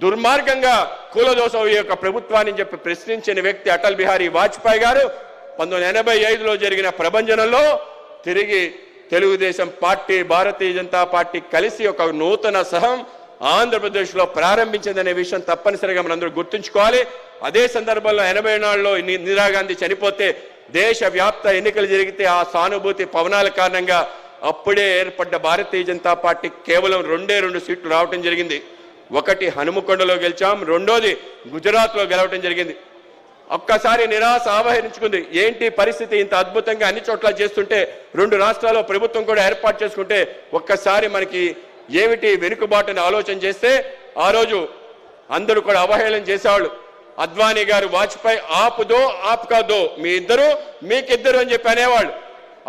దుర్మార్గంగా కూలదోసవు ఈ యొక్క ప్రభుత్వాన్ని చెప్పి ప్రశ్నించిన వ్యక్తి అటల్ బిహారీ వాజ్పేయి గారు. 1985లో జరిగిన ప్రభంజనంలో తిరిగి తెలుగుదేశం పార్టీ, భారతీయ జనతా పార్టీ కలిసి ఒక నూతన సహం ఆంధ్రప్రదేశ్లో ప్రారంభించిందనే విషయం తప్పనిసరిగా మనందరూ గుర్తుంచుకోవాలి. అదే సందర్భంలో 84లో ఇందిరాగాంధీ చనిపోతే దేశవ్యాప్త ఎన్నికలు జరిగితే ఆ సానుభూతి పవనాల కారణంగా అప్పుడే ఏర్పడ్డ భారతీయ జనతా పార్టీ కేవలం 2 సీట్లు రావటం జరిగింది. ఒకటి హనుమకొండలో గెలిచాం, రెండోది గుజరాత్లో గెలవటం జరిగింది. ఒక్కసారి నిరాశ ఆవహించుకుంది. ఏంటి పరిస్థితి, ఇంత అద్భుతంగా అన్ని చోట్ల చేస్తుంటే 2 రాష్ట్రాల్లో ప్రభుత్వం కూడా ఏర్పాటు చేసుకుంటే ఒక్కసారి మనకి ఏమిటి వెనుకబాటుని ఆలోచన చేస్తే, ఆ రోజు అందరూ కూడా అవహేళన చేసేవాళ్ళు. అద్వానీ గారు వాజ్పేయి ఆపుదో ఆప్కాదో, మీ ఇద్దరు మీకిద్దరు అని చెప్పి అనేవాళ్ళు.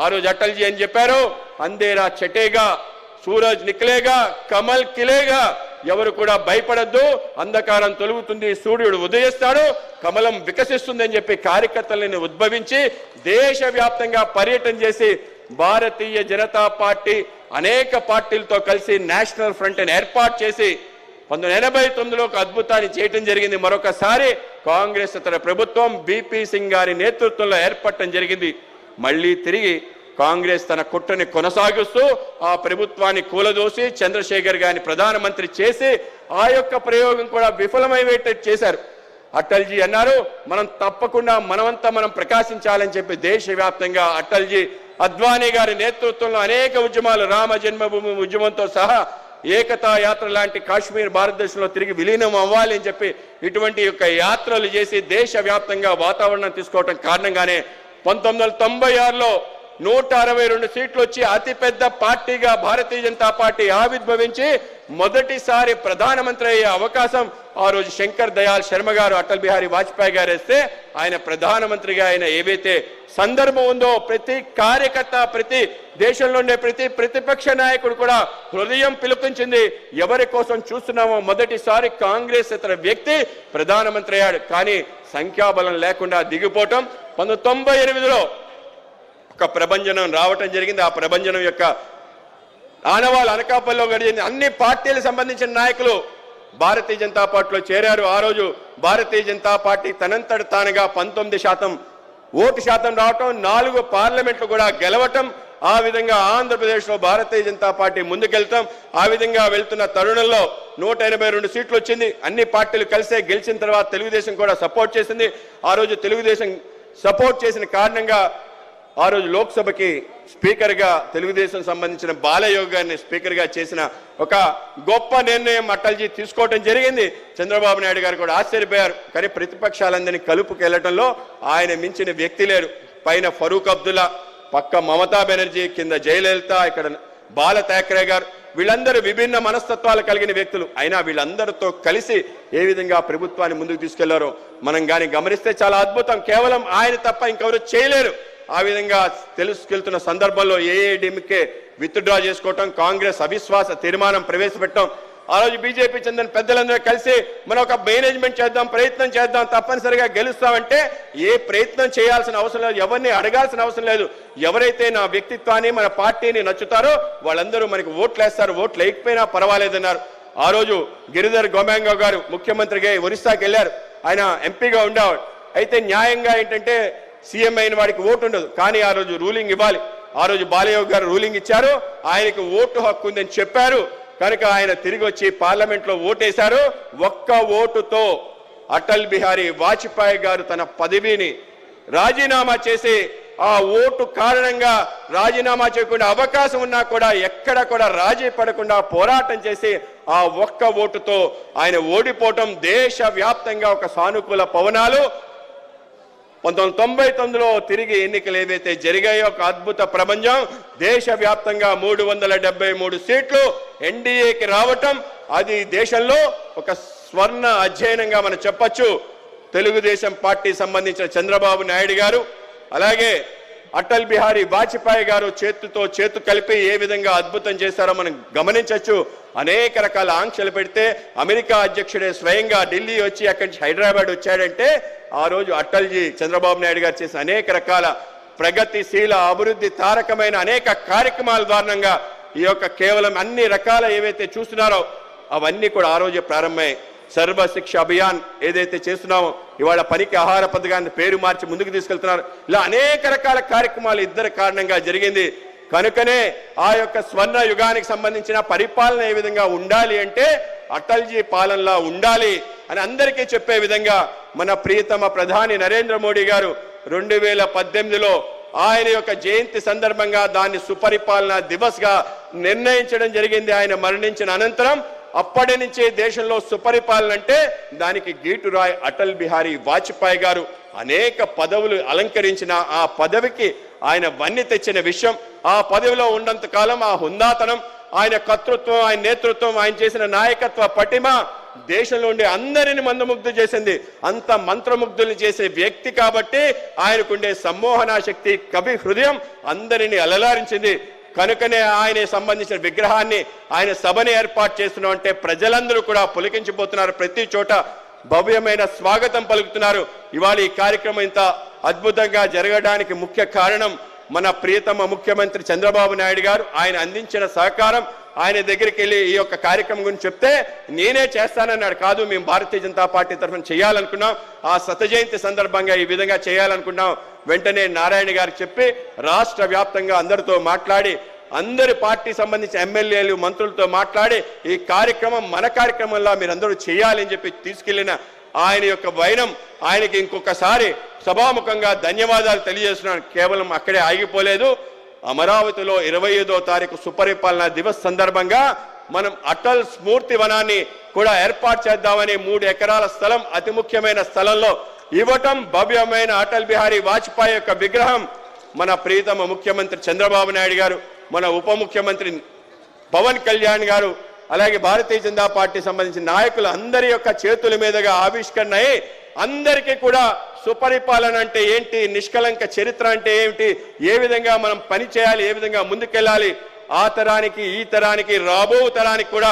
ఆ రోజు అటల్జీ అని చెప్పారు, అంధేరా చటేగా, సూరజ్ నిక్లేగా, కమల్ కిలేగా, ఎవరు కూడా భయపడద్దు, అంధకారం తొలుగుతుంది, సూర్యుడు ఉదయిస్తాడు, కమలం వికసిస్తుంది అని చెప్పి కార్యకర్తలను ఉద్భవించి దేశవ్యాప్తంగా పర్యటన చేసి భారతీయ జనతా పార్టీ అనేక పార్టీలతో కలిసి నేషనల్ ఫ్రంట్ ఏర్పాటు చేసి 1989లో ఒక అద్భుతాన్ని చేయటం జరిగింది. మరొకసారి కాంగ్రెస్ తన ప్రభుత్వం బీపీ సింగ్ గారి నేతృత్వంలో ఏర్పడటం జరిగింది. మళ్ళీ తిరిగి కాంగ్రెస్ తన కుట్రని కొనసాగిస్తూ ఆ ప్రభుత్వాన్ని కూలదోసి చంద్రశేఖర్ గారిని ప్రధానమంత్రి చేసి ఆ యొక్క ప్రయోగం కూడా విఫలమయ్యేటట్టు చేశారు. అటల్జీ అన్నారు, మనం తప్పకుండా మనమంతా మనం ప్రకాశించాలని చెప్పి దేశవ్యాప్తంగా అటల్జీ, అద్వానీ గారి నేతృత్వంలో అనేక ఉద్యమాలు, రామ జన్మభూమి ఉద్యమంతో సహా ఏకతా యాత్ర లాంటి కాశ్మీర్ భారతదేశంలో తిరిగి విలీనం అవ్వాలి అని చెప్పి ఇటువంటి యొక్క యాత్రలు చేసి దేశవ్యాప్తంగా వాతావరణం తీసుకోవటం కారణంగానే 1996లో 162 సీట్లు వచ్చి అతిపెద్ద పార్టీగా భారతీయ జనతా పార్టీ ఆవిర్భవించి మొదటిసారి ప్రధానమంత్రి అయ్యే అవకాశం ఆ రోజు శంకర్ దయాళ్ శర్మ గారు, అటల్ బిహారీ వాజ్పేయి గారు వేస్తే ఆయన ప్రధానమంత్రిగా ఆయన ఏవైతే సందర్భం ఉందో ప్రతి కార్యకర్త, ప్రతి దేశంలో ఉండే ప్రతి ప్రతిపక్ష నాయకుడు కూడా హృదయం పిలుపునిచ్చింది. ఎవరి కోసం చూస్తున్నామో మొదటిసారి కాంగ్రెస్ ఇతర వ్యక్తి ప్రధానమంత్రి అయ్యాడు. కానీ సంఖ్యాబలం లేకుండా దిగిపోవటం 1998లో ఒక ప్రభంజనం రావటం జరిగింది. ఆ ప్రభంజనం యొక్క ఆనవాళ్ళు అనకాపల్లిలో గడిచింది. అన్ని పార్టీలకు సంబంధించిన నాయకులు భారతీయ జనతా పార్టీలో చేరారు. ఆ రోజు భారతీయ జనతా పార్టీ తనంతట తానుగా 19% ఓటు శాతం రావటం, 4 పార్లమెంట్లు కూడా గెలవటం, ఆ విధంగా ఆంధ్రప్రదేశ్లో భారతీయ జనతా పార్టీ ముందుకెళ్తాం. ఆ విధంగా వెళ్తున్న తరుణంలో 182 సీట్లు వచ్చింది. అన్ని పార్టీలు కలిసే గెలిచిన తర్వాత తెలుగుదేశం కూడా సపోర్ట్ చేసింది. ఆ రోజు తెలుగుదేశం సపోర్ట్ చేసిన కారణంగా ఆ రోజు లోక్సభకి స్పీకర్గా తెలుగుదేశం సంబంధించిన బాలయోగి గారిని స్పీకర్గా చేసిన ఒక గొప్ప నిర్ణయం అటల్జీ తీసుకోవడం జరిగింది. చంద్రబాబు నాయుడు గారు కూడా ఆశ్చర్యపోయారు. కానీ ప్రతిపక్షాలందరినీ కలుపుకెళ్లడంలో ఆయన మించిన వ్యక్తి లేరు. పైన ఫరూక్ అబ్దుల్లా, పక్క మమతా బెనర్జీ, కింద జయలలిత, ఇక్కడ బాల థాకరే గారు, వీళ్ళందరూ విభిన్న మనస్తత్వాలు కలిగిన వ్యక్తులు. అయినా వీళ్ళందరితో కలిసి ఏ విధంగా ప్రభుత్వాన్ని ముందుకు తీసుకెళ్లారో మనం కానీ గమనిస్తే చాలా అద్భుతం. కేవలం ఆయన తప్ప ఇంకెవరు చేయలేరు. ఆ విధంగా తెలుసుకెళ్తున్న సందర్భంలో ఏఐడిఎంకే విత్డ్రా చేసుకోవటం, కాంగ్రెస్ అవిశ్వాస తీర్మానం ప్రవేశపెట్టడం, ఆ రోజు బీజేపీ చెందిన పెద్దలందరూ కలిసి మనం ఒక మేనేజ్మెంట్ చేద్దాం, ప్రయత్నం చేద్దాం, తప్పనిసరిగా గెలుస్తామంటే ఏ ప్రయత్నం చేయాల్సిన అవసరం లేదు, ఎవరిని అడగాల్సిన అవసరం లేదు. ఎవరైతే నా వ్యక్తిత్వాన్ని మన పార్టీని నచ్చుతారో వాళ్ళందరూ మనకి ఓట్లు వేస్తారు, ఓట్లు వేయకపోయినా పర్వాలేదన్నారు. ఆ రోజు గిరిధర్ గోమాంగో గారు ముఖ్యమంత్రిగా ఒరిస్సాకి వెళ్ళారు. ఆయన ఎంపీగా ఉండేవాడు. అయితే న్యాయంగా ఏంటంటే సీఎం అయిన వాడికి ఓటు ఉండదు, కానీ ఆ రోజు రూలింగ్ ఇవ్వాలి. ఆ రోజు బాలయోగి గారు రూలింగ్ ఇచ్చారు, ఆయనకు ఓటు హక్కు ఉందని చెప్పారు. కనుక ఆయన తిరిగి వచ్చి పార్లమెంట్లో ఓటేశారు. ఒక్క ఓటుతో అటల్ బిహారీ వాజ్పేయి గారు తన పదవిని రాజీనామా చేసి, ఆ ఓటు కారణంగా రాజీనామా చేయకుండా అవకాశం ఉన్నా కూడా ఎక్కడ కూడా రాజీ పడకుండా పోరాటం చేసి ఆ ఒక్క ఓటుతో ఆయన ఓడిపోవటం దేశవ్యాప్తంగా ఒక సానుకూల పవనాలు. 1999లో తిరిగి ఎన్నికలు ఏవైతే జరిగాయో ఒక అద్భుత ప్రపంచం. దేశవ్యాప్తంగా 373 సీట్లు ఎన్డీఏకి రావటం, అది దేశంలో ఒక స్వర్ణ అధ్యయనంగా మనం చెప్పొచ్చు. తెలుగుదేశం పార్టీ సంబంధించిన చంద్రబాబు నాయుడు గారు, అలాగే అటల్ బిహారీ వాజ్పేయి గారు చేతుతో చేతు కలిపి ఏ విధంగా అద్భుతం చేశారో మనం గమనించవచ్చు. అనేక రకాల ఆంక్షలు పెడితే అమెరికా అధ్యక్షుడే స్వయంగా ఢిల్లీ వచ్చి అక్కడి నుంచి హైదరాబాద్ వచ్చాడంటే ఆ రోజు అటల్జీ చంద్రబాబు నాయుడు గారు చేసిన అనేక రకాల ప్రగతిశీల అభివృద్ధి తారకమైన అనేక కార్యక్రమాల ద్వారంగా ఈ యొక్క కేవలం అన్ని రకాల ఏవైతే చూస్తున్నారో అవన్నీ కూడా ఆ రోజే ప్రారంభమయ్యాయి. సర్వశిక్ష అభియాన్ ఏదైతే చేస్తున్నామో, ఇవాళ పనికి ఆహార పథకాన్ని పేరు మార్చి ముందుకు తీసుకెళ్తున్నారు. ఇలా అనేక రకాల కార్యక్రమాలు ఇద్దరి కారణంగా జరిగింది. కనుకనే ఆ యొక్క స్వర్ణ యుగానికి సంబంధించిన పరిపాలన ఏ విధంగా ఉండాలి అంటే అటల్జీ పాలనలా ఉండాలి అని అందరికీ చెప్పే విధంగా మన ప్రియతమ ప్రధాని నరేంద్ర మోడీ గారు 2018లో ఆయన యొక్క జయంతి సందర్భంగా దాన్ని సుపరిపాలన దివస్గా నిర్ణయించడం జరిగింది. ఆయన మరణించిన అనంతరం అప్పటి నుంచే దేశంలో సుపరిపాలన అంటే దానికి గీటురాయ్ అటల్ బిహారీ వాజ్పేయి గారు అనేక పదవులు అలంకరించిన ఆ పదవికి ఆయన వన్నె తెచ్చిన విషయం, ఆ పదవిలో ఉన్నంత కాలం ఆ హుందాతనం, ఆయన కర్తృత్వం, ఆయన నేతృత్వం, ఆయన చేసిన నాయకత్వ పటిమ దేశంలో ఉండే అందరిని మంత్రముగ్ధు చేసింది. అంత మంత్రముగ్ధులు చేసే వ్యక్తి కాబట్టి ఆయనకుండే సమ్మోహన శక్తి, కవి హృదయం అందరినీ అలలారించింది. కనుకనే ఆయన సంబంధించిన విగ్రహాన్ని, ఆయన సభని ఏర్పాటు చేస్తున్నాం అంటే ప్రజలందరూ కూడా పులకించిపోతున్నారు. ప్రతి చోట భవ్యమైన స్వాగతం పలుకుతున్నారు. ఇవాళ ఈ కార్యక్రమం ఇంత అద్భుతంగా జరగడానికి ముఖ్య కారణం మన ప్రియతమ ముఖ్యమంత్రి చంద్రబాబు నాయుడు గారు. ఆయన అందించిన సహకారం, ఆయన దగ్గరికి వెళ్ళి ఈ యొక్క కార్యక్రమం గురించి చెప్తే నేనే చేస్తానన్నాడు. కాదు, మేము భారతీయ జనతా పార్టీ తరఫున చేయాలనుకున్నాం, ఆ శత జయంతి సందర్భంగా ఈ విధంగా చేయాలనుకున్నాం. వెంటనే నారాయణ గారికి చెప్పి రాష్ట్ర వ్యాప్తంగా అందరితో మాట్లాడి, అందరి పార్టీ సంబంధించిన ఎమ్మెల్యేలు, మంత్రులతో మాట్లాడి ఈ కార్యక్రమం మన కార్యక్రమంలో మీరందరూ చేయాలని చెప్పి తీసుకెళ్లిన ఆయన యొక్క వైనం, ఆయనకి ఇంకొకసారి సభాముఖంగా ధన్యవాదాలు తెలియజేస్తున్నాను. కేవలం అక్కడే ఆగిపోలేదు. అమరావతిలో 25వ తారీఖు సుపరిపాలన దివస్ సందర్భంగా మనం అటల్ స్మృతి వనాన్ని కూడా ఏర్పాటు చేద్దామని 3 ఎకరాల స్థలం, అతి ముఖ్యమైన స్థలంలో ఇవ్వటం, భవ్యమైన అటల్ బిహారీ వాజ్పేయి యొక్క విగ్రహం మన ప్రియతమ ముఖ్యమంత్రి చంద్రబాబు నాయుడు గారు, మన ఉప ముఖ్యమంత్రి పవన్ కళ్యాణ్ గారు, అలాగే భారతీయ జనతా పార్టీ సంబంధించిన నాయకులు అందరి యొక్క చేతుల మీదుగా ఆవిష్కరణ అయ్యి అందరికీ కూడా సుపరిపాలన అంటే ఏంటి, నిష్కలంక చరిత్ర అంటే ఏమిటి, ఏ విధంగా మనం పని చేయాలి, ఏ విధంగా ముందుకెళ్ళాలి, ఆ తరానికి ఈ తరానికి రాబో తరానికి కూడా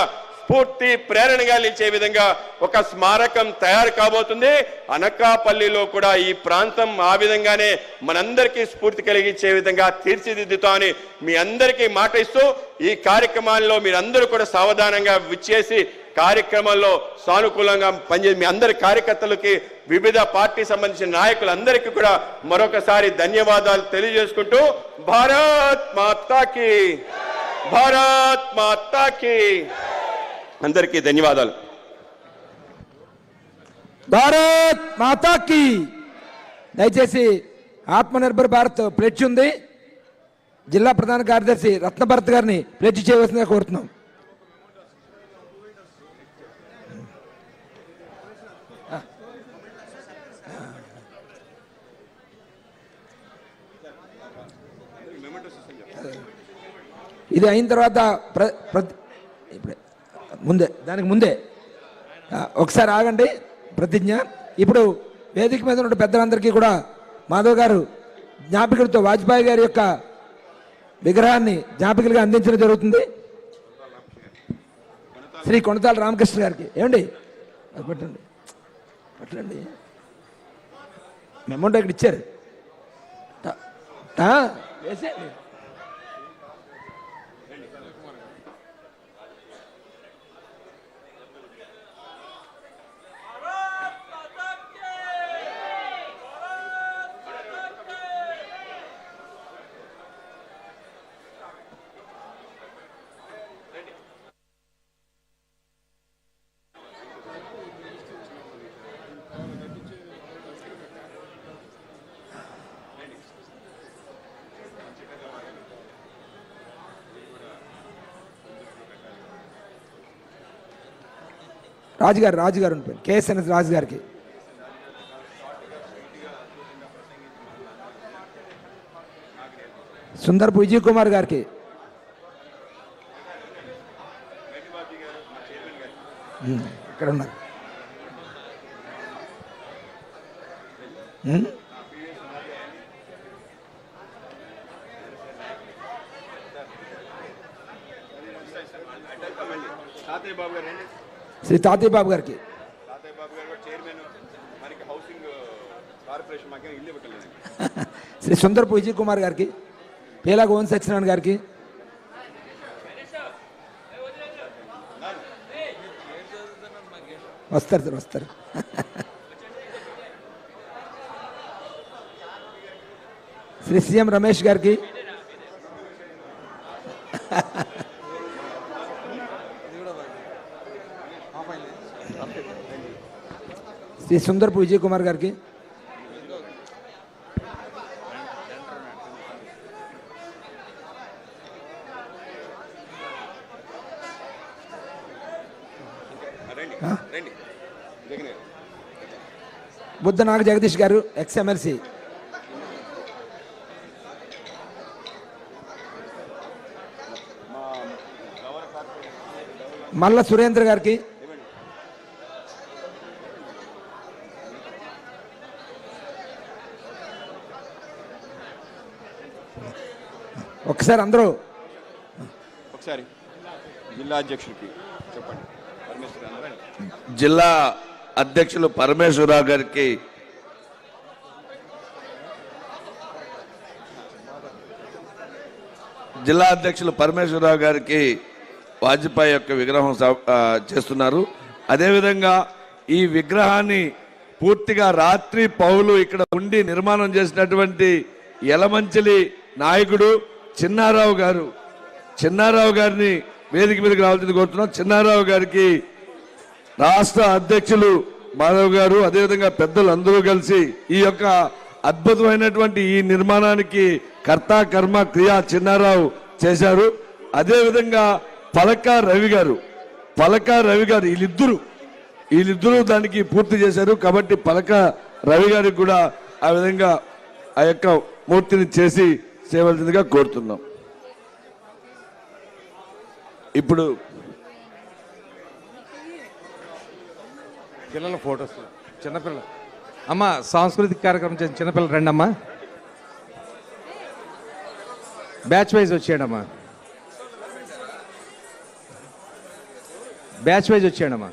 స్ఫూర్తి ప్రేరణగా నిలిచే విధంగా ఒక స్మారకం తయారు కాబోతుంది. అనకాపల్లిలో కూడా ఈ ప్రాంతం ఆ విధంగానే మనందరికీ స్ఫూర్తి కలిగించే విధంగా తీర్చిదిద్దుతామని మీ అందరికీ మాట ఇస్తూ ఈ కార్యక్రమాల్లో మీరందరూ కూడా సావధానంగా విచ్చేసి కార్యక్రమాల్లో సానుకూలంగా పనిచేసి మీ అందరి కార్యకర్తలకి వివిధ పార్టీ సంబంధించిన నాయకులందరికీ కూడా మరొకసారి ధన్యవాదాలు తెలియజేసుకుంటూ భారత్ మాతాకి, భారత్ మాతాకి అందరికీ ధన్యవాదాలు. భారత్ మాతాకి. దయచేసి ఆత్మనిర్భర్ భారత్ ప్లెడ్జ్ ఉంది. జిల్లా ప్రధాన కార్యదర్శి రత్నభరత్ గారిని ప్లెడ్జ్ చేయవలసిందిగా కోరుతున్నాం. ఇది అయిన తర్వాత దానికి ముందే ఒకసారి ఆగండి. ప్రతిజ్ఞ. ఇప్పుడు వేదిక మీద ఉన్న పెద్దలందరికీ కూడా మాధవ్ గారు జ్ఞాపికలతో వాజ్పేయి గారి యొక్క విగ్రహాన్ని జ్ఞాపికలుగా అందించడం జరుగుతుంది. శ్రీ కొనతాల రామకృష్ణ గారికి. ఏమండి పట్టండి పట్టండి, అమౌంట్ ఇక్కడ ఇచ్చారు. వేసేయండి. రాజుగారు ఉండిపోయింది. కేఎస్ఎన్ఎస్ రాజు గారికి. సుందర్పు విజయ్ కుమార్ గారికి. ఇక్కడ ఉన్నారు. శ్రీ తాతయ్య బాబు గారికి. శ్రీ సుందర్పు విజయ్ కుమార్ గారికి. పేలా గోవన్ సత్యనారాయణ గారికి. వస్తారు సార్, వస్తారు. శ్రీ సీఎం రమేష్ గారికి. శ్రీ సుందర్పు విజయ్ కుమార్ గారికి. బుద్ధ నాగ జగదీష్ గారు, ఎక్స్ఎమ్మెల్సీ. మల్ల సురేంద్ర గారికి. ఒకసారి అందరూ ఒకసారి జిల్లా అధ్యక్షుడికి చెప్పండి. జిల్లా అధ్యక్షులు పరమేశ్వరరావు గారికి, జిల్లా అధ్యక్షులు పరమేశ్వరరావు గారికి వాజ్పేయి యొక్క విగ్రహం చేస్తున్నారు. అదేవిధంగా ఈ విగ్రహాన్ని పూర్తిగా రాత్రి పౌలు ఇక్కడ ఉండి నిర్మాణం చేసినటువంటి యలమంచిలి నాయకుడు చిన్నారావు గారు, చిన్నారావు గారిని వేదిక మీదకి రావాల్సింది కోరుతున్నాం. చిన్నారావు గారికి రాష్ట్ర అధ్యక్షులు మాధవ్ గారు, అదేవిధంగా పెద్దలు అందరూ కలిసి ఈ యొక్క అద్భుతమైనటువంటి ఈ నిర్మాణానికి కర్త కర్మ క్రియా చిన్నారావు చేశారు. అదేవిధంగా పలక రవి గారు వీళ్ళిద్దరూ దానికి పూర్తి చేశారు. కాబట్టి పలక రవి గారికి కూడా ఆ విధంగా ఆ యొక్క మూర్తిని చేసి చేయవలసిందిగా కోరుతున్నాం. ఇప్పుడు పిల్లల ఫోటోస్, చిన్నపిల్లలు అమ్మ, సాంస్కృతిక కార్యక్రమం చేసిన చిన్నపిల్లలు రండి అమ్మా, బ్యాచ్ వైజ్ వచ్చేయండి అమ్మా. బ్యాచ్ వైజ్ వచ్చేయండి అమ్మా.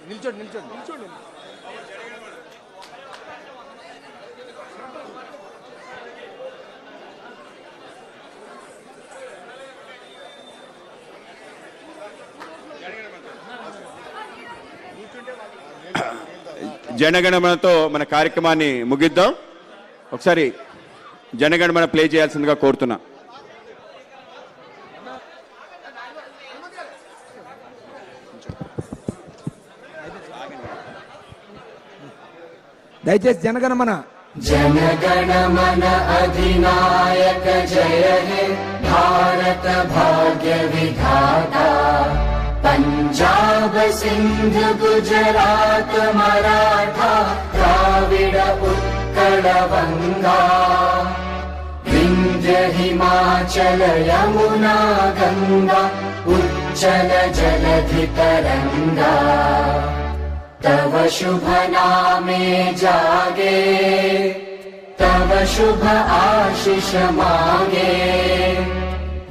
నిల్చోండి నిల్చోండి నిల్చోండి. జనగణమనతో మన కార్యక్రమాన్ని ముగిద్దాం. ఒకసారి జనగణమన ప్లే చేయాల్సిందిగా కోరుతున్నా. దయచేసి జనగణమన. जनगणमन अधिनायक जय हे भारत भाग्य विधाता पंजाब सिंध गुजरात मराठा द्राविड उत्कल गंगा विंध्य हिमाचल यमुना गंगा उच्चल जलधि तरंगा तव शुभ नामे जागे तव शुभ आशीष मांगे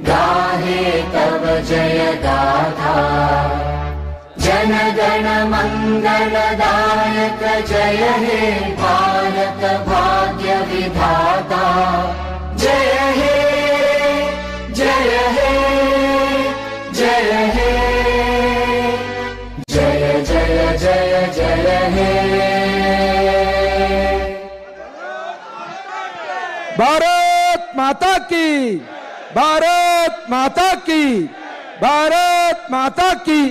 गाहे तव जय गाथा जनगण मंगलदायक जय हे भारत भाग्य विधाता जय हे जय हे जय हे जय जय जय जय हे भारत माता की, भारत माता की, भारत माता की.